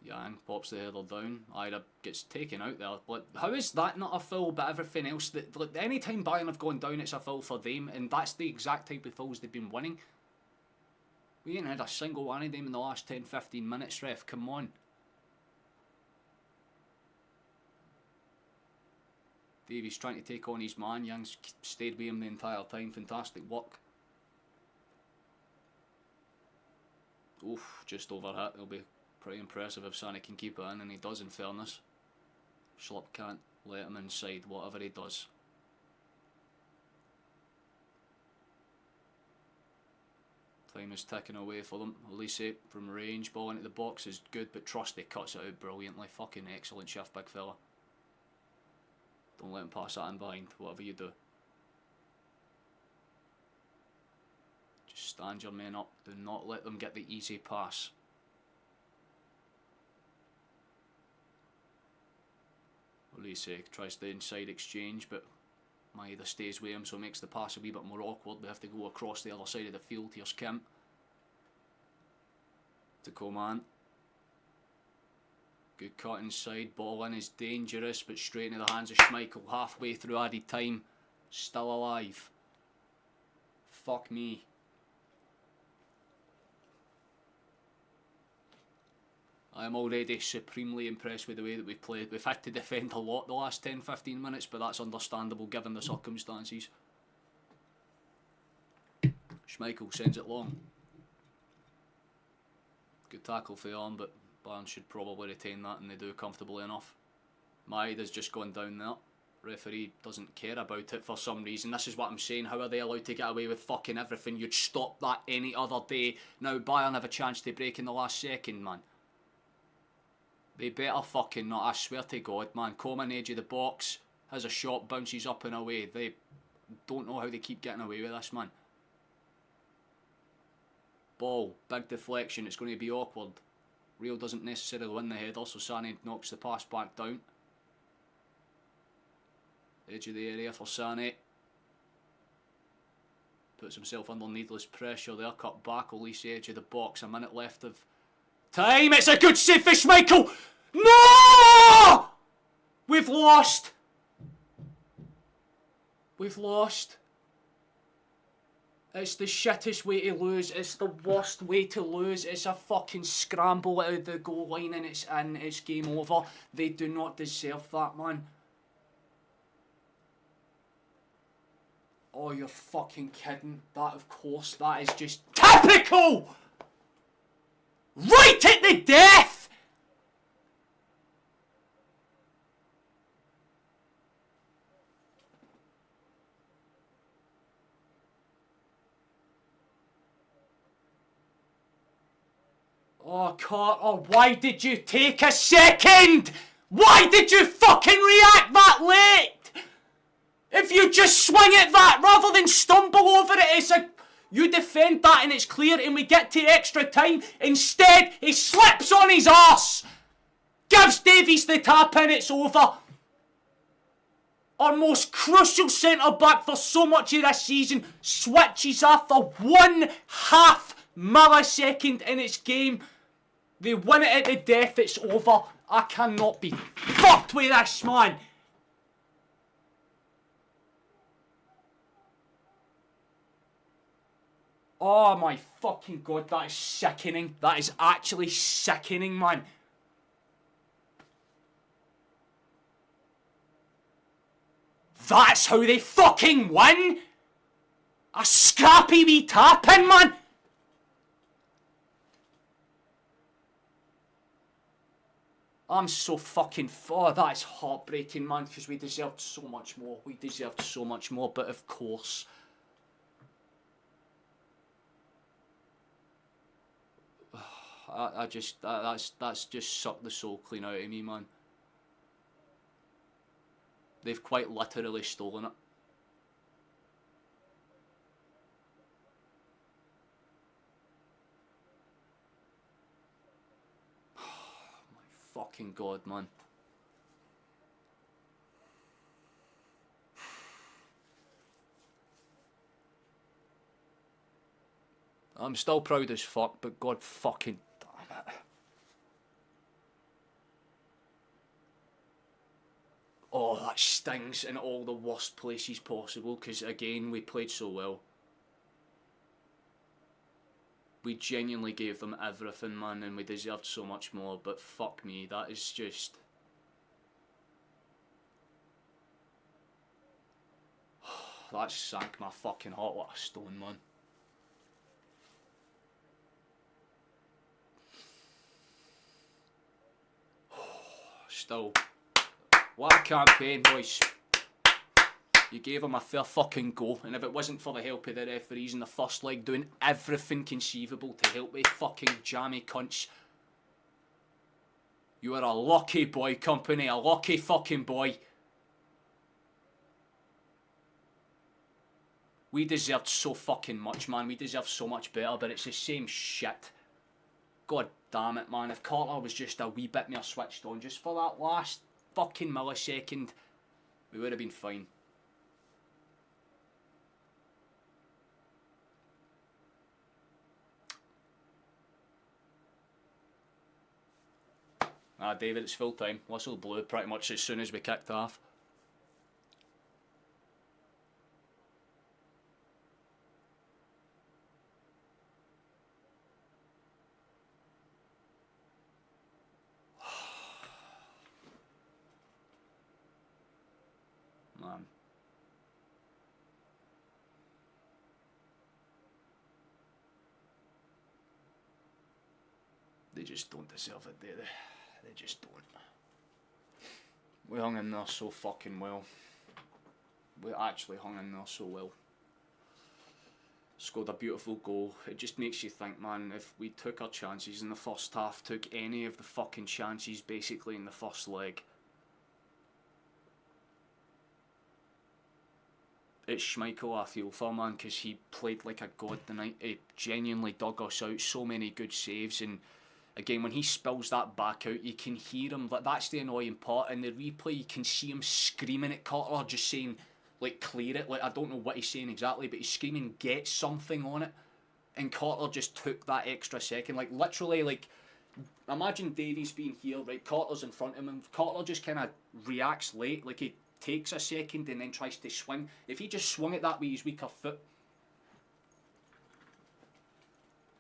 Yang pops the header down. Ida gets taken out there. But how is that not a foul, but everything else? Like, any time Bayern have gone down, it's a foul for them, and that's the exact type of fouls they've been winning. We ain't had a single one of them in the last 10-15 minutes, ref. Come on. Davies trying to take on his man. Young's stayed with him the entire time. Fantastic work. Oof, just overhit. It'll be pretty impressive if Sane can keep it in, and he does, in fairness. Schlupp can't let him inside, whatever he does. Time is ticking away for them. Elise from range, ball into the box is good, but Trusty cuts it out brilliantly. Fucking excellent shift, big fella. Don't let him pass that in behind, whatever you do. Just stand your men up. Do not let them get the easy pass. Elise tries the inside exchange, but Maeda stays with him, so it makes the pass a wee bit more awkward. They have to go across the other side of the field. Here's Kim. To Coman. Good cut inside. Ball in is dangerous, but straight into the hands of Schmeichel. Halfway through added time. Still alive. Fuck me. I am already supremely impressed with the way that we've played. We've had to defend a lot the last 10-15 minutes, but that's understandable given the circumstances. Schmeichel sends it long. Good tackle for the arm, but Bayern should probably retain that, and they do comfortably enough. Maeda's just gone down there. Referee doesn't care about it for some reason. This is what I'm saying. How are they allowed to get away with fucking everything? You'd stop that any other day. Now Bayern have a chance to break in the last second, man. They better fucking not, I swear to God, man. Coman edge of the box, has a shot, bounces up and away. They don't know how they keep getting away with this, man. Ball, big deflection, it's going to be awkward. Real doesn't necessarily win the header, so Sane knocks the pass back down. Edge of the area for Sane. Puts himself under needless pressure there, cut back, Elise edge of the box, a minute left of time. It's a good save for Schmeichel. No! We've lost. We've lost. It's the shittest way to lose. It's the worst way to lose. It's a fucking scramble out of the goal line and it's game over. They do not deserve that, man. Oh, you're fucking kidding. That, of course, that is just typical! Right at the death! Oh, Carter, why did you take a second? Why did you fucking react that late? If you just swing at that rather than stumble over it, it's a... You defend that and it's clear and we get to extra time. Instead, he slips on his arse. Gives Davies the tap in, it's over. Our most crucial centre-back for so much of this season switches after 1/2 millisecond in its game. They win it at the death, it's over. I cannot be fucked with this, man. Oh my fucking God, that is sickening. That is actually sickening, man. That's how they fucking win? A scrappy wee tap-in, man. I'm so fucking... Oh, that is heartbreaking, man, because we deserved so much more. We deserved so much more, but of course... I just... That's just sucked the soul clean out of me, man. They've quite literally stolen it. My fucking God, man. I'm still proud as fuck, but God fucking damn it. Oh, that stings in all the worst places possible, because again, we played so well. We genuinely gave them everything, man, and we deserved so much more, but fuck me, that is just... that sank my fucking heart like a stone, man. Still, what a campaign, boys. You gave them a fair fucking go, and if it wasn't for the help of the referees in the first leg doing everything conceivable to help me fucking jammy cunts, you are a lucky boy, company, a lucky fucking boy. We deserved so fucking much, man. We deserve so much better, but it's the same shit. God damn it, man. If Carter was just a wee bit more switched on, just for that last fucking millisecond, we would have been fine. David, it's full time. Whistle blew pretty much as soon as we kicked off. Man. They just don't deserve it, do they? They just don't. We hung in there so fucking well. We actually hung in there so well. Scored a beautiful goal. It just makes you think, man, if we took our chances in the first half, took any of the fucking chances basically in the first leg, it's Schmeichel I feel for, man, because he played like a god tonight. He genuinely dug us out, so many good saves, and again, when he spills that back out, you can hear him. That's the annoying part. In the replay, you can see him screaming at Carter, just saying, like, clear it. Like, I don't know what he's saying exactly, but he's screaming, get something on it. And Carter just took that extra second. Like, literally, like, imagine Davies being here, right? Carter's in front of him, and Carter just kind of reacts late. Like, he takes a second and then tries to swing. If he just swung it that way, his weaker foot.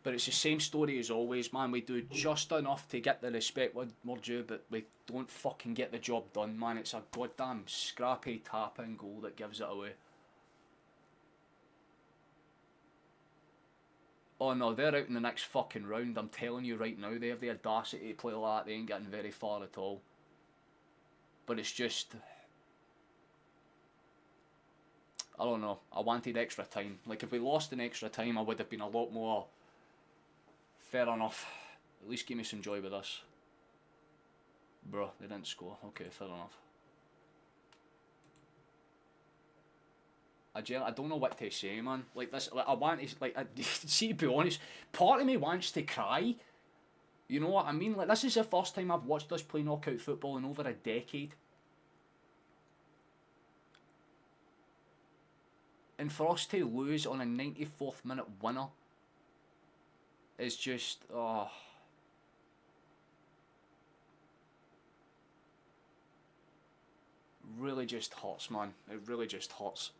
But it's the same story as always, man. We do just enough to get the respect we're due, but we don't fucking get the job done, man. It's a goddamn scrappy tap-in goal that gives it away. Oh no, they're out in the next fucking round. I'm telling you right now, they have the audacity to play like that. They ain't getting very far at all. But it's just... I don't know. I wanted extra time. Like, if we lost in extra time, I would have been a lot more... Fair enough. At least give me some joy with this. Bro, they didn't score. Okay, fair enough. I don't know what to say, man. Like this, like, I want to, like, see, to be honest, part of me wants to cry. You know what I mean? Like, this is the first time I've watched us play knockout football in over a decade. And for us to lose on a 94th minute winner is just, oh. Really just hurts, man. It really just hurts.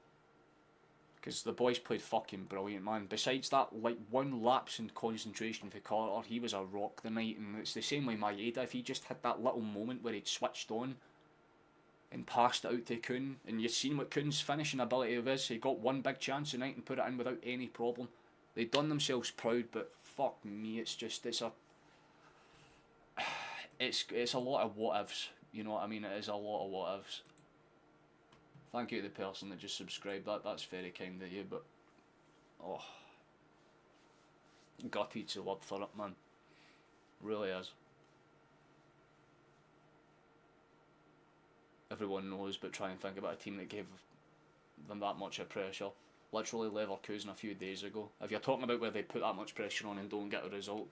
Because the boys played fucking brilliant, man. Besides that, like, one lapse in concentration for Carter, he was a rock the night. And it's the same with Maeda. If he just had that little moment where he'd switched on and passed it out to Kuhn, and you've seen what Kuhn's finishing ability is. He got one big chance tonight and put it in without any problem. They've done themselves proud, but fuck me, it's just, it's a... it's a lot of what ifs. You know what I mean? It is a lot of what ifs. Thank you to the person that just subscribed. That's very kind of you, but oh, gutted to word for it, man. Really is. Everyone knows, but try and think about a team that gave them that much of pressure. Literally Leverkusen a few days ago. If you're talking about where they put that much pressure on and don't get a result,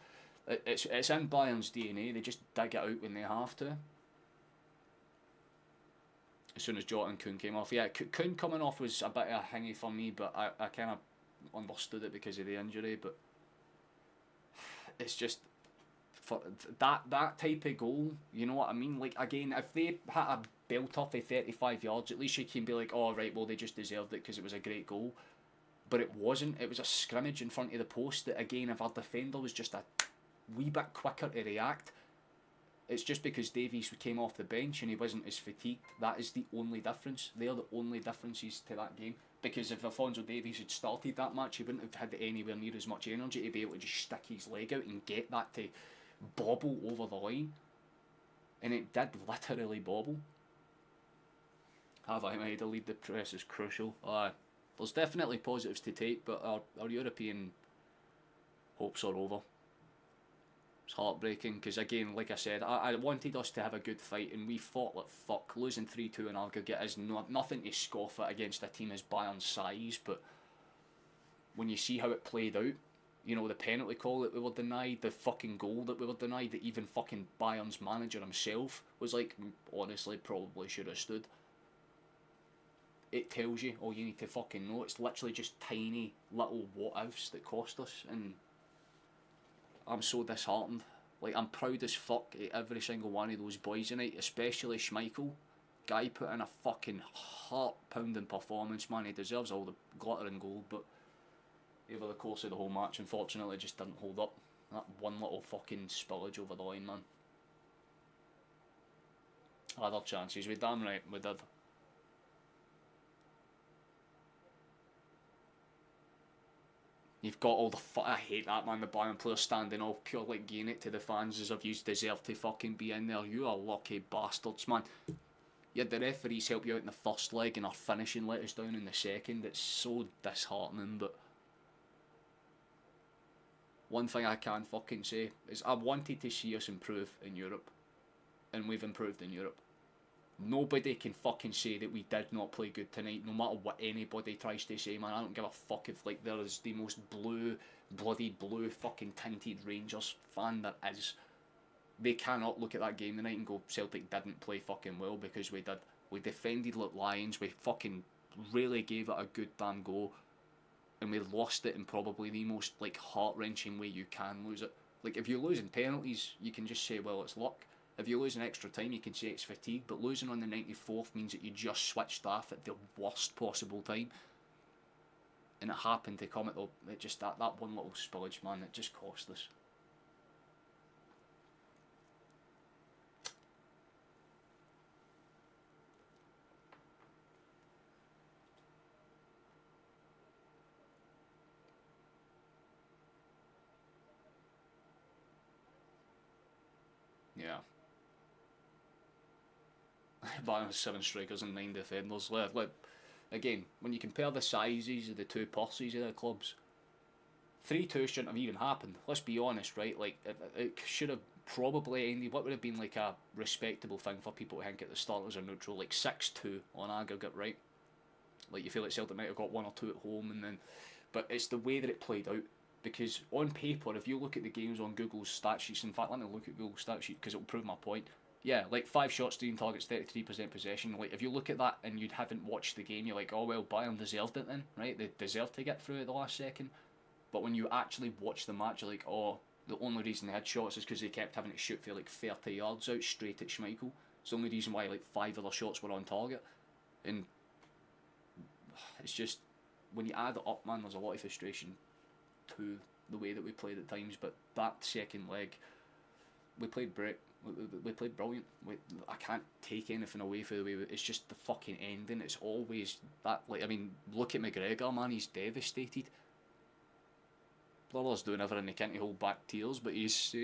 it's in Bayern's DNA. They just dig it out when they have to. As soon as Jota and Kuhn came off, yeah, Kuhn coming off was a bit of a hingy for me, but I kind of understood it because of the injury. But it's just for that type of goal, you know what I mean? Like, again, if they had a belt off of 35 yards, at least you can be like, oh right, well they just deserved it because it was a great goal. But it wasn't. It was a scrimmage in front of the post that, again, if our defender was just a wee bit quicker to react, it's just because Davies came off the bench and he wasn't as fatigued. That is the only difference. They are the only differences to that game. Because if Alphonso Davies had started that match, he wouldn't have had anywhere near as much energy to be able to just stick his leg out and get that to bobble over the line. And it did literally bobble. Have I made a lead the press is crucial. There's definitely positives to take, but our European hopes are over. It's heartbreaking because, again, like I said, I wanted us to have a good fight and we fought like fuck. Losing 3-2 in aggregate is nothing to scoff at against a team as Bayern's size, but when you see how it played out, you know, the penalty call that we were denied, the fucking goal that we were denied, that even fucking Bayern's manager himself was like, honestly, probably should have stood. It tells you all you need to fucking know. It's literally just tiny little what-ifs that cost us, and I'm so disheartened. Like, I'm proud as fuck at every single one of those boys tonight, especially Schmeichel. Guy put in a fucking heart-pounding performance, man. He deserves all the glitter and gold, but over the course of the whole match, unfortunately, just didn't hold up. That one little fucking spillage over the line, man. Other chances, we damn right we did. You've got all the I hate that, man. The Bayern players standing off, pure like giving it to the fans as if you deserve to fucking be in there. You are lucky bastards, man. You had the referees help you out in the first leg and our finishing let us down in the second. It's so disheartening, but one thing I can fucking say is I wanted to see us improve in Europe, and we've improved in Europe. Nobody can fucking say that we did not play good tonight, no matter what anybody tries to say, man. I don't give a fuck if like there is the most bloody blue fucking tinted Rangers fan there is. They cannot look at that game tonight and go, Celtic didn't play fucking well, because we did. We defended like lions, we fucking really gave it a good damn go, and we lost it in probably the most like heart-wrenching way you can lose it. Like, if you're losing penalties, you can just say, well, it's luck. If you lose in extra time, you can say it's fatigue, but losing on the 94th means that you just switched off at the worst possible time. And it happened to come at it just that one little spillage, man, it just cost us. Yeah. Bayern has 7 strikers and 9 defenders. Again, when you compare the sizes of the two purses of the clubs, 3-2 shouldn't have even happened. Let's be honest, right? Like, it should have probably ended. What would have been like a respectable thing for people to think at the start as a neutral, like 6-2 on aggregate, right? Like, you feel like Celtic might have got 1 or 2 at home, and then, but it's the way that it played out. Because on paper, if you look at the games on Google's stat sheets, in fact, let me look at Google's stat sheet because it will prove my point. Yeah, like 5 shots, 3 targets, 33% possession. Like, if you look at that and you haven't watched the game, you're like, oh well, Bayern deserved it then, right? They deserved to get through at the last second. But when you actually watch the match, you're like, oh, the only reason they had shots is because they kept having to shoot for like 30 yards out straight at Schmeichel. It's the only reason why like 5 of their shots were on target. And it's just, when you add it up, man, there's a lot of frustration to the way that we played at times. But that second leg, we played great. We played brilliant. I can't take anything away from the way it's just the fucking ending. It's always that, like, I mean, look at McGregor, man, he's devastated. Lillard's doing everything he can to hold back tears, but he's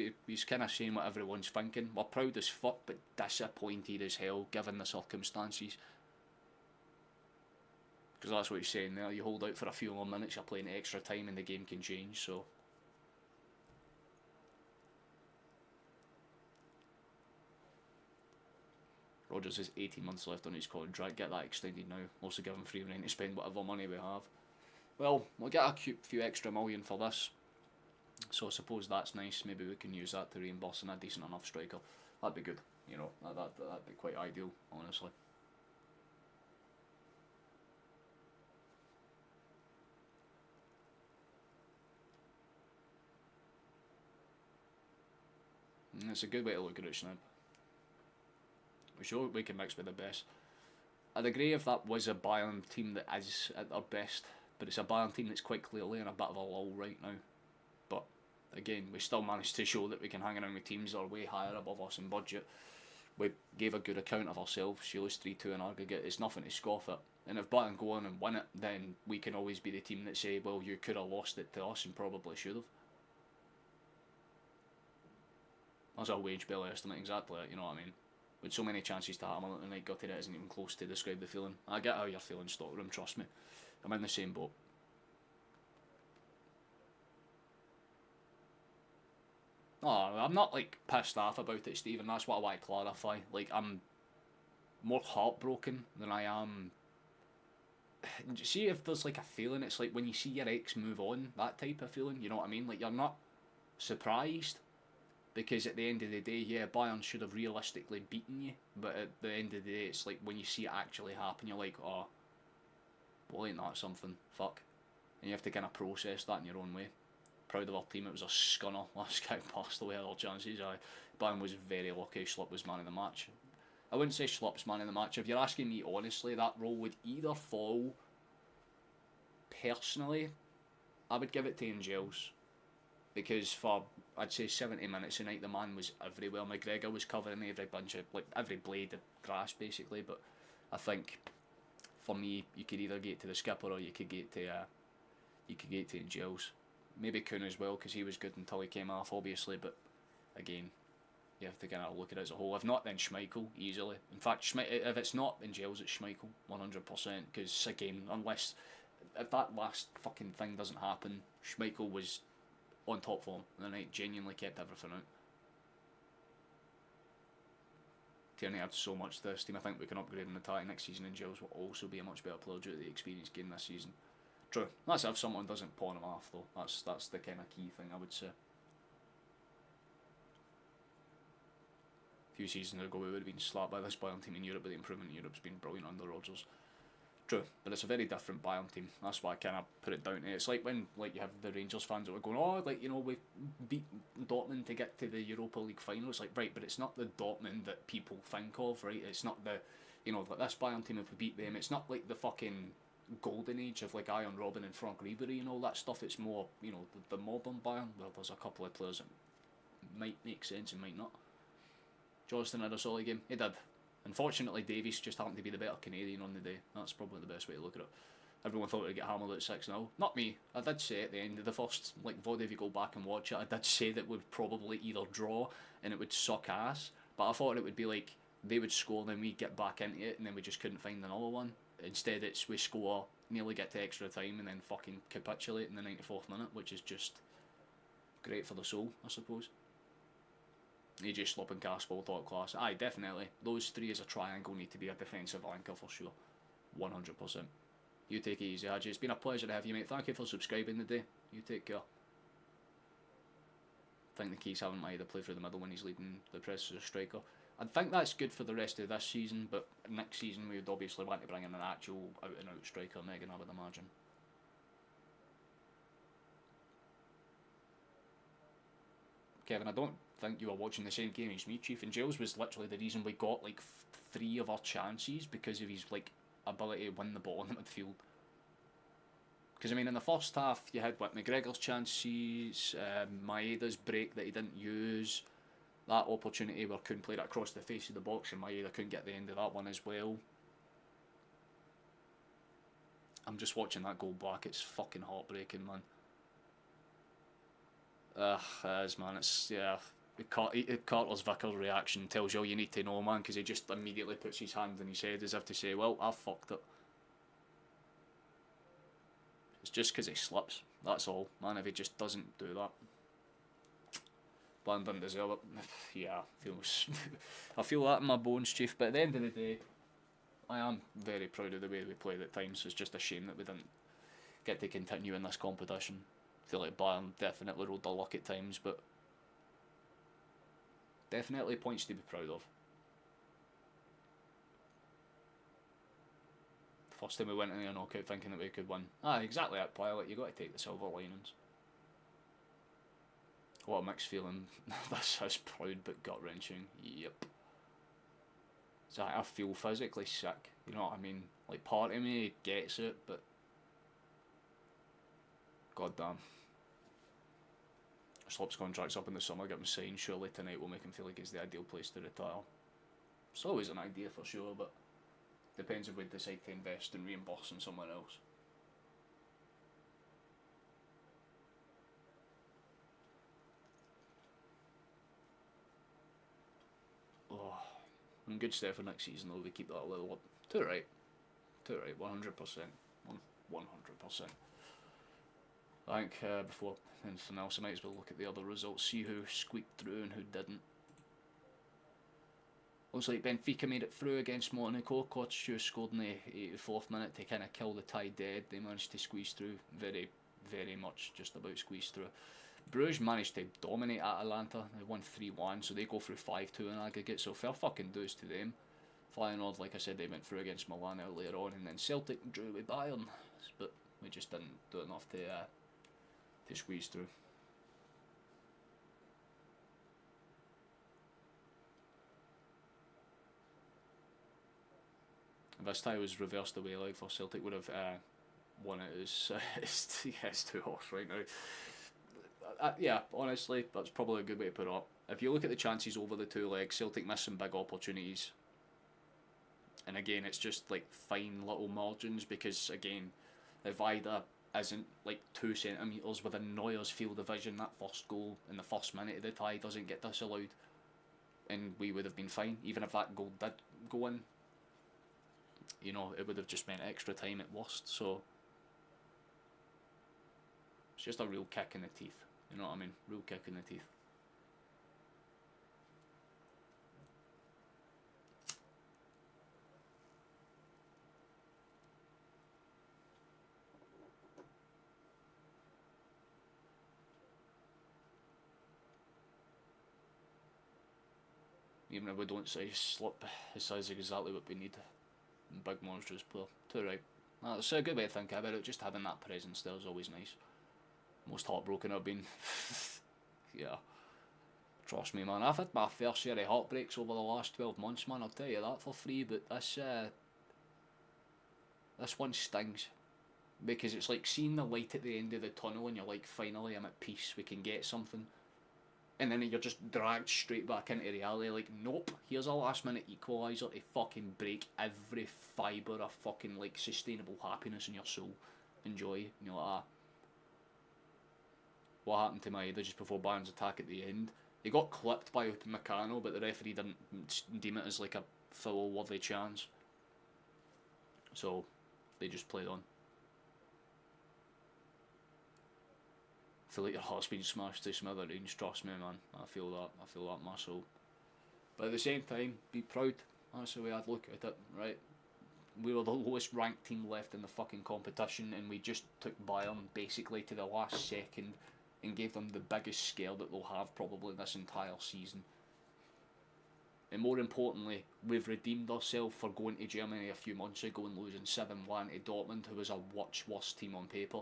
kind of saying what everyone's thinking. We're proud as fuck, but disappointed as hell given the circumstances. Because that's what he's saying there. You hold out for a few more minutes, you're playing extra time, and the game can change. So. Rodgers has 18 months left on his contract. Get that extended now. Also give him free rein to spend whatever money we have. Well, we'll get a few extra million for this. So I suppose that's nice. Maybe we can use that to reimburse a decent enough striker. That'd be good. You know, that'd be quite ideal, honestly. And it's a good way to look at it, Schnapp. We show we can mix with the best. I'd agree if that was a Bayern team that is at their best, but it's a Bayern team that's quite clearly in a bit of a lull right now. But again, we still managed to show that we can hang around with teams that are way higher above us in budget. We gave a good account of ourselves. She lost 3-2 in aggregate. It's nothing to scoff at. And if Bayern go on and win it, then we can always be the team that say, well, you could have lost it to us and probably should have. That's a wage bill estimate, exactly, you know what I mean? With so many chances to hammer it tonight, gutted it isn't even close to describe the feeling. I get how you're feeling, Stockroom, trust me. I'm in the same boat. Oh, I'm not like pissed off about it, Stephen. That's what I want to clarify. Like, I'm more heartbroken than I am. See, if there's like a feeling, it's like when you see your ex move on, that type of feeling, you know what I mean? Like, you're not surprised, because at the end of the day, yeah, Bayern should have realistically beaten you, but at the end of the day, it's like when you see it actually happen, you're like, oh, well, ain't that something? Fuck. And you have to kind of process that in your own way. Proud of our team. It was a scunner. Last guy passed away all chances. Bayern was very lucky. Schlupp was man of the match. I wouldn't say Schlupp's man of the match. If you're asking me honestly, that role would either fall, personally, I would give it to Angels. Because for, I'd say 70 minutes a night, the man was everywhere. McGregor was covering every bunch of, like, every blade of grass, basically. But I think, for me, you could either get to the skipper or you could get to Angels. Maybe Kuhn as well, because he was good until he came off, obviously. But again, you have to kind of look at it as a whole. If not, then Schmeichel, easily. In fact, if it's not Angels, it's Schmeichel, 100%. Because again, if that last fucking thing doesn't happen, Schmeichel was on top form the night, genuinely kept everything out. Tierney adds so much to this team. I think we can upgrade in the attack next season, and Giles will also be a much better player due to the experience gained this season. True. That's if someone doesn't pawn him off, though. That's the kind of key thing, I would say. A few seasons ago, we would have been slapped by this Bayern team in Europe, but the improvement in Europe's been brilliant under Rodgers. True, but it's a very different Bayern team. That's why I kind of put it down to it. It's like when you have the Rangers fans that were going, oh, we beat Dortmund to get to the Europa League final. It's like, right, but it's not the Dortmund that people think of, right? It's not the, like this Bayern team, if we beat them, it's not like the fucking golden age of like Iron Robin and Frank Ribery and all that stuff. It's more, the modern Bayern, where there's a couple of players that might make sense and might not. Johnston had a solid game. He did. Unfortunately, Davies just happened to be the better Canadian on the day. That's probably the best way to look at it. Everyone thought we'd get hammered at 6-0. Not me. I did say at the end of the first VOD, if you go back and watch it, I did say that we'd probably either draw and it would suck ass, but I thought it would be like they would score, then we'd get back into it, and then we just couldn't find another one. Instead, it's we score, nearly get to extra time, and then fucking capitulate in the 94th minute, which is just great for the soul, I suppose. AJ Schlupp and Caspel, top class. Aye, definitely. Those three as a triangle need to be a defensive anchor for sure. 100%. You take it easy, Haji. It's been a pleasure to have you, mate. Thank you for subscribing today. You take care. I think the key's having Maeda play through the middle when he's leading the press as a striker. I think that's good for the rest of this season, but next season we would obviously want to bring in an actual out-and-out striker, Megan, I would imagine. Kevin, I don't think you were watching the same game as me, Chief. And Giles was literally the reason we got 3 of our chances because of his ability to win the ball in the midfield. Because I mean, in the first half, you had McGregor's chances, Maeda's break that he didn't use, that opportunity where Kuhn played it across the face of the box and Maeda couldn't get the end of that one as well. I'm just watching that goal back. It's fucking heartbreaking, man. As man, it's yeah. Carter's Vickers' reaction tells you all you need to know, man, because he just immediately puts his hand on his head as if to say, "Well, I fucked it." It's just because he slips. That's all, man. If he just doesn't do that, Bayern didn't deserve it. Yeah, feels. I feel that in my bones, Chief. But at the end of the day, I am very proud of the way we played at times. It's just a shame that we didn't get to continue in this competition. I feel like Bayern definitely rode the luck at times, but definitely points to be proud of. First time we went in the knockout thinking that we could win. Exactly that, Pilot. You got to take the silver linings. What a mixed feeling. This is proud but gut wrenching. Yep. So I feel physically sick. You know what I mean? Like, part of me gets it, but god damn. Slop's contract's up in the summer, get him signed. Surely tonight will make him feel like it's the ideal place to retire. It's always an idea for sure, but depends if we decide to invest and reimburse in somewhere else. Oh, and good stuff for next season though. We keep that a little up. Too right, 100%, 100%. I think before anything else, I might as well look at the other results, see who squeaked through and who didn't. Looks like Benfica made it through against Monaco. Kotschu scored in the 84th minute to kind of kill the tie dead. They managed to squeeze through, very, very much just about squeezed through. Bruges managed to dominate Atalanta. They won 3-1, so they go through 5-2 in aggregate, so fair fucking dues to them. Feyenoord, like I said, they went through against Milan earlier on, and then Celtic drew with Bayern, but we just didn't do enough to squeeze through. If this tie was reversed away like for Celtic, would have won it. It's 2 horse right now. Yeah, honestly, that's probably a good way to put it up. If you look at the chances over the 2 legs, Celtic missed some big opportunities. And again, it's just like fine little margins because, again, if Vida isn't like 2 centimetres within Neuer's field of vision, that first goal in the first minute of the tie doesn't get disallowed. And we would have been fine, even if that goal did go in. You know, it would have just meant extra time at worst, so it's just a real kick in the teeth, you know what I mean? Real kick in the teeth. Even if we don't say slip, it says exactly what we need. Big monstrous player. Too right. That's a good way to think about it. Just having that presence there is always nice. Most heartbroken I've been. Yeah. Trust me, man. I've had my fair share of heartbreaks over the last 12 months, man. I'll tell you that for free. But this one stings. Because it's like seeing the light at the end of the tunnel and you're like, finally, I'm at peace. We can get something. And then you're just dragged straight back into reality, like, nope, here's a last minute equaliser to fucking break every fibre of fucking, like, sustainable happiness in your soul. Enjoy. And you're like, What happened to Maeda just before Bayern's attack at the end? He got clipped by Meccano, but the referee didn't deem it as, like, a foul worthy chance. So, they just played on. I feel like your heart's been smashed to smithereens, trust me, man. I feel that in my soul. But at the same time, be proud. That's the way I'd look at it, right? We were the lowest ranked team left in the fucking competition, and we just took Bayern basically to the last second and gave them the biggest scare that they'll have probably this entire season. And more importantly, we've redeemed ourselves for going to Germany a few months ago and losing 7-1 to Dortmund, who was a much worse team on paper.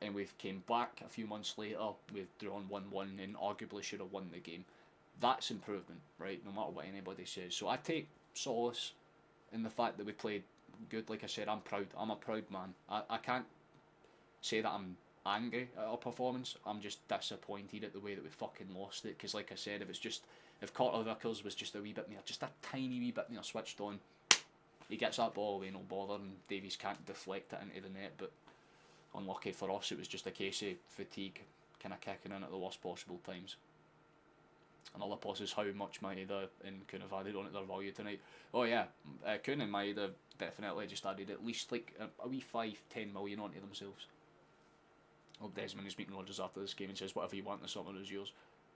And we've came back a few months later, we've drawn 1-1 and arguably should have won the game. That's improvement, right? No matter what anybody says. So I take solace in the fact that we played good. Like I said, I'm proud. I'm a proud man. I can't say that I'm angry at our performance. I'm just disappointed at the way that we fucking lost it. Because like I said, if Carter Vickers was just a wee bit more, just a tiny wee bit more switched on, he gets that ball away, no bother, and Davies can't deflect it into the net. But unlucky for us, it was just a case of fatigue kind of kicking in at the worst possible times. Another plus is how much Maeda and Kun have added on to their value tonight. Oh yeah, Kun and Maeda definitely just added at least like a wee 5-10 million onto themselves. Hope Desmond is meeting Rodgers after this game and says whatever you want, the summer is yours.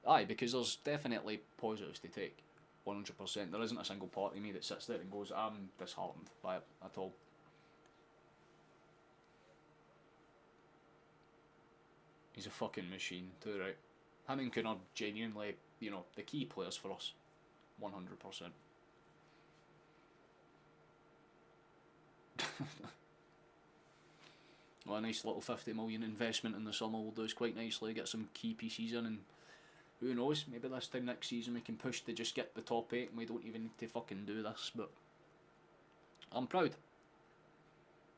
Aye, because there's definitely positives to take. 100%. There isn't a single part of me that sits there and goes, I'm disheartened by it at all. He's a fucking machine too, right? Him and Kun are genuinely, you know, the key players for us. 100%. Well, a nice little 50 million investment in the summer will do us quite nicely, get some key pieces in, and who knows, maybe this time next season we can push to just get the top 8 and we don't even need to fucking do this, but I'm proud.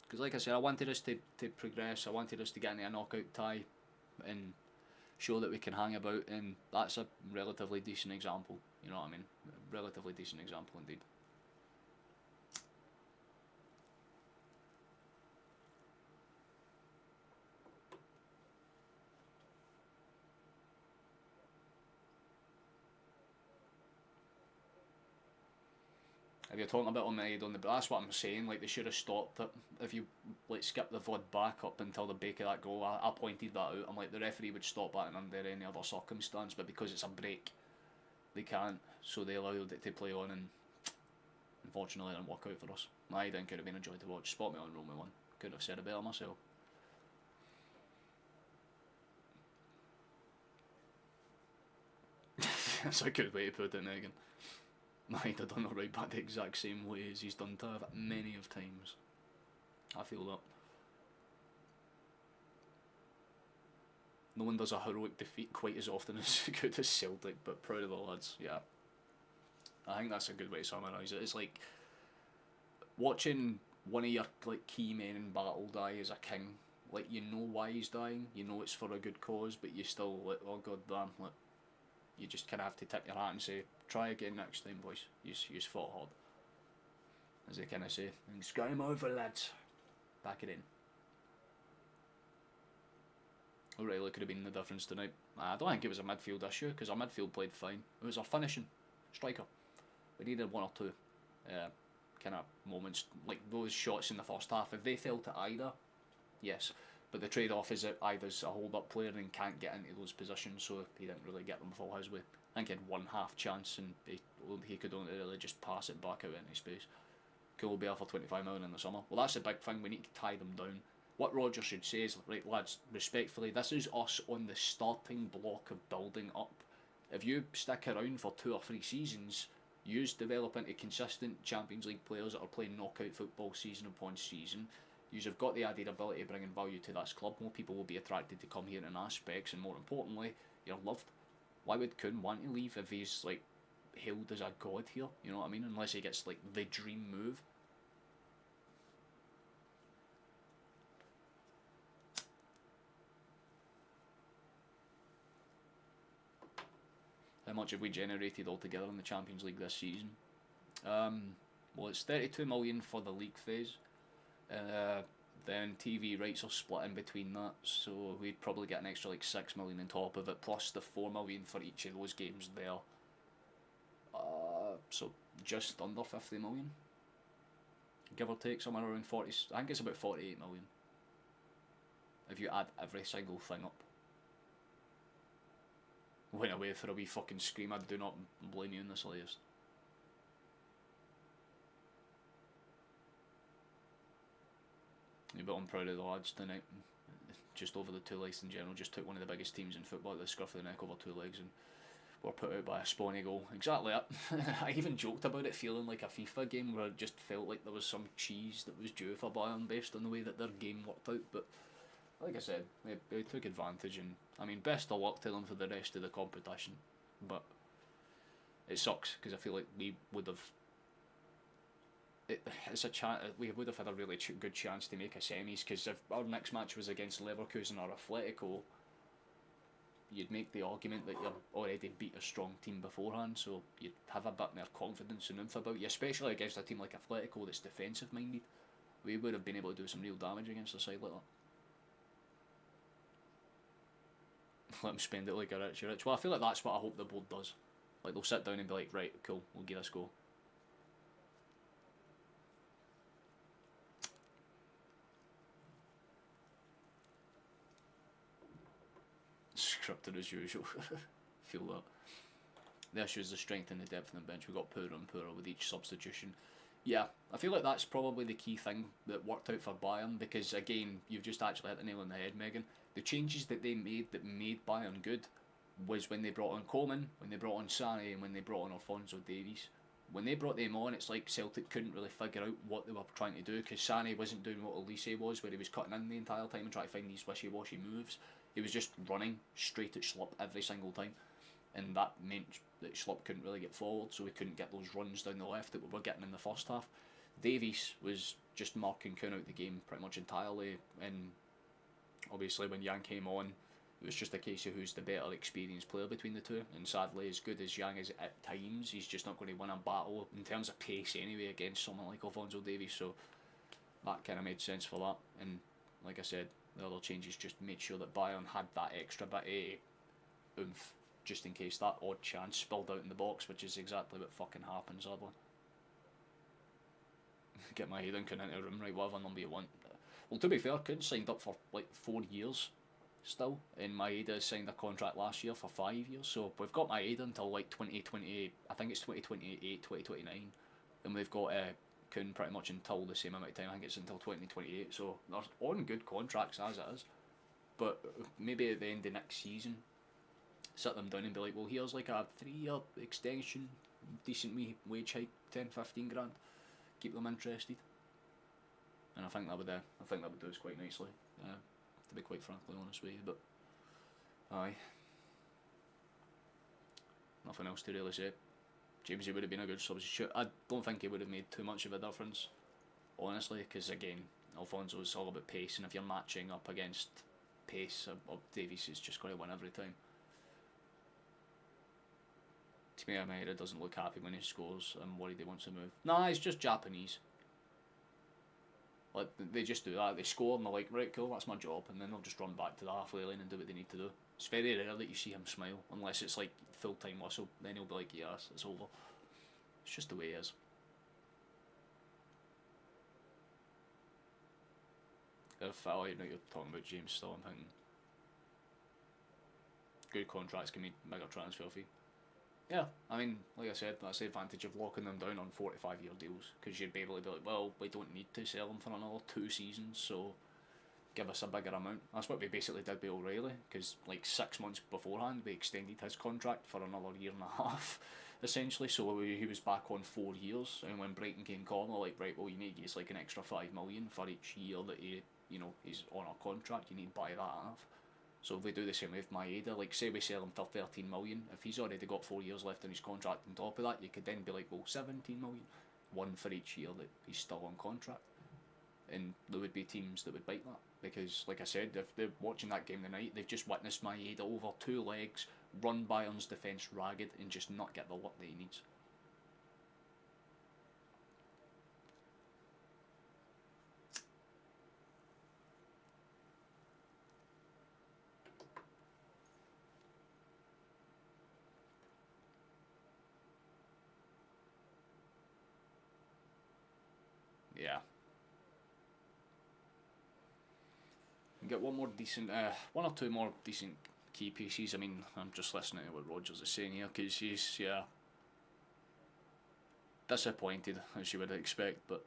Because like I said, I wanted us to progress, I wanted us to get into a knockout tie and show that we can hang about, and that's a relatively decent example, you know what I mean? A relatively decent example indeed. If you're talking about on the head on the, that's what I'm saying. Like they should have stopped it. If you like skip the VOD back up until the break of that goal, I pointed that out. I'm like the referee would stop that under any other circumstance, but because it's a break, they can't. So they allowed it to play on, and unfortunately, it didn't work out for us. I think it could have been a joy to watch. Spot me on Roma 1. Couldn't have said it better myself. That's a good way to put it, Megan. I'd have done it right back the exact same way as he's done Tav many of times. I feel that. No one does a heroic defeat quite as often as good as Celtic, but proud of the lads, yeah. I think that's a good way to summarise it. It's like watching one of your like key men in battle die as a king. Like you know why he's dying, you know it's for a good cause, but you still like, oh god damn, like you just kind of have to tip your hat and say, try again next time, boys. You fought hard. As they kind of say, and game over, lads. Back it in. O'Reilly could have been the difference tonight. I don't think it was a midfield issue, because our midfield played fine. It was our finishing. Striker. We needed one or two kind of moments, like those shots in the first half. If they fell to either, yes. But the trade-off is that either's a hold-up player and can't get into those positions, so he didn't really get them fall his way. I think he had one half chance and he could only really just pass it back out into space. Cool, will be out for 25 million in the summer. Well, that's the big thing, we need to tie them down. What Rodgers should say is, right lads, respectfully, this is us on the starting block of building up. If you stick around for 2 or 3 seasons, use develop into consistent Champions League players that are playing knockout football season upon season. You've got the added ability of bringing value to this club. More people will be attracted to come here in aspects, and more importantly, you're loved. Why would Kun want to leave if he's like hailed as a god here? You know what I mean? Unless he gets like the dream move. How much have we generated altogether in the Champions League this season? Well, it's 32 million for the league phase. Then TV rights are split in between that, so we'd probably get an extra like 6 million on top of it, plus the 4 million for each of those games there. So just under 50 million, give or take, somewhere around 40. I think it's about 48 million if you add every single thing up. Went away for a wee fucking scream. I do not blame you in the slightest. Yeah, but I'm proud of the lads tonight. Just over the 2 legs in general. Just took one of the biggest teams in football at the scruff of the neck over 2 legs and were put out by a spawny goal. Exactly that. I even joked about it feeling like a FIFA game where it just felt like there was some cheese that was due for Bayern based on the way that their game worked out. But like I said, they took advantage, and I mean, best of luck to them for the rest of the competition. But it sucks because I feel like we would have. We would have had a really good chance to make a semis, because if our next match was against Leverkusen or Atletico, you'd make the argument that you've already beat a strong team beforehand, so you'd have a bit more confidence and oomph about you, especially against a team like Atletico that's defensive minded. We would have been able to do some real damage against a side like let them spend it like a rich. Well, I feel like that's what I hope the board does. Like, they'll sit down and be like, right, cool, we'll give this a go. Scripted as usual. Feel that. The issue is the strength and the depth in the bench. We got poorer and poorer with each substitution. Yeah, I feel like that's probably the key thing that worked out for Bayern, because again, you've just actually hit the nail on the head, Megan. The changes that they made that made Bayern good was when they brought on Coleman, when they brought on Sané, and when they brought on Alphonso Davies. When they brought them on, it's like Celtic couldn't really figure out what they were trying to do, because Sané wasn't doing what Elise was, where he was cutting in the entire time and trying to find these wishy-washy moves. He was just running straight at Schlupp every single time, and that meant that Schlupp couldn't really get forward, so we couldn't get those runs down the left that we were getting in the first half. Davies was just marking Kuhn out the game pretty much entirely, and obviously when Yang came on, it was just a case of who's the better experienced player between the two, and sadly, as good as Yang is at times, he's just not going to win a battle in terms of pace anyway against someone like Alphonso Davies, so that kind of made sense for that. And like I said, the other changes just made sure that Bayern had that extra bit of oomph, just in case that odd chance spilled out in the box, which is exactly what fucking happens, sadly. Get my head and come into a room, right, whatever number you want. Well, to be fair, Kuhn signed up for like 4 years still, and Maeda has signed a contract last year for 5 years, so we've got Maeda until like 2028, I think it's 2028, 2029, and we've got Kuhn pretty much until the same amount of time, I think it's until 2028, so they're on good contracts as it is, but maybe at the end of next season, sit them down and be like, well, here's like a 3-year extension, decent wage hike, 10-15 grand, keep them interested, and I think that would do us quite nicely, to be quite frankly honest with you. But aye, nothing else to really say. Jamesy would have been a good substitute. I don't think he would have made too much of a difference, honestly, because again, Alphonso is all about pace, and if you're matching up against pace, Davies is just going to win every time. To me, Maeda doesn't look happy when he scores. I'm worried he wants to move. Nah, it's just Japanese. Like, they just do that. They score and they're like, right, cool, that's my job, and then they'll just run back to the halfway line and do what they need to do. It's very rare that you see him smile, unless it's like full-time whistle. Then he'll be like, yes, it's over. It's just the way he is. If I know you're talking about James still, I'm thinking good contracts can mean bigger transfer fee. Yeah, I mean, like I said, that's the advantage of locking them down on 45-year deals, because you'd be able to be like, well, we don't need to sell them for another 2 seasons, so give us a bigger amount. That's what we basically did with O'Reilly, because like 6 months beforehand, we extended his contract for another 1.5 years, essentially, so he was back on 4 years, and when Brighton came calling, we're like, right, well, you need to use like an extra 5 million for each year that he's on our contract, you need to buy that off. So if we do the same with Maeda, like say we sell him for 13 million, if he's already got 4 years left in his contract on top of that, you could then be like, well, 17 million, one for each year that he's still on contract. And there would be teams that would bite that, because like I said, if they're watching that game tonight, they've just witnessed Maeda over 2 legs, run Bayern's defence ragged and just not get the luck that he needs. Yeah. Get one or two more decent key pieces. I mean, I'm just listening to what Rogers is saying here, because he's disappointed, as you would expect, but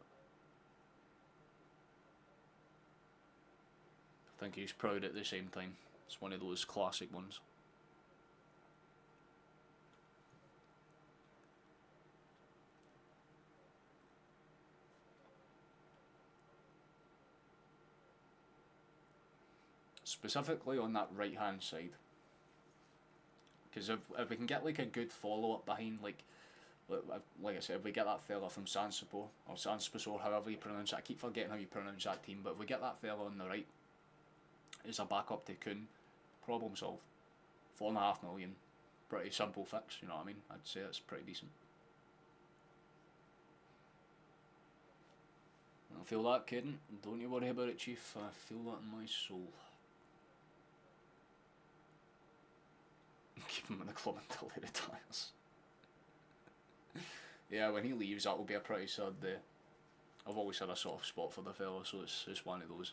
I think he's proud at the same time. It's one of those classic ones. Specifically on that right hand side, because if we can get like a good follow up behind, like I said, if we get that fella from Sanspor or Sanspor, however you pronounce it, I keep forgetting how you pronounce that team, but if we get that fella on the right as a backup to Kuhn, problem solved. 4.5 million, pretty simple fix, you know what I mean? I'd say it's pretty decent. I feel that, Caden. Don't you worry about it, Chief. I feel that in my soul. Keep him in the club until he retires. Yeah, when he leaves, that will be a pretty sad day. I've always had a soft spot for the fella, so it's one of those.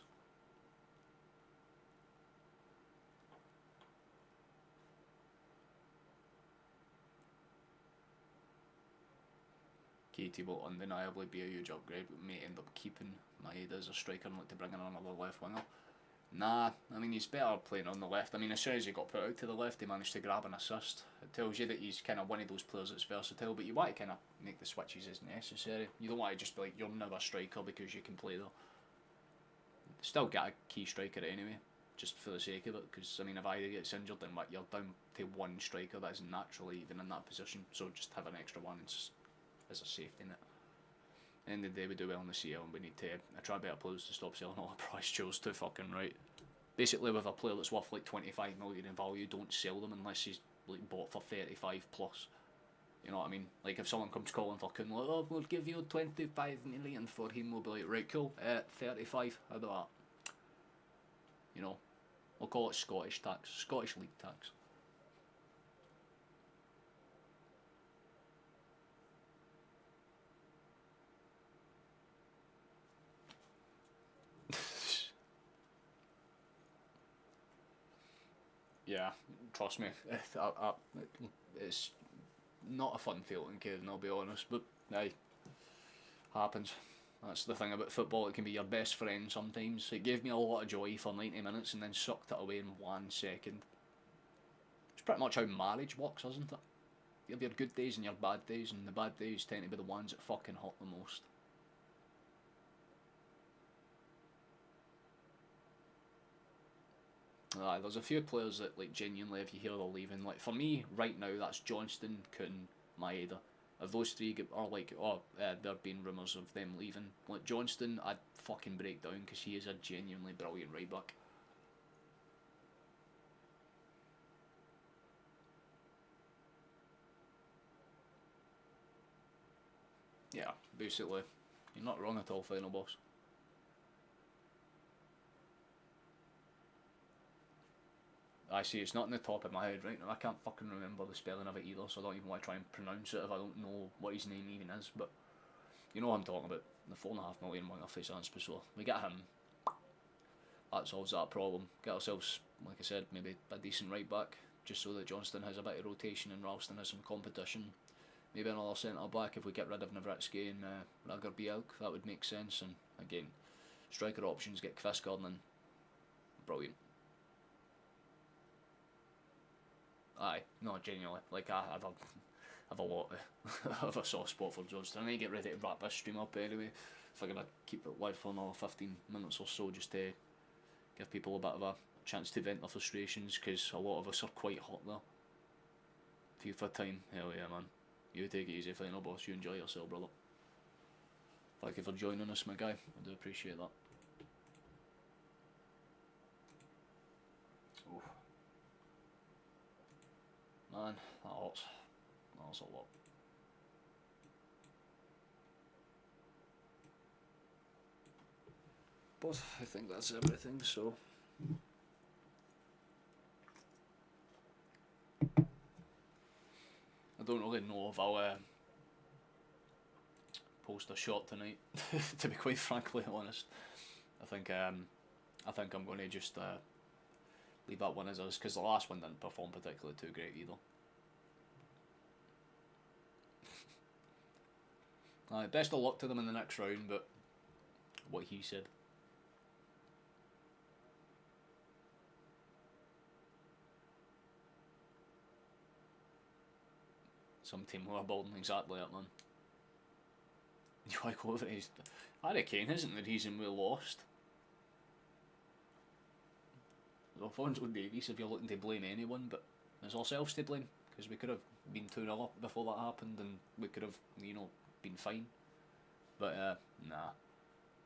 Katie will undeniably be a huge upgrade, but may end up keeping Maeda as a striker and look to bring in another left winger. Nah, I mean, he's better playing on the left. I mean, as soon as he got put out to the left, he managed to grab an assist. It tells you that he's kind of one of those players that's versatile, but you want to kind of make the switches as necessary. You don't want to just be like, you're now a striker because you can play there. Still get a key striker anyway, just for the sake of it, because, I mean, if either gets injured, then what, you're down to one striker that isn't naturally even in that position, so just have an extra one as a safety net. End of the day, we do well in the CL and we need to attract better players to stop selling all the price Joe's too fucking right. Basically, with a player that's worth like 25 million in value, don't sell them unless he's like bought for 35 plus. You know what I mean? Like if someone comes calling for Kun, like, oh, we'll give you 25 million for him, we'll be like, right, cool, 35, how about that? You know, we'll call it Scottish tax, Scottish league tax. Yeah, trust me, it's not a fun feeling, Kevin, I'll be honest, but aye, happens. That's the thing about football, it can be your best friend sometimes. It gave me a lot of joy for 90 minutes and then sucked it away in 1 second. It's pretty much how marriage works, isn't it? You have your good days and your bad days, and the bad days tend to be the ones that fucking hurt the most. There's a few players that, like, genuinely, if you hear they're leaving, like, for me, right now, that's Johnston, Kuhn, Maeda. If those three are like, there have been rumours of them leaving, like, Johnston, I'd fucking break down, because he is a genuinely brilliant right back. Yeah, basically, you're not wrong at all, final boss. I see, it's not in the top of my head right now. I can't fucking remember the spelling of it either, so I don't even want to try and pronounce it if I don't know what his name even is. But you know what I'm talking about. The 4.5 million winger for Sanspa, so we get him. That solves that problem. Get ourselves, like I said, maybe a decent right back, just so that Johnston has a bit of rotation and Ralston has some competition. Maybe another centre back if we get rid of Navritsky and Rager Bielk, that would make sense. And again, striker options, get Chris Gordon. Brilliant. Aye, no, genuinely. Like, I have a lot of a soft spot for Johnston. I need to get ready to wrap this stream up anyway. If I'm going to keep it live for another 15 minutes or so, just to give people a bit of a chance to vent their frustrations, because a lot of us are quite hot there. FIFA time, hell yeah, man. You take it easy, final boss. You enjoy yourself, brother. Thank you for joining us, my guy. I do appreciate that. Oof. Man, that hurts. That hurts a lot. But I think that's everything, so... I don't really know if I'll post a shot tonight, to be quite frankly honest. I think I'm going to just leave that one as is, because the last one didn't perform particularly too great either. Best of luck to them in the next round, but what he said. Some team who are building exactly that, man. You want to go over his... Harry Kane isn't the reason we lost. Alphonso Davies, if you're looking to blame anyone, but there's ourselves to blame, because we could have been 2-0 up before that happened, and we could have, you know, been fine. But nah,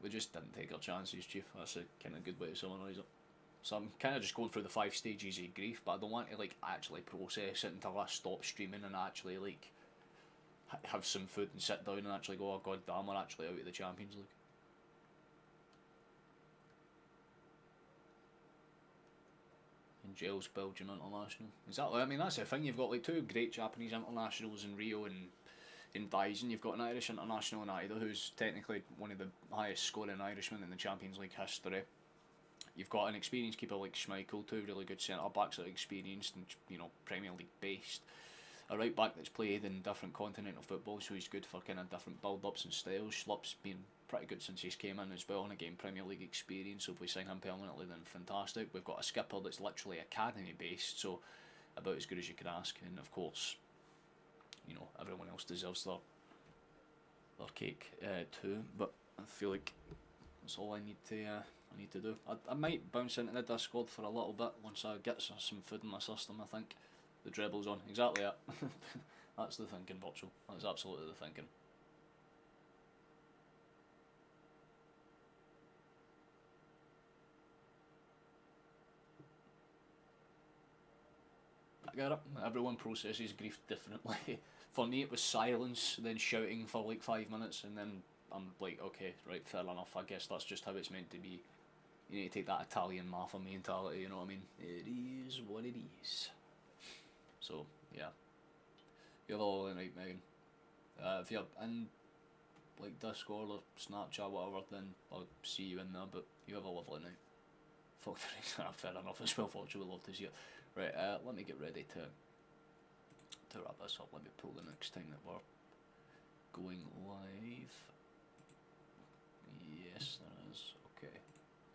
we just didn't take our chances, Chief. That's a kind of good way to summarise it. So I'm kind of just going through the 5 stages of grief, but I don't want to like actually process it until I stop streaming and actually like have some food and sit down and actually go, oh god damn, we're actually out of the Champions League. Jails Belgian international. Exactly. I mean, that's the thing. You've got like two great Japanese internationals in Rio and in Daisen. You've got an Irish international in Ida, who's technically one of the highest scoring Irishmen in the Champions League history. You've got an experienced keeper like Schmeichel, two really good centre backs that are experienced and Premier League based. A right back that's played in different continental football, so he's good for kind of different build ups and styles. Schlupp's been pretty good since he's came in as well, and again Premier League experience. So if we sign him permanently, then fantastic. We've got a skipper that's literally academy based, so about as good as you could ask. And of course, everyone else deserves their cake too. But I feel like that's all I need to do. I might bounce into the Discord for a little bit once I get some food in my system. I think the dribble's on. Exactly it. That's the thinking, Watchel. That's absolutely the thinking. I get it. Everyone processes grief differently. For me, it was silence, then shouting for like 5 minutes, and then I'm like, okay, right, fair enough. I guess that's just how it's meant to be. You need to take that Italian mafia mentality, you know what I mean? It is what it is. So, yeah. You have a lovely night, Megan. If you're in like Discord or Snapchat, whatever, then I'll see you in there, but you have a lovely night. Fuck the reason, fair enough as well, Fortune, we'd love to see you. Right, let me get ready to wrap this up. Let me pull the next time that we're going live. Yes, there is. Okay.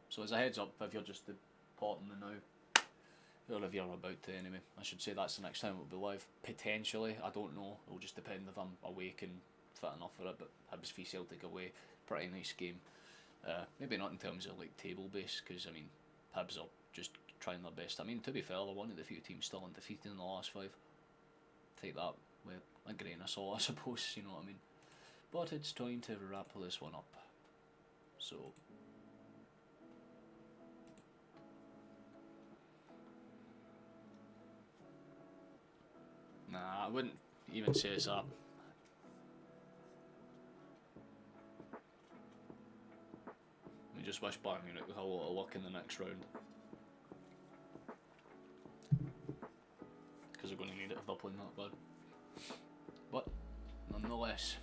So as a heads up, if you're just departing the now, or if you're about to anyway, I should say that's the next time we'll be live. Potentially, I don't know. It'll just depend if I'm awake and fit enough for it. But Hibs v Celtic away, pretty nice game. Maybe not in terms of like table base, because I mean, Hibs are just trying their best. I mean, to be fair, they're one of the few teams still undefeated in the last 5. Take that with a grain of salt, I suppose, you know what I mean. But it's time to wrap this one up. So, nah, I wouldn't even say it's that. We just wish Bayern Munich with a lot of luck in the next round. Because they're going to need it if they're playing that bad. But nonetheless,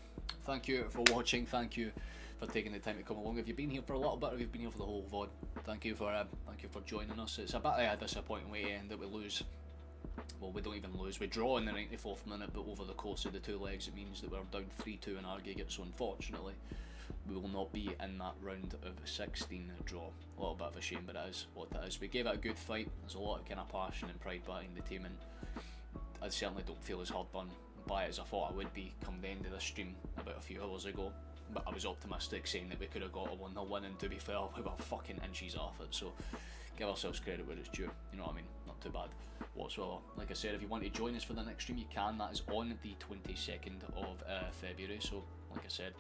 thank you for watching. Thank you for taking the time to come along. If you've been here for a little bit, or if you've been here for the whole VOD, thank you for joining us. It's a bit of a disappointing way to end that we lose. Well, we don't even lose. We draw in the 94th minute, but over the course of the 2 legs, it means that we're down 3-2 in our aggregate. So unfortunately, we will not be in that round of 16 draw. A little bit of a shame, but it is what it is. We gave it a good fight. There's a lot of kind of passion and pride behind the team, and I certainly don't feel as hard done by it as I thought I would be come the end of the stream about a few hours ago. But I was optimistic, saying that we could have got a 1-0 win, and to be fair, we were fucking inches off it. So give ourselves credit where it's due. You know what I mean? Not too bad whatsoever. Like I said, if you want to join us for the next stream, you can. That is on the 22nd of February. So like I said,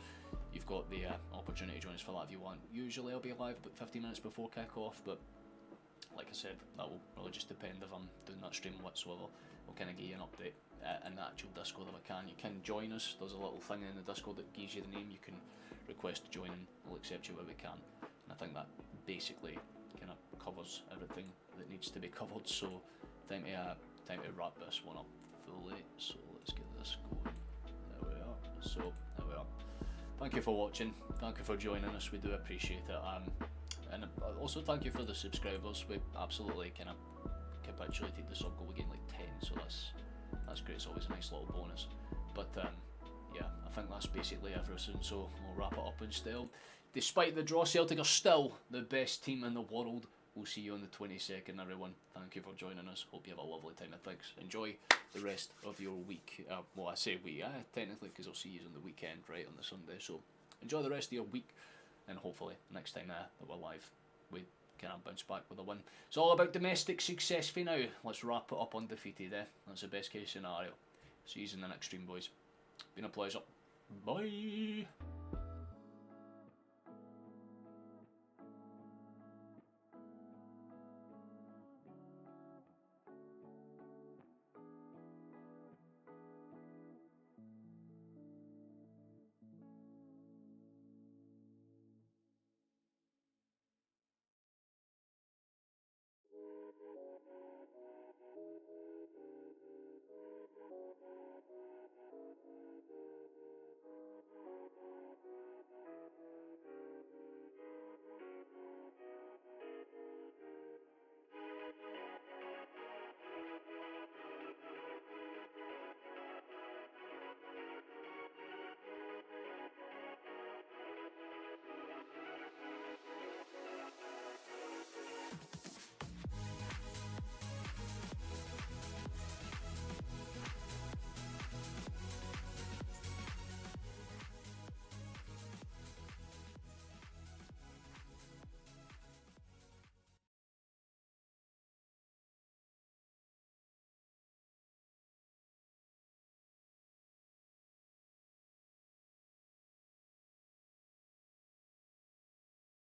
you've got the opportunity to join us for that if you want. Usually I'll be live about 15 minutes before kick-off, but like I said, that will really just depend if I'm doing that stream whatsoever. We'll kind of give you an update in the actual Discord if I can. You can join us. There's a little thing in the Discord that gives you the name. You can request to join and we'll accept you where we can. And I think that basically kind of covers everything that needs to be covered. So time to wrap this one up fully. So let's get this going. There we are. So there we are. Thank you for watching. Thank you for joining us. We do appreciate it. And also thank you for the subscribers. We absolutely kind of capitulated the sub goal again, like 10. So that's great. It's always a nice little bonus. But yeah, I think that's basically everything. So we'll wrap it up in style. Despite the draw, Celtic are still the best team in the world. We'll see you on the 22nd, everyone. Thank you for joining us. Hope you have a lovely time. And thanks. Enjoy the rest of your week. Well, I say week, technically, because I'll see you on the weekend, right, on the Sunday. So enjoy the rest of your week. And hopefully, next time that we're live, we can bounce back with a win. It's all about domestic success for now. Let's wrap it up undefeated, That's the best case scenario. See you in the next stream, boys. Been a pleasure. Bye.